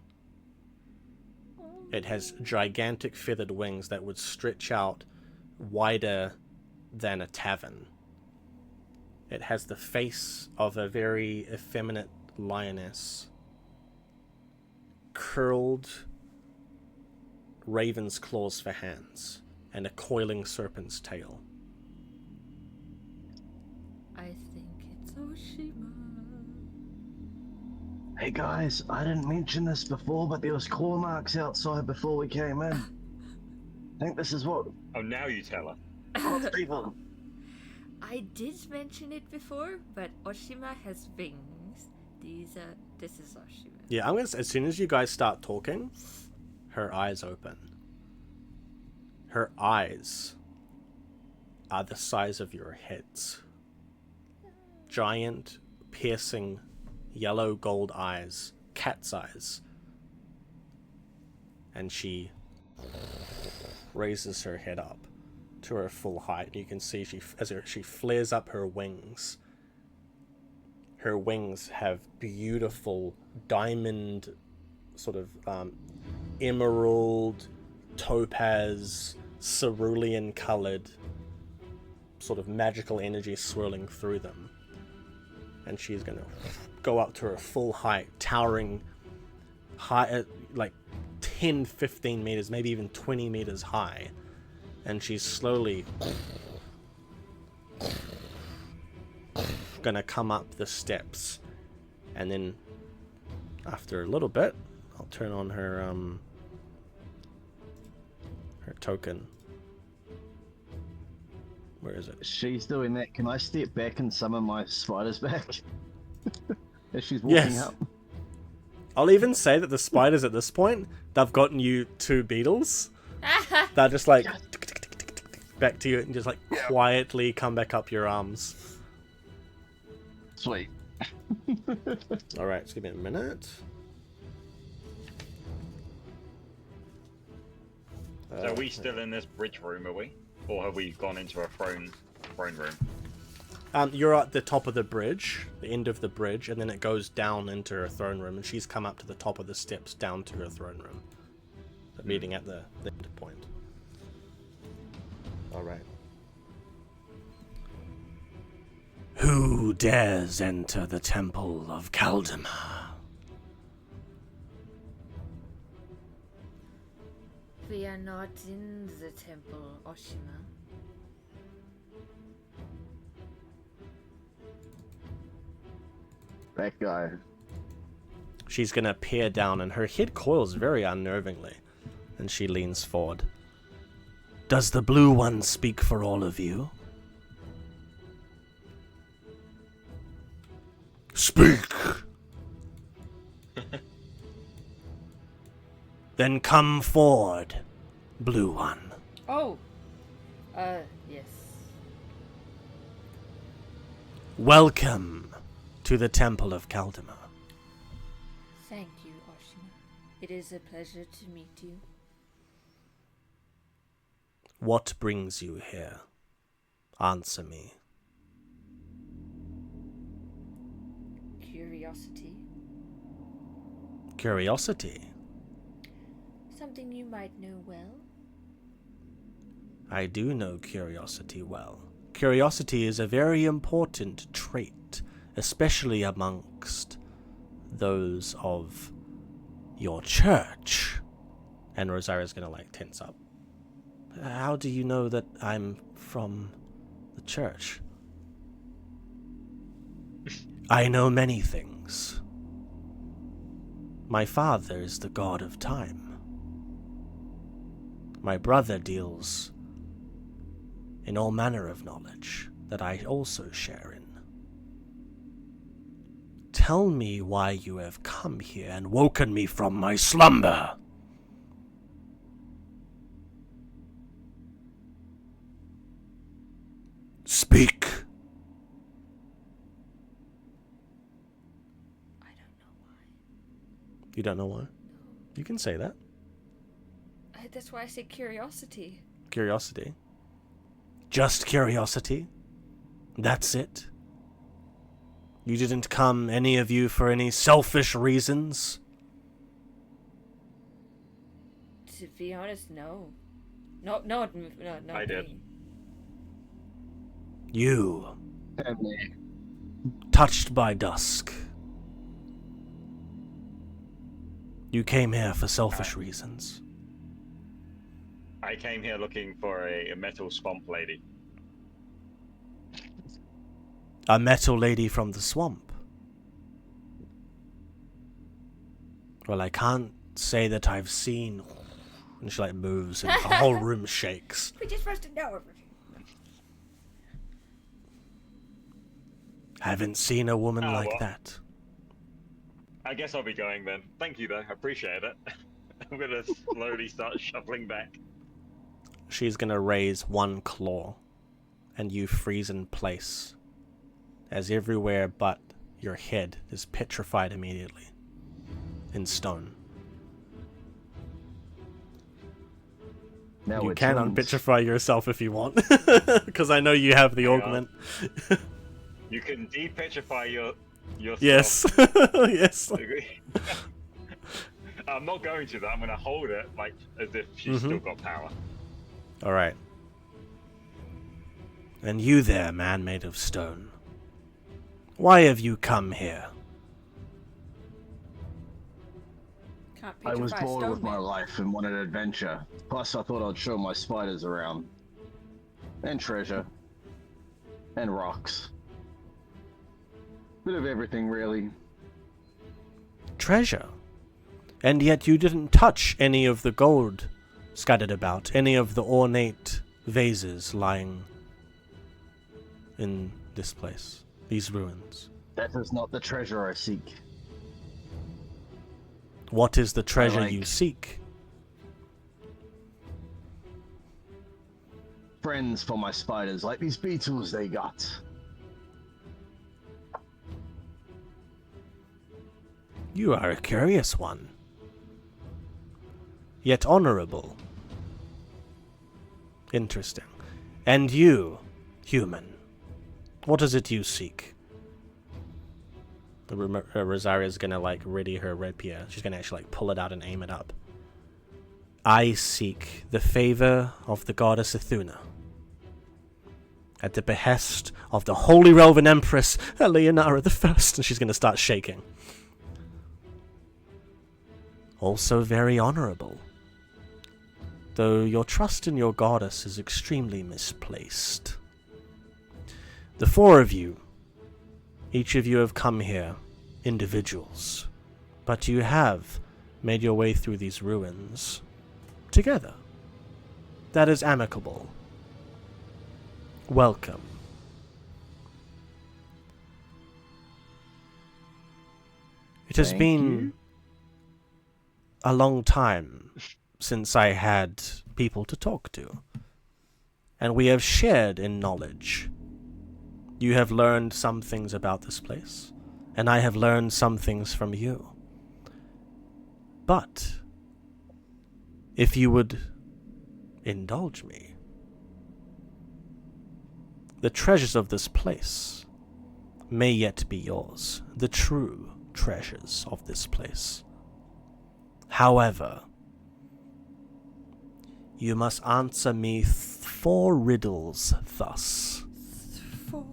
It has gigantic feathered wings that would stretch out wider than a tavern. It has the face of a very effeminate lioness. Curled raven's claws for hands, and a coiling serpent's tail. I think it's Oshima. Hey guys, I didn't mention this before, but there was claw marks outside before we came in. I think this is what Oh, now you tell her. lots of people. I did mention it before, but Oshima has wings. This is Oshima. Yeah, I'm gonna say, as soon as you guys start talking, her eyes open. Her eyes are the size of your heads. giant, piercing, yellow gold eyes, cat's eyes. And she raises her head up to her full height. You can see as she flares up her wings. Her wings have beautiful diamond, sort of emerald, topaz, cerulean colored, sort of magical energy swirling through them. And she's going to go up to her full height, towering high, like 10, 15 meters, maybe even 20 meters high. And she's slowly gonna come up the steps. And then after a little bit, I'll turn on her token. Where is it? She's doing that. Can I step back and summon my spiders back? As she's walking up. I'll even say that the spiders at this point, they've gotten you 2 beetles. They're just like back to you and just like quietly come back up your arms. Sweet. Alright, just give me a minute. So are we still in this bridge room, are we? Or have we gone into a throne room? You're at the top of the bridge, the end of the bridge, and then it goes down into her throne room, and she's come up to the top of the steps down to her throne room. Meeting at the end point. Alright. Who dares enter the temple of Kaldama? We are not in the temple, Oshima. That guy. She's gonna peer down, and her head coils very unnervingly, and she leans forward. Does the blue one speak for all of you? Speak! Then come forward, blue one. Oh! Yes. Welcome to the Temple of Kaldama. Thank you, Oshima. It is a pleasure to meet you. What brings you here? Answer me. Curiosity. Curiosity? Something you might know well. I do know curiosity well. Curiosity is a very important trait, especially amongst those of your church. And Rosaria's gonna tense up. How do you know that I'm from the church? I know many things. My father is the god of time. My brother deals in all manner of knowledge that I also share in. Tell me why you have come here and woken me from my slumber. Speak. I don't know why. You don't know why? You can say that. That's why I say curiosity. Curiosity. Just curiosity? That's it? You didn't come, any of you, for any selfish reasons? To be honest, no. No, I did. me. You, Family. touched by dusk. You came here for selfish reasons. I came here looking for a metal swamp lady. A metal lady from the swamp. Well, I can't say that I've seen... And she moves and the whole room shakes. We just supposed to know everything. Haven't seen a woman like well. that. I guess I'll be going then. Thank you though, I appreciate it. I'm gonna slowly start shuffling back. She's gonna raise one claw, and you freeze in place as everywhere but your head is petrified immediately in stone. Now You we're can twins. unpetrify yourself if you want, because I know you have the Hang on. augment. You can depetrify yourself. Yes, yes. I'm not going to that. I'm going to hold it like as if she's still got power. All right. And you there, man made of stone. Why have you come here? Can't I was petrify a bored stone with my man. life and wanted adventure. Plus, I thought I'd show my spiders around. And treasure. And rocks. Bit of everything, really. Treasure. And yet you didn't touch any of the gold scattered about, any of the ornate vases lying in this place, these ruins. That is not the treasure I seek. What is the treasure like- you seek? Friends for my spiders, like these beetles they got. You are a curious one. Yet honorable. Interesting. And you, human, what is it you seek? Rosaria's gonna like ready her rapier. She's gonna actually like pull it out and aim it up. I seek the favor of the goddess Athena. At the behest of the Holy Roman Empress Eleonora I, and she's gonna start shaking. Also very honorable. Though your trust in your goddess is extremely misplaced. The four of you, each of you have come here, individuals, but you have made your way through these ruins together. That is amicable. Welcome. It has Thank been you. a long time since I had people to talk to, and we have shared in knowledge. You have learned some things about this place, and I have learned some things from you. But if you would indulge me, the treasures of this place may yet be yours, the true treasures of this place. However, you must answer me 4 riddles thus. 4.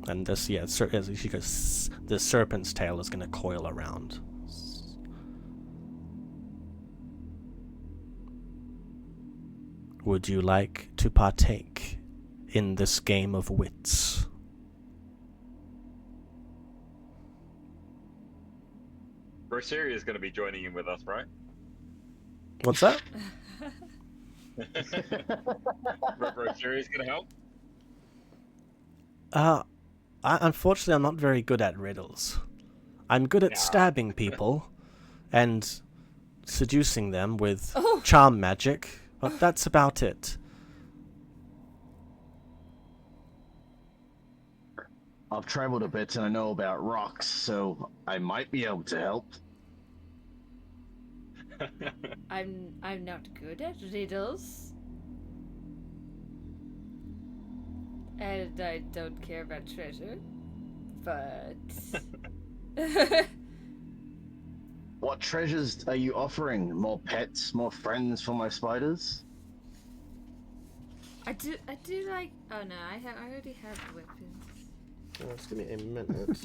And this, yeah, as she goes, the serpent's tail is going to coil around. Would you like to partake in this game of wits? Rosaria is going to be joining in with us, right? What's that? Rosaria is going to help. Unfortunately, I'm not very good at riddles. I'm good at stabbing people and seducing them with charm magic, but that's about it. I've traveled a bit and I know about rocks, so I might be able to help. I'm not good at riddles. And I don't care about treasure. But What treasures are you offering? More pets, more friends for my spiders? I do like oh no, I already have weapons. Just give me a minute.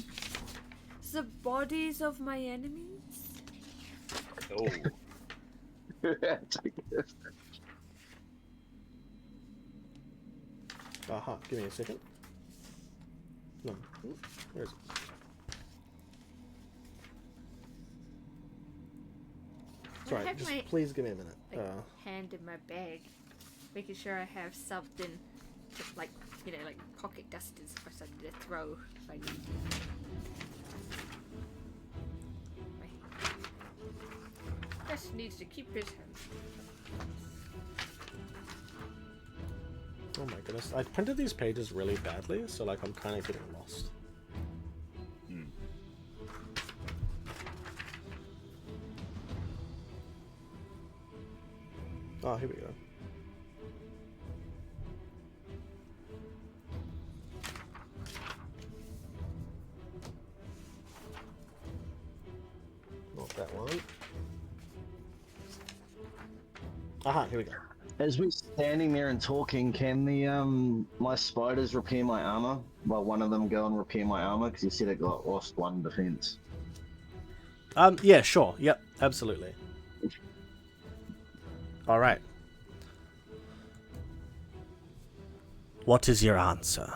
The bodies of my enemies? Oh, Aha, give me a second. No, where is it? Sorry, have just my- please give me a minute. Like, hand in my bag, making sure I have something to, like, you know, like pocket dusters or something to throw if I need to. Just needs to keep his hands. Oh my goodness. I printed these pages really badly, so like I'm kind of getting lost. Oh, here we go. Not that one. Aha, here we go. As we're standing there and talking, can the my spiders repair my armor? Well, one of them go and repair my armor because you said it got lost one defense. Yeah, sure. Yep, absolutely. All right. What is your answer?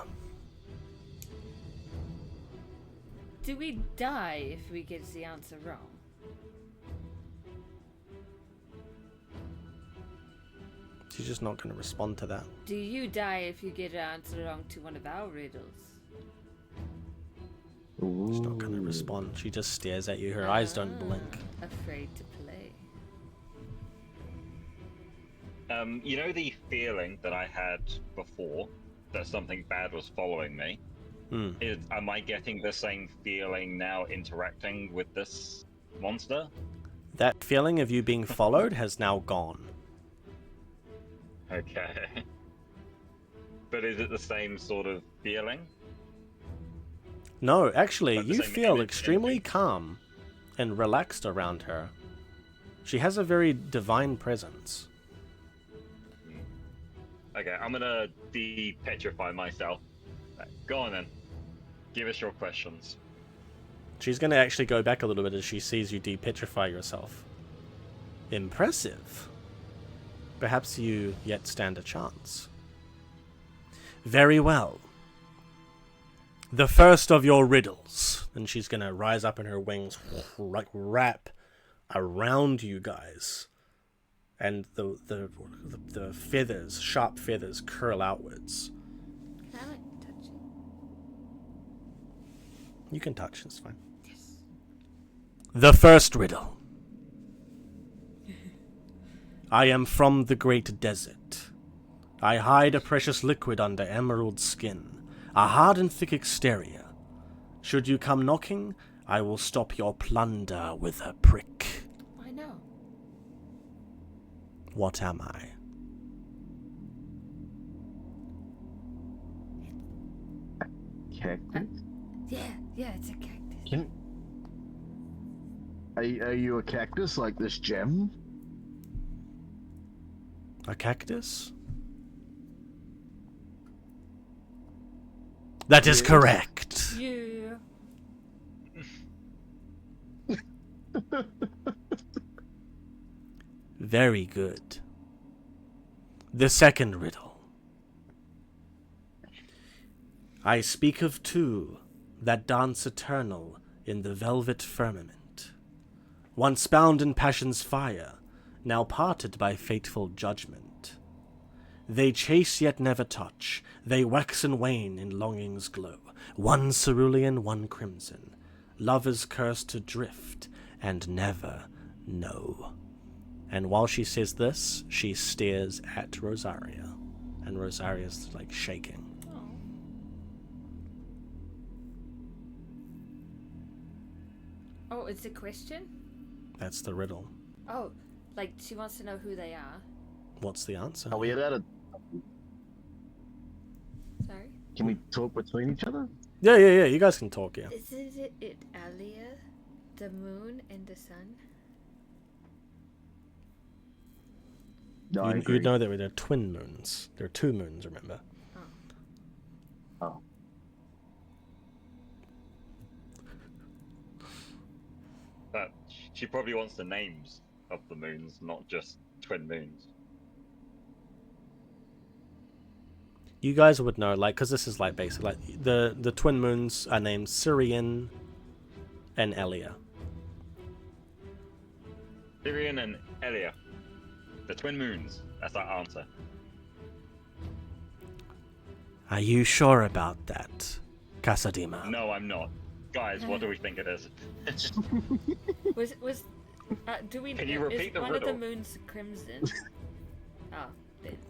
Do we die if we get the answer wrong? She's just not going to respond to that. Do you die if you get an answer wrong to one of our riddles? She's not going to respond. She just stares at you. Her eyes don't blink. Afraid to play. You know the feeling that I had before that something bad was following me? Am I getting the same feeling now interacting with this monster? That feeling of you being followed has now gone. Okay. But is it the same sort of feeling? No, actually, Like the you same feel image, extremely energy? calm and relaxed around her. She has a very divine presence. Okay, I'm gonna de-petrify myself. Go on then. Give us your questions. She's going to actually go back a little bit as she sees you de-petrify yourself. Impressive. Perhaps you yet stand a chance. Very well. The first of your riddles. And she's going to rise up in her wings, like wrap around you guys. And the feathers, sharp feathers, curl outwards. Can I like touch it? You can touch, it's fine. Yes. The first riddle. I am from the great desert. I hide a precious liquid under emerald skin, a hard and thick exterior. Should you come knocking, I will stop your plunder with a prick. I know. What am I? Cactus? Yeah, it's a cactus. Are you a cactus like this gem? A cactus? That is correct. Yeah. Very good. The second riddle. I speak of two that dance eternal in the velvet firmament, once bound in passion's fire, now parted by fateful judgment. They chase yet never touch, they wax and wane in longing's glow, one cerulean, one crimson, lovers cursed to drift and never know. And while she says this, she stares at Rosaria, and Rosaria's like shaking. Oh, it's a question? That's the riddle. Oh, like she wants to know who they are. What's the answer? Are we allowed to? Sorry? Can we talk between each other? Yeah, you guys can talk, yeah. Isn't it Alia, the moon, and the sun? No, I You agree. know that they're twin moons. There are two moons, remember? Oh. But she probably wants the names of the moons, not just twin moons. You guys would know, like, because this is like basically like the twin moons are named Syrian and Elia. Tyrion and Elia. The twin moons. That's our answer. Are you sure about that, Casadima? No, I'm not. Guys, what do we think it is? Do we? Can you repeat is the one riddle? of the moons crimson? Oh,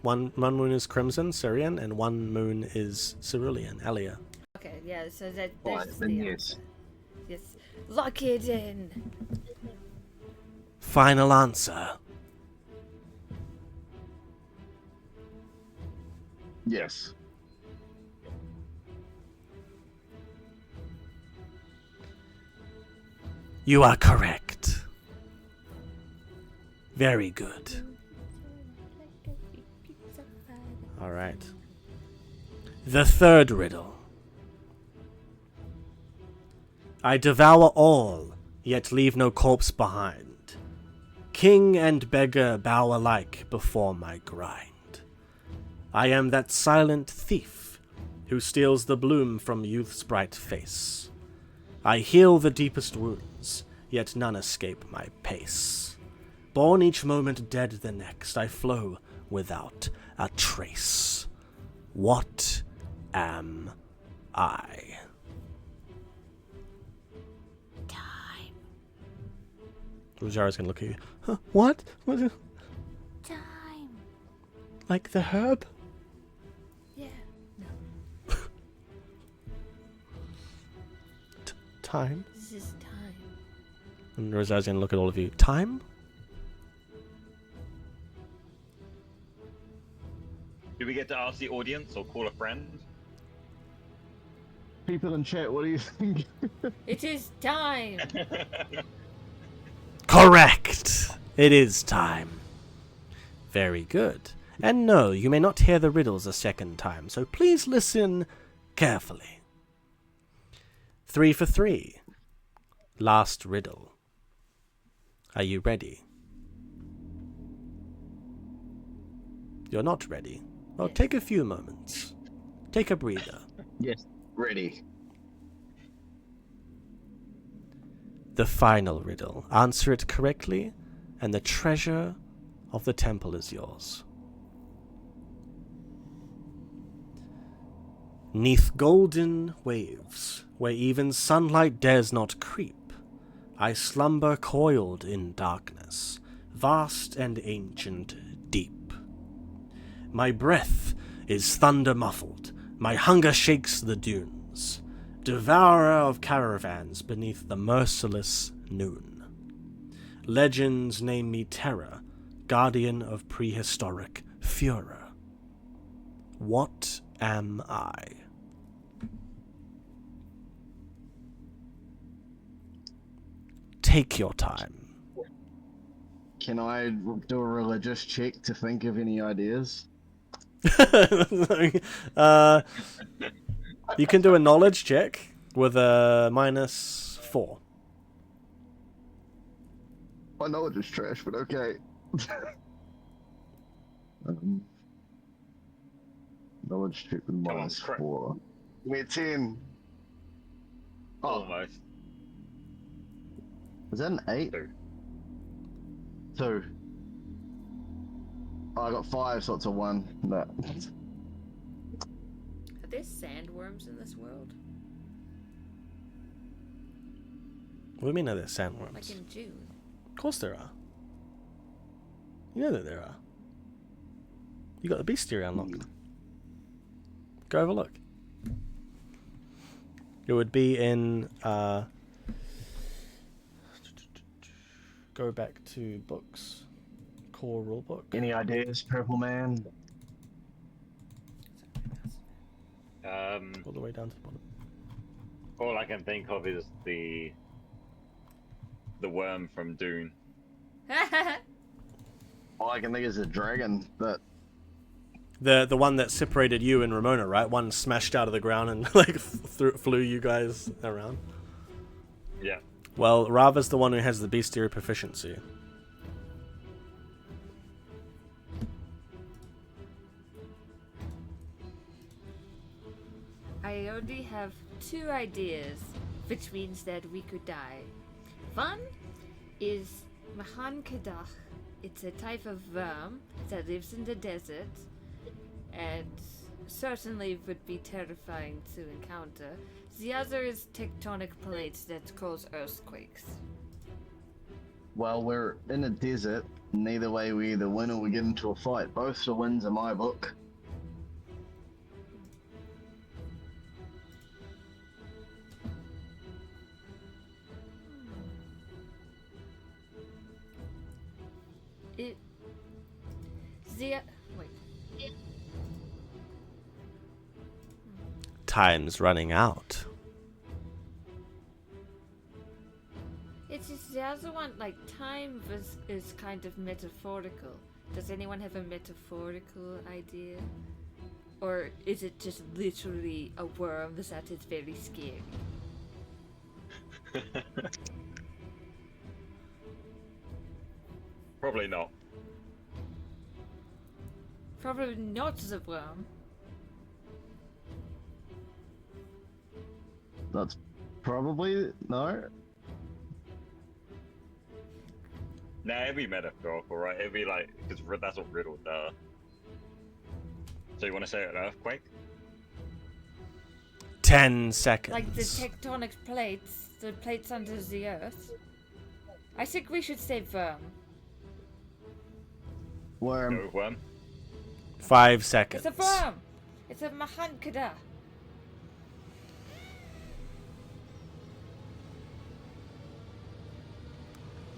One moon is crimson, Syrian, and one moon is cerulean, Alia. Okay, yeah, so that's Right, the then answer. Yes. Lock it in. Final answer. Yes. You are correct. Very good. Alright. The third riddle. I devour all, yet leave no corpse behind. King and beggar bow alike before my grind. I am that silent thief who steals the bloom from youth's bright face. I heal the deepest wounds, yet none escape my pace. Born each moment, dead the next, I flow without a trace. What am I? Time. Rujara's gonna look at you. Huh, what? What? Time. Like the herb? Yeah. Time? This is time. And Rosa's gonna look at all of you. Time? Do we get to ask the audience or call a friend? People in chat, what do you think? It is time. Correct! It is time. Very good. And no, you may not hear the riddles a second time, so please listen carefully. 3 for 3. Last riddle. Are you ready? You're not ready. Well, Yes. take a few moments. Take a breather. Yes. Ready. The final riddle. Answer it correctly, and the treasure of the temple is yours. Neath golden waves, where even sunlight dares not creep, I slumber coiled in darkness, vast and ancient deep. My breath is thunder muffled, my hunger shakes the dunes, devourer of caravans beneath the merciless noon. Legends name me terror, guardian of prehistoric furor. What am I? Take your time. Can I do a religious check to think of any ideas? You can do a knowledge check with a -4. My knowledge is trash, but okay. Knowledge check with Come on, -4. Give me a 10. Oh, Almost. is that an 8? 2. 2. Oh, I got 5, so it's a 1. No. Are there sandworms in this world? What do you mean are there Like sandworms? in June? Of course there are. You know that there are. You got the bestiary unlocked. Go have a look. It would be in go back to books. Core rulebook. Any ideas, Purple Man? All the way down to the bottom. All I can think of is the worm from Dune. All I can think is a dragon, but The one that separated you and Ramona, right? One smashed out of the ground and like flew you guys around. Yeah. Well, Rava's the one who has the bestiary proficiency. I only have 2 ideas, which means that we could die. One is Mahan Kedach. It's a type of worm that lives in the desert and certainly would be terrifying to encounter. The other is tectonic plates that cause earthquakes. Well, we're in a desert. Neither way, we either win or we get into a fight. Both the wins in my book. It. Wait. Time's running out. It's just the other one, like, time is kind of metaphorical. Does anyone have a metaphorical idea? Or is it just literally a worm that is very scary? Probably not. Probably not the worm. That's probably no. Nah, it'd be metaphorical, right? It'd be like, because that's what riddle does. So you want to say an earthquake? 10 seconds. Like the tectonic plates, the plates under the earth. I think we should say worm. Worm. No worm. 5 seconds. It's a worm! It's a mahankada.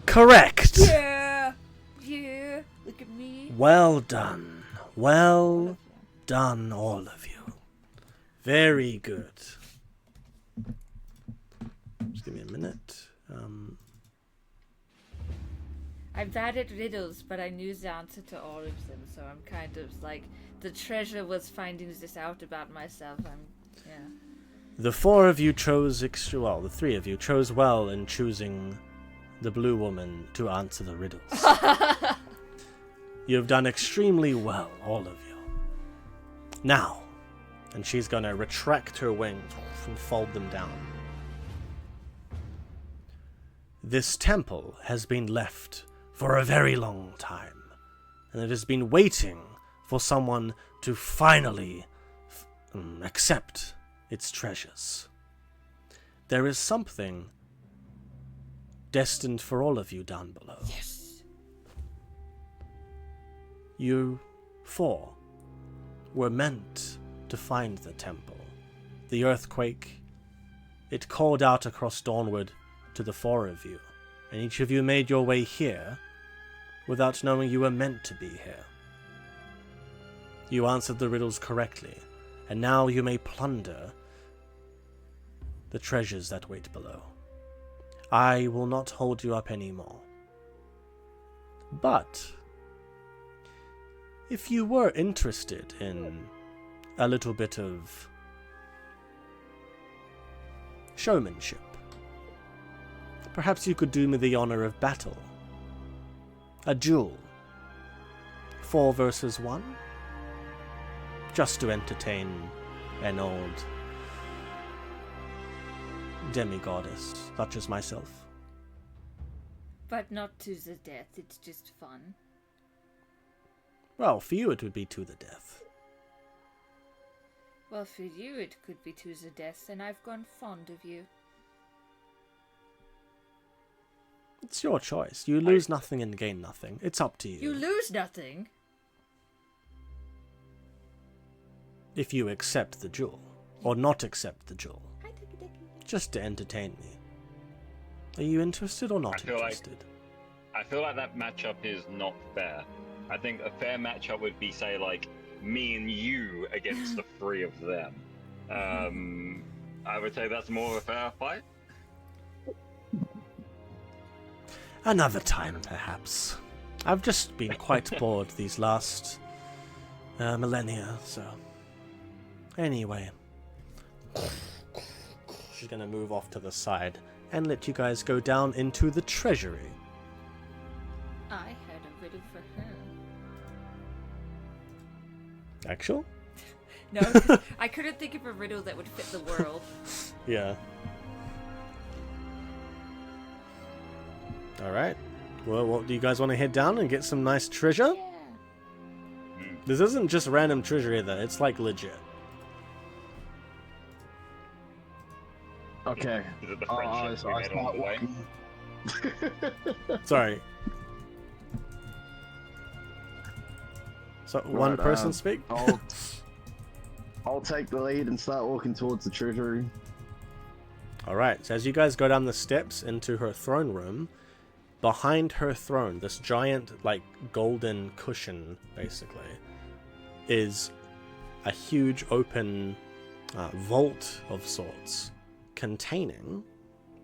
Correct. Yeah! Yeah! Look at me. Well done. Well done, all of you. Very good. Just give me a minute. I'm bad at riddles, but I knew the answer to all of them, so I'm kind of like, the treasure was finding this out about myself. Yeah. The 4 of you chose the 3 of you chose well in choosing the blue woman to answer the riddles. You have done extremely well, all of you. Now, and she's gonna retract her wings and fold them down. This temple has been left for a very long time, and it has been waiting for someone to finally accept its treasures. There is something destined for all of you down below. Yes! You 4 were meant to find the temple. The earthquake, it called out across Dawnward to the 4 of you, and each of you made your way here without knowing you were meant to be here. You answered the riddles correctly, and now you may plunder the treasures that wait below. I will not hold you up anymore. But if you were interested in a little bit of showmanship, perhaps you could do me the honor of battle. A duel. 4 versus 1? Just to entertain an old demigoddess such as myself. But not to the death, it's just fun. Well, for you it would be to the death. Well, for you it could be to the death, and I've grown fond of you. It's your choice. You lose nothing and gain nothing. It's up to you. You lose nothing? If you accept the duel, or not accept the duel. Just to entertain me. Are you interested or not interested? I feel like that matchup is not fair. I think a fair matchup would be, say, like, me and you against the 3 of them. I would say that's more of a fair fight. Another time, perhaps. I've just been quite bored these last millennia, so... Anyway. She's gonna move off to the side and let you guys go down into the treasury. I had a riddle for her. Actual? No, 'cause I couldn't think of a riddle that would fit the world. Yeah. Alright. Well, what, do you guys want to head down and get some nice treasure? Yeah. This isn't just random treasure either, it's like legit. Okay. Is it the I friendship we made start along the way? walking. Sorry. So one Right, person speak? I'll take the lead and start walking towards the treasury. Alright, so as you guys go down the steps into her throne room, behind her throne, this giant, like, golden cushion, basically, is a huge open vault of sorts, containing,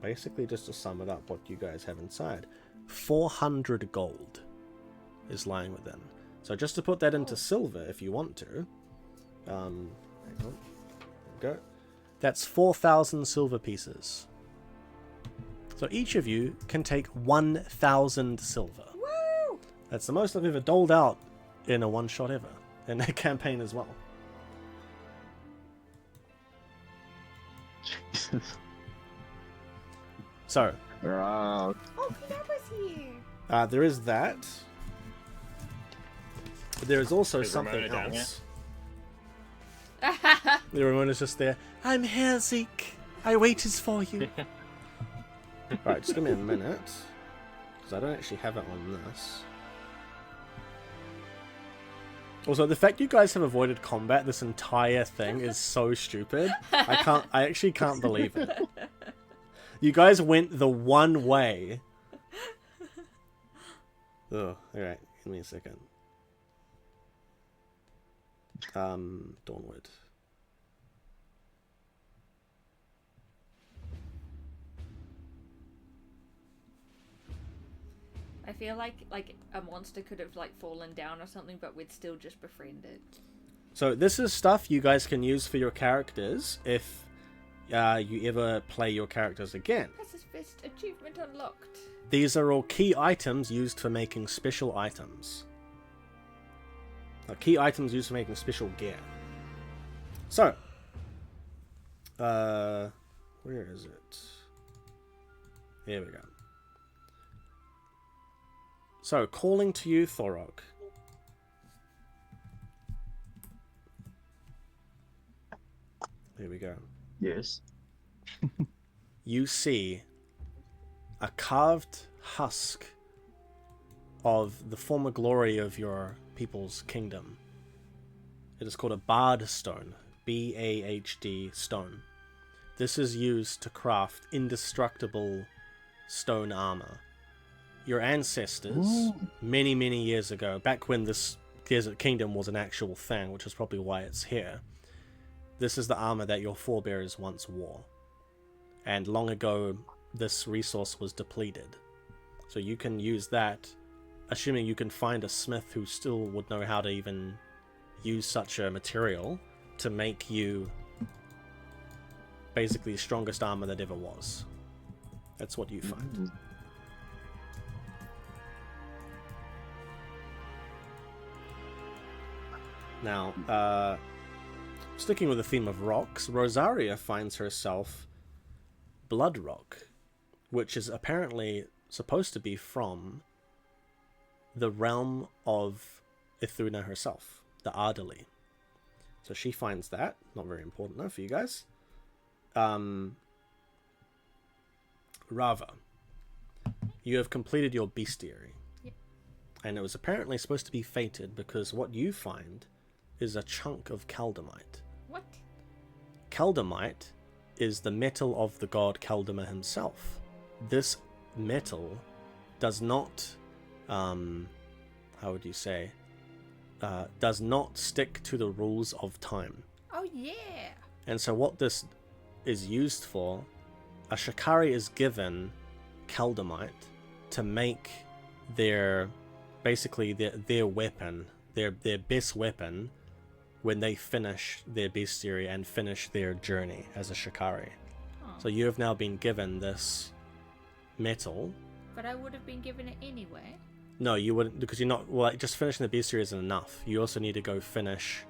basically just to sum it up, what you guys have inside, 400 gold is lying within. So just to put that into silver, if you want to, hang on, there we go. That's 4,000 silver pieces. So each of you can take 1,000 silver. Woo! That's the most I've ever doled out in a one-shot ever, in a campaign as well. Jesus. So, Oh, that was here. there is that. But there is also Is something Ramona down else. The Ramona's just there. I'm here, Zeke. I waited for you. Alright, just give me a minute. Because I don't actually have it on this. Also, the fact you guys have avoided combat this entire thing is so stupid. I actually can't believe it. You guys went the one way. Oh, alright. Give me a second. Dawnward. I feel like a monster could have like fallen down or something, but we'd still just befriend it. So this is stuff you guys can use for your characters if you ever play your characters again. Pacifist achievement unlocked. These are all key items used for making special items. Key items used for making special gear. So, where is it? Here we go. So, calling to you, Thorok. Here we go. Yes. You see a carved husk of the former glory of your people's kingdom. It is called a Bard Stone. B-A-H-D stone. This is used to craft indestructible stone armor. Your ancestors, many, many years ago, back when this Desert Kingdom was an actual thing, which is probably why it's here, this is the armor that your forebears once wore. And long ago, this resource was depleted. So you can use that, assuming you can find a smith who still would know how to even use such a material to make you basically the strongest armor that ever was. That's what you find. Now, sticking with the theme of rocks, Rosaria finds herself Blood Rock, which is apparently supposed to be from the realm of Ithuna herself, the Ardali. So she finds that. Not very important though for you guys. Rava, you have completed your bestiary. Yep. And it was apparently supposed to be fated because what you find is a chunk of Kaldamite. What? Kaldamite is the metal of the god Kaldama himself. This metal does not, how would you say, does not stick to the rules of time. Oh yeah. And so what this is used for, a Shikari is given Kaldamite to make their, basically their weapon, their best weapon when they finish their bestiary and finish their journey as a Shikari. Oh. So you have now been given this metal. But I would have been given it anyway. No, you wouldn't, because you're not, well, like, just finishing the bestiary isn't enough. You also need to go finish,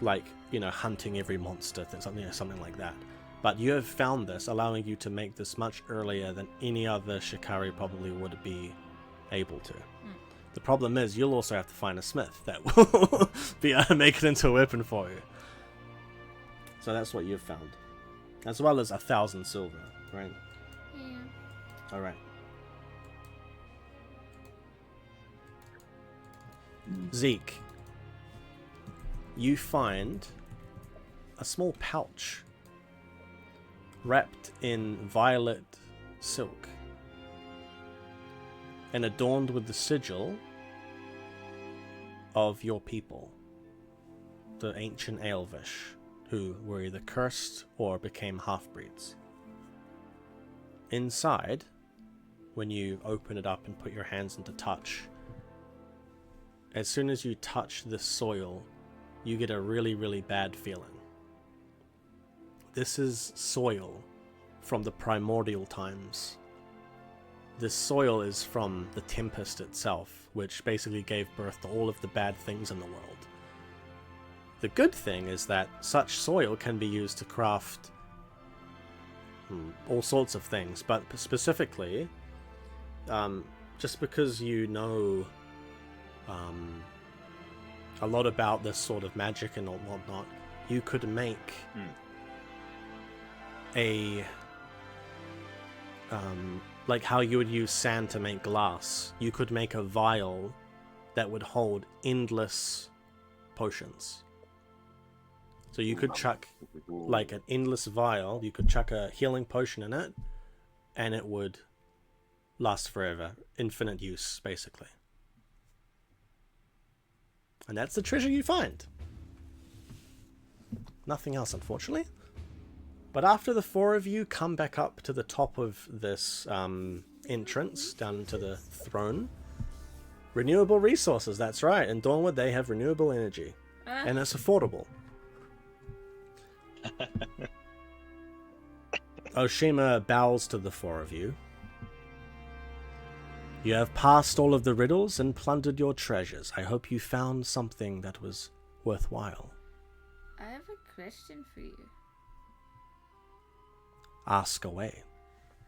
like, you know, hunting every monster, something like that. But you have found this, allowing you to make this much earlier than any other Shikari probably would be able to. The problem is, you'll also have to find a smith that will be able to make it into a weapon for you. So that's what you've found. As well as 1,000 silver. right? Yeah. All right. Zeke, you find a small pouch wrapped in violet silk and adorned with the sigil of your people, the ancient Aelvish, who were either cursed or became half-breeds. Inside, when you open it up and put your hands into touch, as soon as you touch the soil, you get a really, really bad feeling. This is soil from the primordial times. This soil is from the Tempest itself, which basically gave birth to all of the bad things in the world. The good thing is that such soil can be used to craft all sorts of things, but specifically, just because you know a lot about this sort of magic and whatnot, you could make a like how you would use sand to make glass. You could make a vial that would hold endless potions. So you could chuck like an endless vial, you could chuck a healing potion in it, and it would last forever. Infinite use, basically. And that's the treasure you find. Nothing else, unfortunately. But after the four of you come back up to the top of this entrance, down to the throne, renewable resources, that's right. In Dawnward, they have renewable energy. And it's affordable. Oshima bows to the four of you. You have passed all of the riddles and plundered your treasures. I hope you found something that was worthwhile. I have a question for you. Ask away.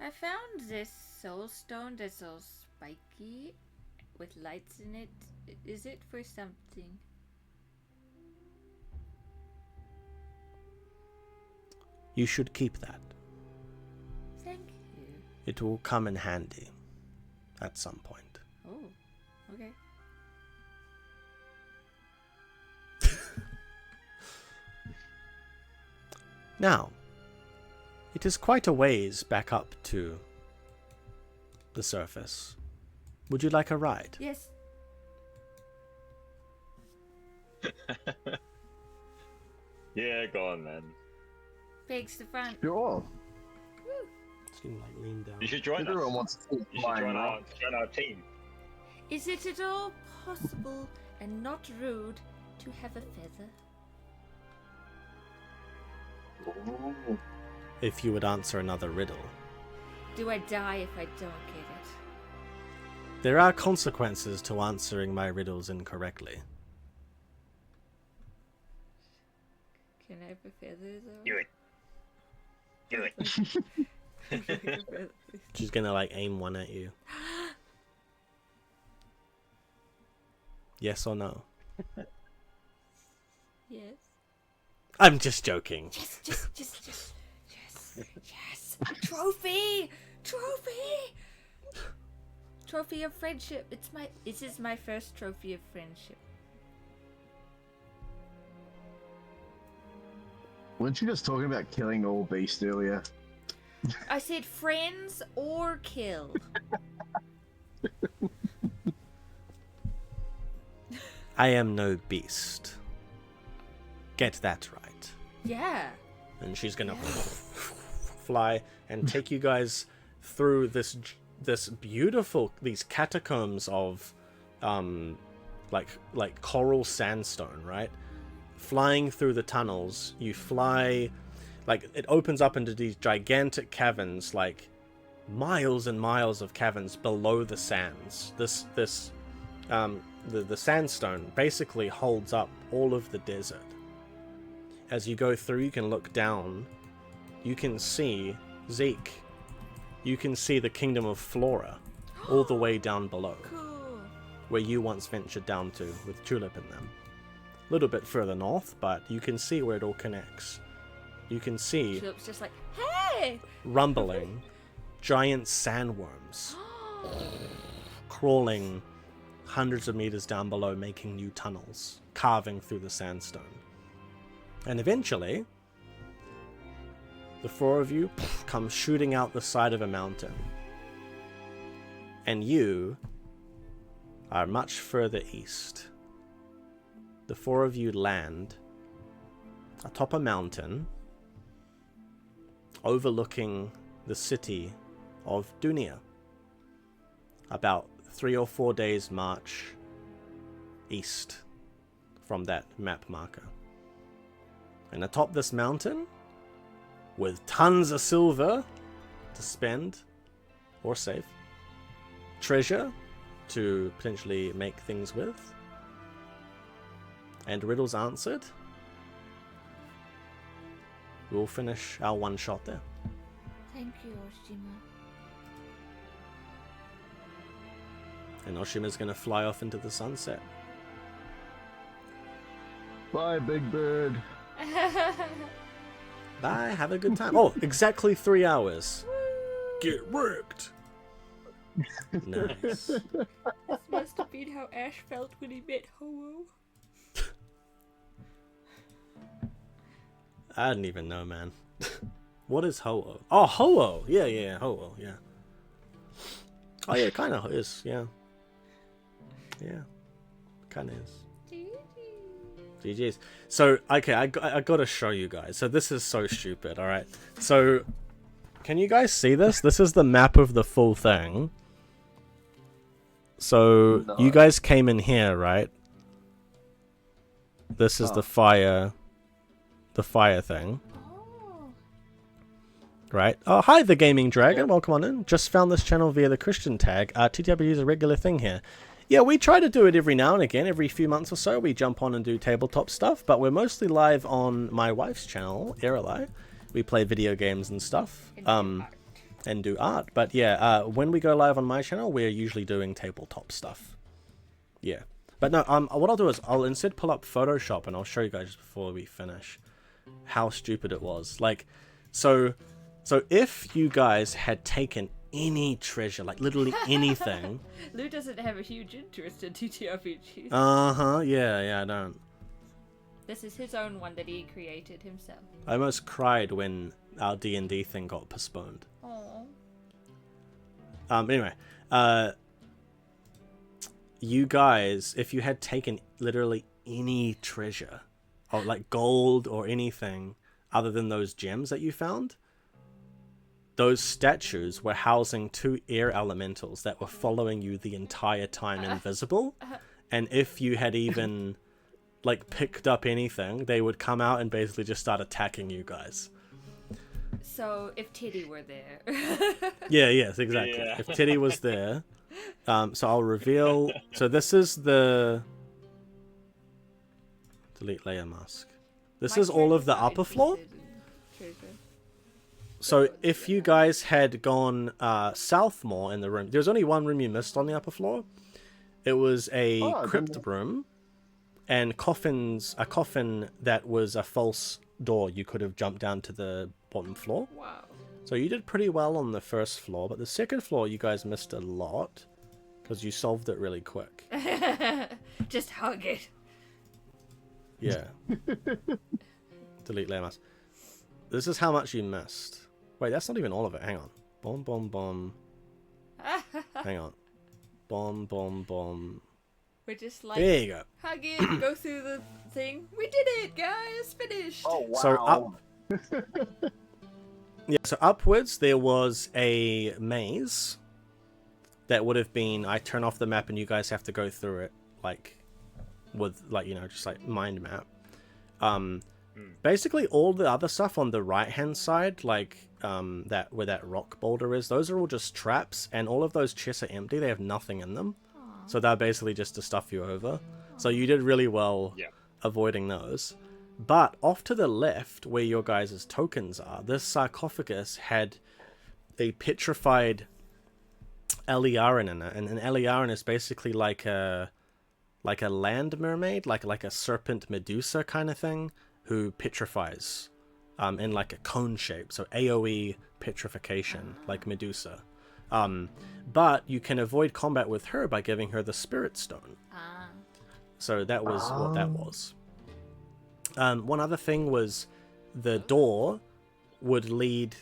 I found this soul stone that's all spiky with lights in it. Is it for something? You should keep that. Thank you. It will come in handy at some point. Oh, okay. Now, it is quite a ways back up to the surface. Would you like a ride? Yes. Yeah, go on, man. Pigs the front. Sure. Just gonna like lean down. You should join us. Everyone wants to see You should flying, join right? our team. Is it at all possible and not rude to have a feather? If you would answer another riddle. Do I die if I don't get it? There are consequences to answering my riddles incorrectly. Can I have a feather though? Do it. Do it. She's gonna like aim one at you. Yes or no? Yes. I'm just joking. Yes. Trophy! Trophy of friendship. This is my first trophy of friendship. Weren't you just talking about killing all beasts earlier? I said friends or kill. I am no beast. Get that right. Yeah. And she's gonna fly and take you guys through this beautiful, these catacombs of like coral sandstone, right? Flying through the tunnels, you fly, like it opens up into these gigantic caverns, like miles and miles of caverns below the sands. The sandstone basically holds up all of the desert. As you go through, you can look down. You can see Zeke. You can see the kingdom of Flora all the way down below, Cool. where you once ventured down to with Tulip in them. A little bit further north, but you can see where it all connects. You can see... Tulip's just like, hey! Hey! rumbling, giant sandworms crawling hundreds of meters down below, making new tunnels, carving through the sandstone. And eventually, the four of you come shooting out the side of a mountain. And you are much further east. The four of you land atop a mountain overlooking the city of Dunia, about 3 or 4 days march east from that map marker. And atop this mountain, with tons of silver to spend or save, treasure to potentially make things with, and riddles answered, we'll finish our one shot there. Thank you, Oshima. And Oshima's going to fly off into the sunset. Bye, Big Bird. Bye, have a good time. Oh, exactly 3 hours. Get wrecked. Nice. This must have been how Ash felt when he met Ho-Oh. I didn't even know, man. What is Ho-Oh? Oh, Ho-Oh. Yeah, Ho-Oh, yeah. Oh, yeah, kind of is, yeah. Yeah, kind of is. GG's. So, okay, I gotta show you guys. So this is so stupid, alright? So, can you guys see this? This is the map of the full thing. So, No. you guys came in here, right? This is the fire thing. Oh. Right. Oh, hi, the Gaming Dragon. Welcome on in. Just found this channel via the Christian tag. TTW is a regular thing here. Yeah, we try to do it every now and again. Every few months or so, we jump on and do tabletop stuff. But we're mostly live on my wife's channel, Eralai. We play video games and stuff. And do art. But yeah, when we go live on my channel, we're usually doing tabletop stuff. Yeah. But no, what I'll do is I'll instead pull up Photoshop and I'll show you guys before we finish how stupid it was. Like, so if you guys had taken any treasure, like literally anything. Lou doesn't have a huge interest in TTRPGs. Yeah, I don't. This is his own one that he created himself. I almost cried when our D&D thing got postponed. Aww. Anyway, you guys, if you had taken literally any treasure, or like gold or anything other than those gems that you found, those statues were housing 2 air elementals that were following you the entire time invisible. And if you had even like picked up anything, they would come out and basically just start attacking you guys. So, if Teddy were there... Yes, exactly. Yeah. If Teddy was there. So I'll reveal... So this is the... Delete layer mask. This is all of the upper floor. So if you guys had gone south more in the room... There's only one room you missed on the upper floor. It was a crypt room. And a coffin that was a false door. You could have jumped down to the bottom floor. Wow. So you did pretty well on the first floor, but the second floor you guys missed a lot because you solved it really quick. Just hug it. Yeah. Delete layer mask. This is how much you missed. Wait, that's not even all of it. Hang on. Bomb, bomb, bomb. Hang on. Bomb, bomb, bomb. We're just like, There you go. hug it, go through the thing. We did it, guys! Finished! Oh, wow. So up. Yeah, so upwards there was a maze that would have been, I turn off the map and you guys have to go through it, like, with, like, you know, just like mind map. Basically all the other stuff on the right hand side, like that where that rock boulder is, those are all just traps, and all of those chests are empty. They have nothing in them. So they're basically just to stuff you over. So you did really well avoiding those. But off to the left, where your guys' tokens are, this sarcophagus had a petrified Eliarin in it. And an Eliarin is basically like a land mermaid, like a serpent Medusa kind of thing, who petrifies in like a cone shape, so AoE petrification, like Medusa. But you can avoid combat with her by giving her the Spirit Stone. So that was what that was. One other thing was the door would lead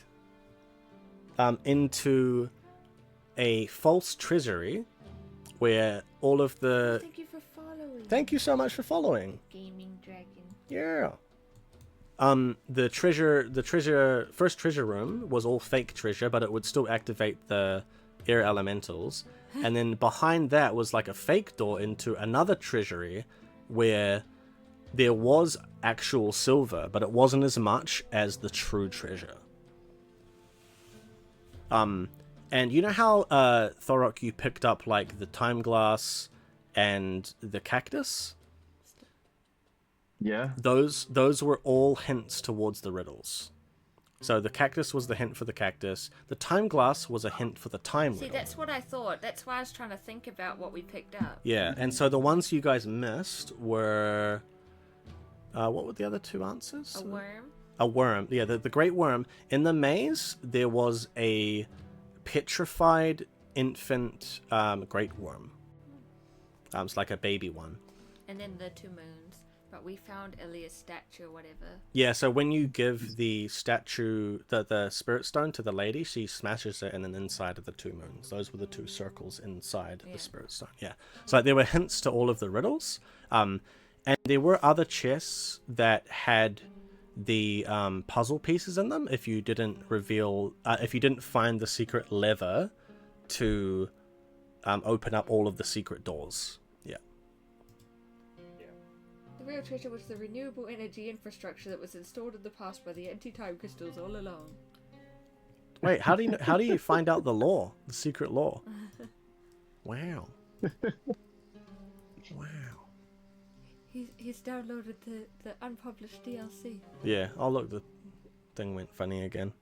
into a false treasury where all of the... Thank you for following. Thank you so much for following. Gaming Dragon. Yeah. The first treasure room was all fake treasure, but it would still activate the air elementals. And then behind that was like a fake door into another treasury where there was actual silver, but it wasn't as much as the true treasure. And you know how, Thorok, you picked up, like, the time glass and the cactus? Yeah. Those were all hints towards the riddles. So the cactus was the hint for the cactus. The time glass was a hint for the time See, riddle. that's what I thought. That's why I was trying to think about what we picked up. Yeah, and so the ones you guys missed were... what were the other two answers? A worm. A worm. Yeah, the great worm. In the maze, there was a petrified infant great worm. It's like a baby one. And then the 2 moons. But we found Ilia's statue or whatever. Yeah, so when you give the statue, the spirit stone to the lady, she smashes it and then inside of the 2 moons. Those were the 2 circles inside the spirit stone. Yeah. So there were hints to all of the riddles. And there were other chests that had the puzzle pieces in them if you didn't reveal, if you didn't find the secret lever to open up all of the secret doors. Yeah. The real treasure was the renewable energy infrastructure that was installed in the past by the anti-time crystals all along. Wait, how do you find out the law, the secret law? Wow. Wow. He's downloaded the unpublished DLC. Yeah. Oh look, the thing went funny again.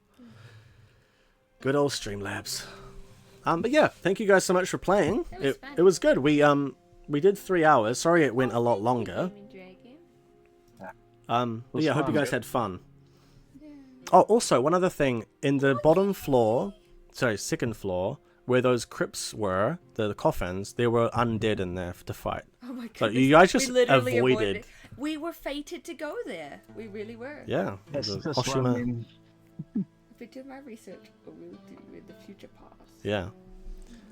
Good old Streamlabs. But yeah, thank you guys so much for playing. It was good. We did 3 hours. Sorry it went a lot longer. But yeah, I hope you guys had fun. Oh, also, one other thing. In the bottom floor, sorry, second floor, where those crypts were, the coffins, there were undead in there to fight. Oh my god. So you guys just literally avoided. it. We were fated to go there. We really were. Yeah. That's the just Oshima. running. If we do my research, what we'll do in the future past. Yeah.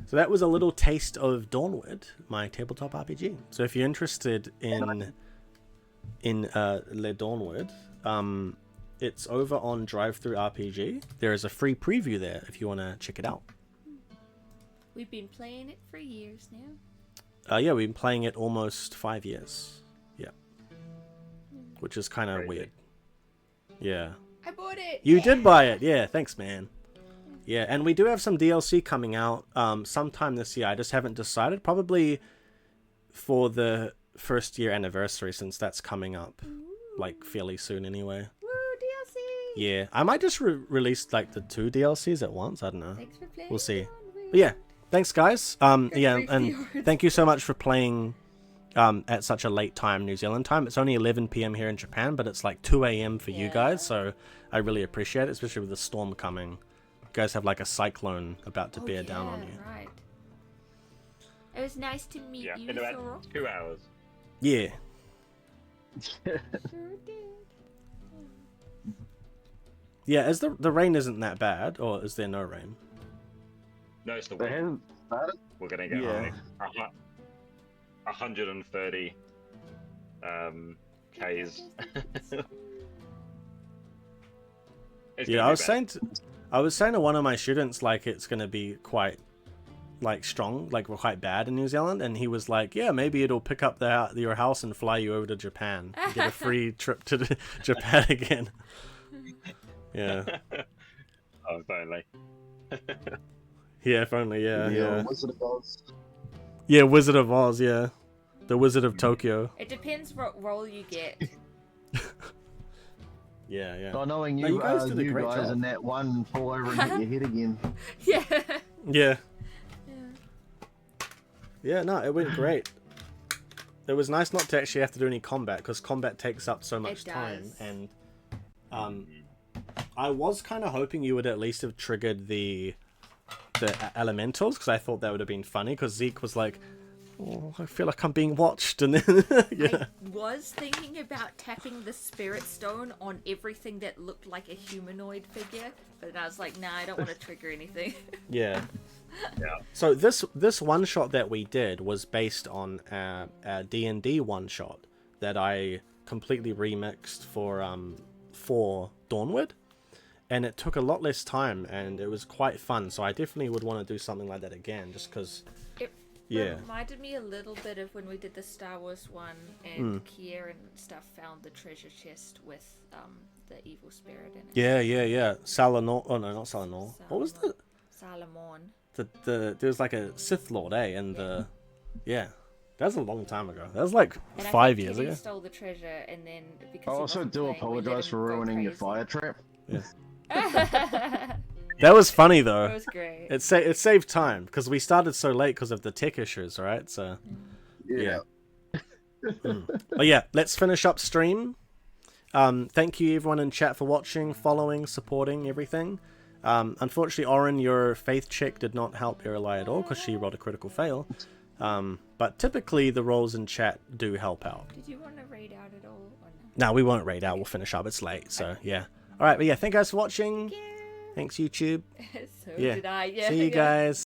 So that was a little taste of Dawnward, my tabletop RPG. So if you're interested in Le Dawnward, it's over on Drive-Thru RPG. There is a free preview there if you want to check it out. We've been playing it for years now. Yeah, we've been playing it almost 5 years. Yeah. Which is kind of weird. Yeah. I bought it! You did buy it. Yeah, thanks, man. Yeah, and we do have some DLC coming out sometime this year. I just haven't decided. Probably for the first year anniversary, since that's coming up like fairly soon anyway. Woo, DLC! Yeah, I might just release like the 2 DLCs at once. I don't know. Thanks for playing. We'll see. Dawnward. But yeah, thanks guys. Yeah, brief and viewers. thank you so much for playing at such a late time, New Zealand time. It's only 11 p.m. here in Japan, but it's like 2 a.m. for you guys, so I really appreciate it, especially with the storm coming. You guys have like a cyclone about to bear down on you. Right. It was nice to meet you, in about Thorok. 2 hours. Yeah. Sure did. Yeah, is the rain isn't that bad, or is there no rain? No, it's the They wind. haven't started. We're gonna get Yeah. like 130 Ks. Yeah, I was saying to one of my students, like, it's gonna be quite like strong, like quite bad in New Zealand, and he was like, yeah, maybe it'll pick up your house and fly you over to Japan and get a free trip to Japan again. Yeah. Oh, finally. Yeah, if only. Yeah. Wizard of Oz. Yeah, Wizard of Oz. Yeah, the Wizard of Tokyo. It depends what role you get. Yeah. So knowing No, you, you guys did a you great guys job. and that one fall over and hit your head again. Yeah. Yeah. Yeah, no, it went great. It was nice not to actually have to do any combat, because combat takes up so much It time, does. and I was kind of hoping you would at least have triggered the elementals, because I thought that would have been funny, because Zeke was like, oh, I feel like I'm being watched, and then yeah. I was thinking about tapping the spirit stone on everything that looked like a humanoid figure, but I was like, nah, I don't want to trigger anything. Yeah. Yeah. So this one shot that we did was based on a D&D one shot that I completely remixed for Dawnward, and it took a lot less time and it was quite fun. So I definitely would want to do something like that again, just because. It Yeah. reminded me a little bit of when we did the Star Wars one and Kier and stuff found the treasure chest with the evil spirit in it. Yeah. Salanor. Oh no, not Salanor. What was the Salamorn. there was like a Sith Lord, and the that was a long time ago. That was like And I 5 think years Kitty ago. stole the treasure, and then because I he also wasn't do playing, we let apologize him for go ruining your crazy. fire trap. That was funny It though. was great. It saved time because we started so late because of the tech issues, right? So yeah. But yeah, let's finish up stream. Thank you everyone in chat for watching, following, supporting everything. Unfortunately, Oren, your faith check did not help Eralai at all because she rolled a critical fail. But typically the rolls in chat do help out. Did you want to raid out at all or no? No, we won't raid out. We'll finish up. It's late, so yeah. All right, but yeah, thank you guys for watching. Thanks YouTube. So Yeah. did I. Yeah. See you yeah. guys.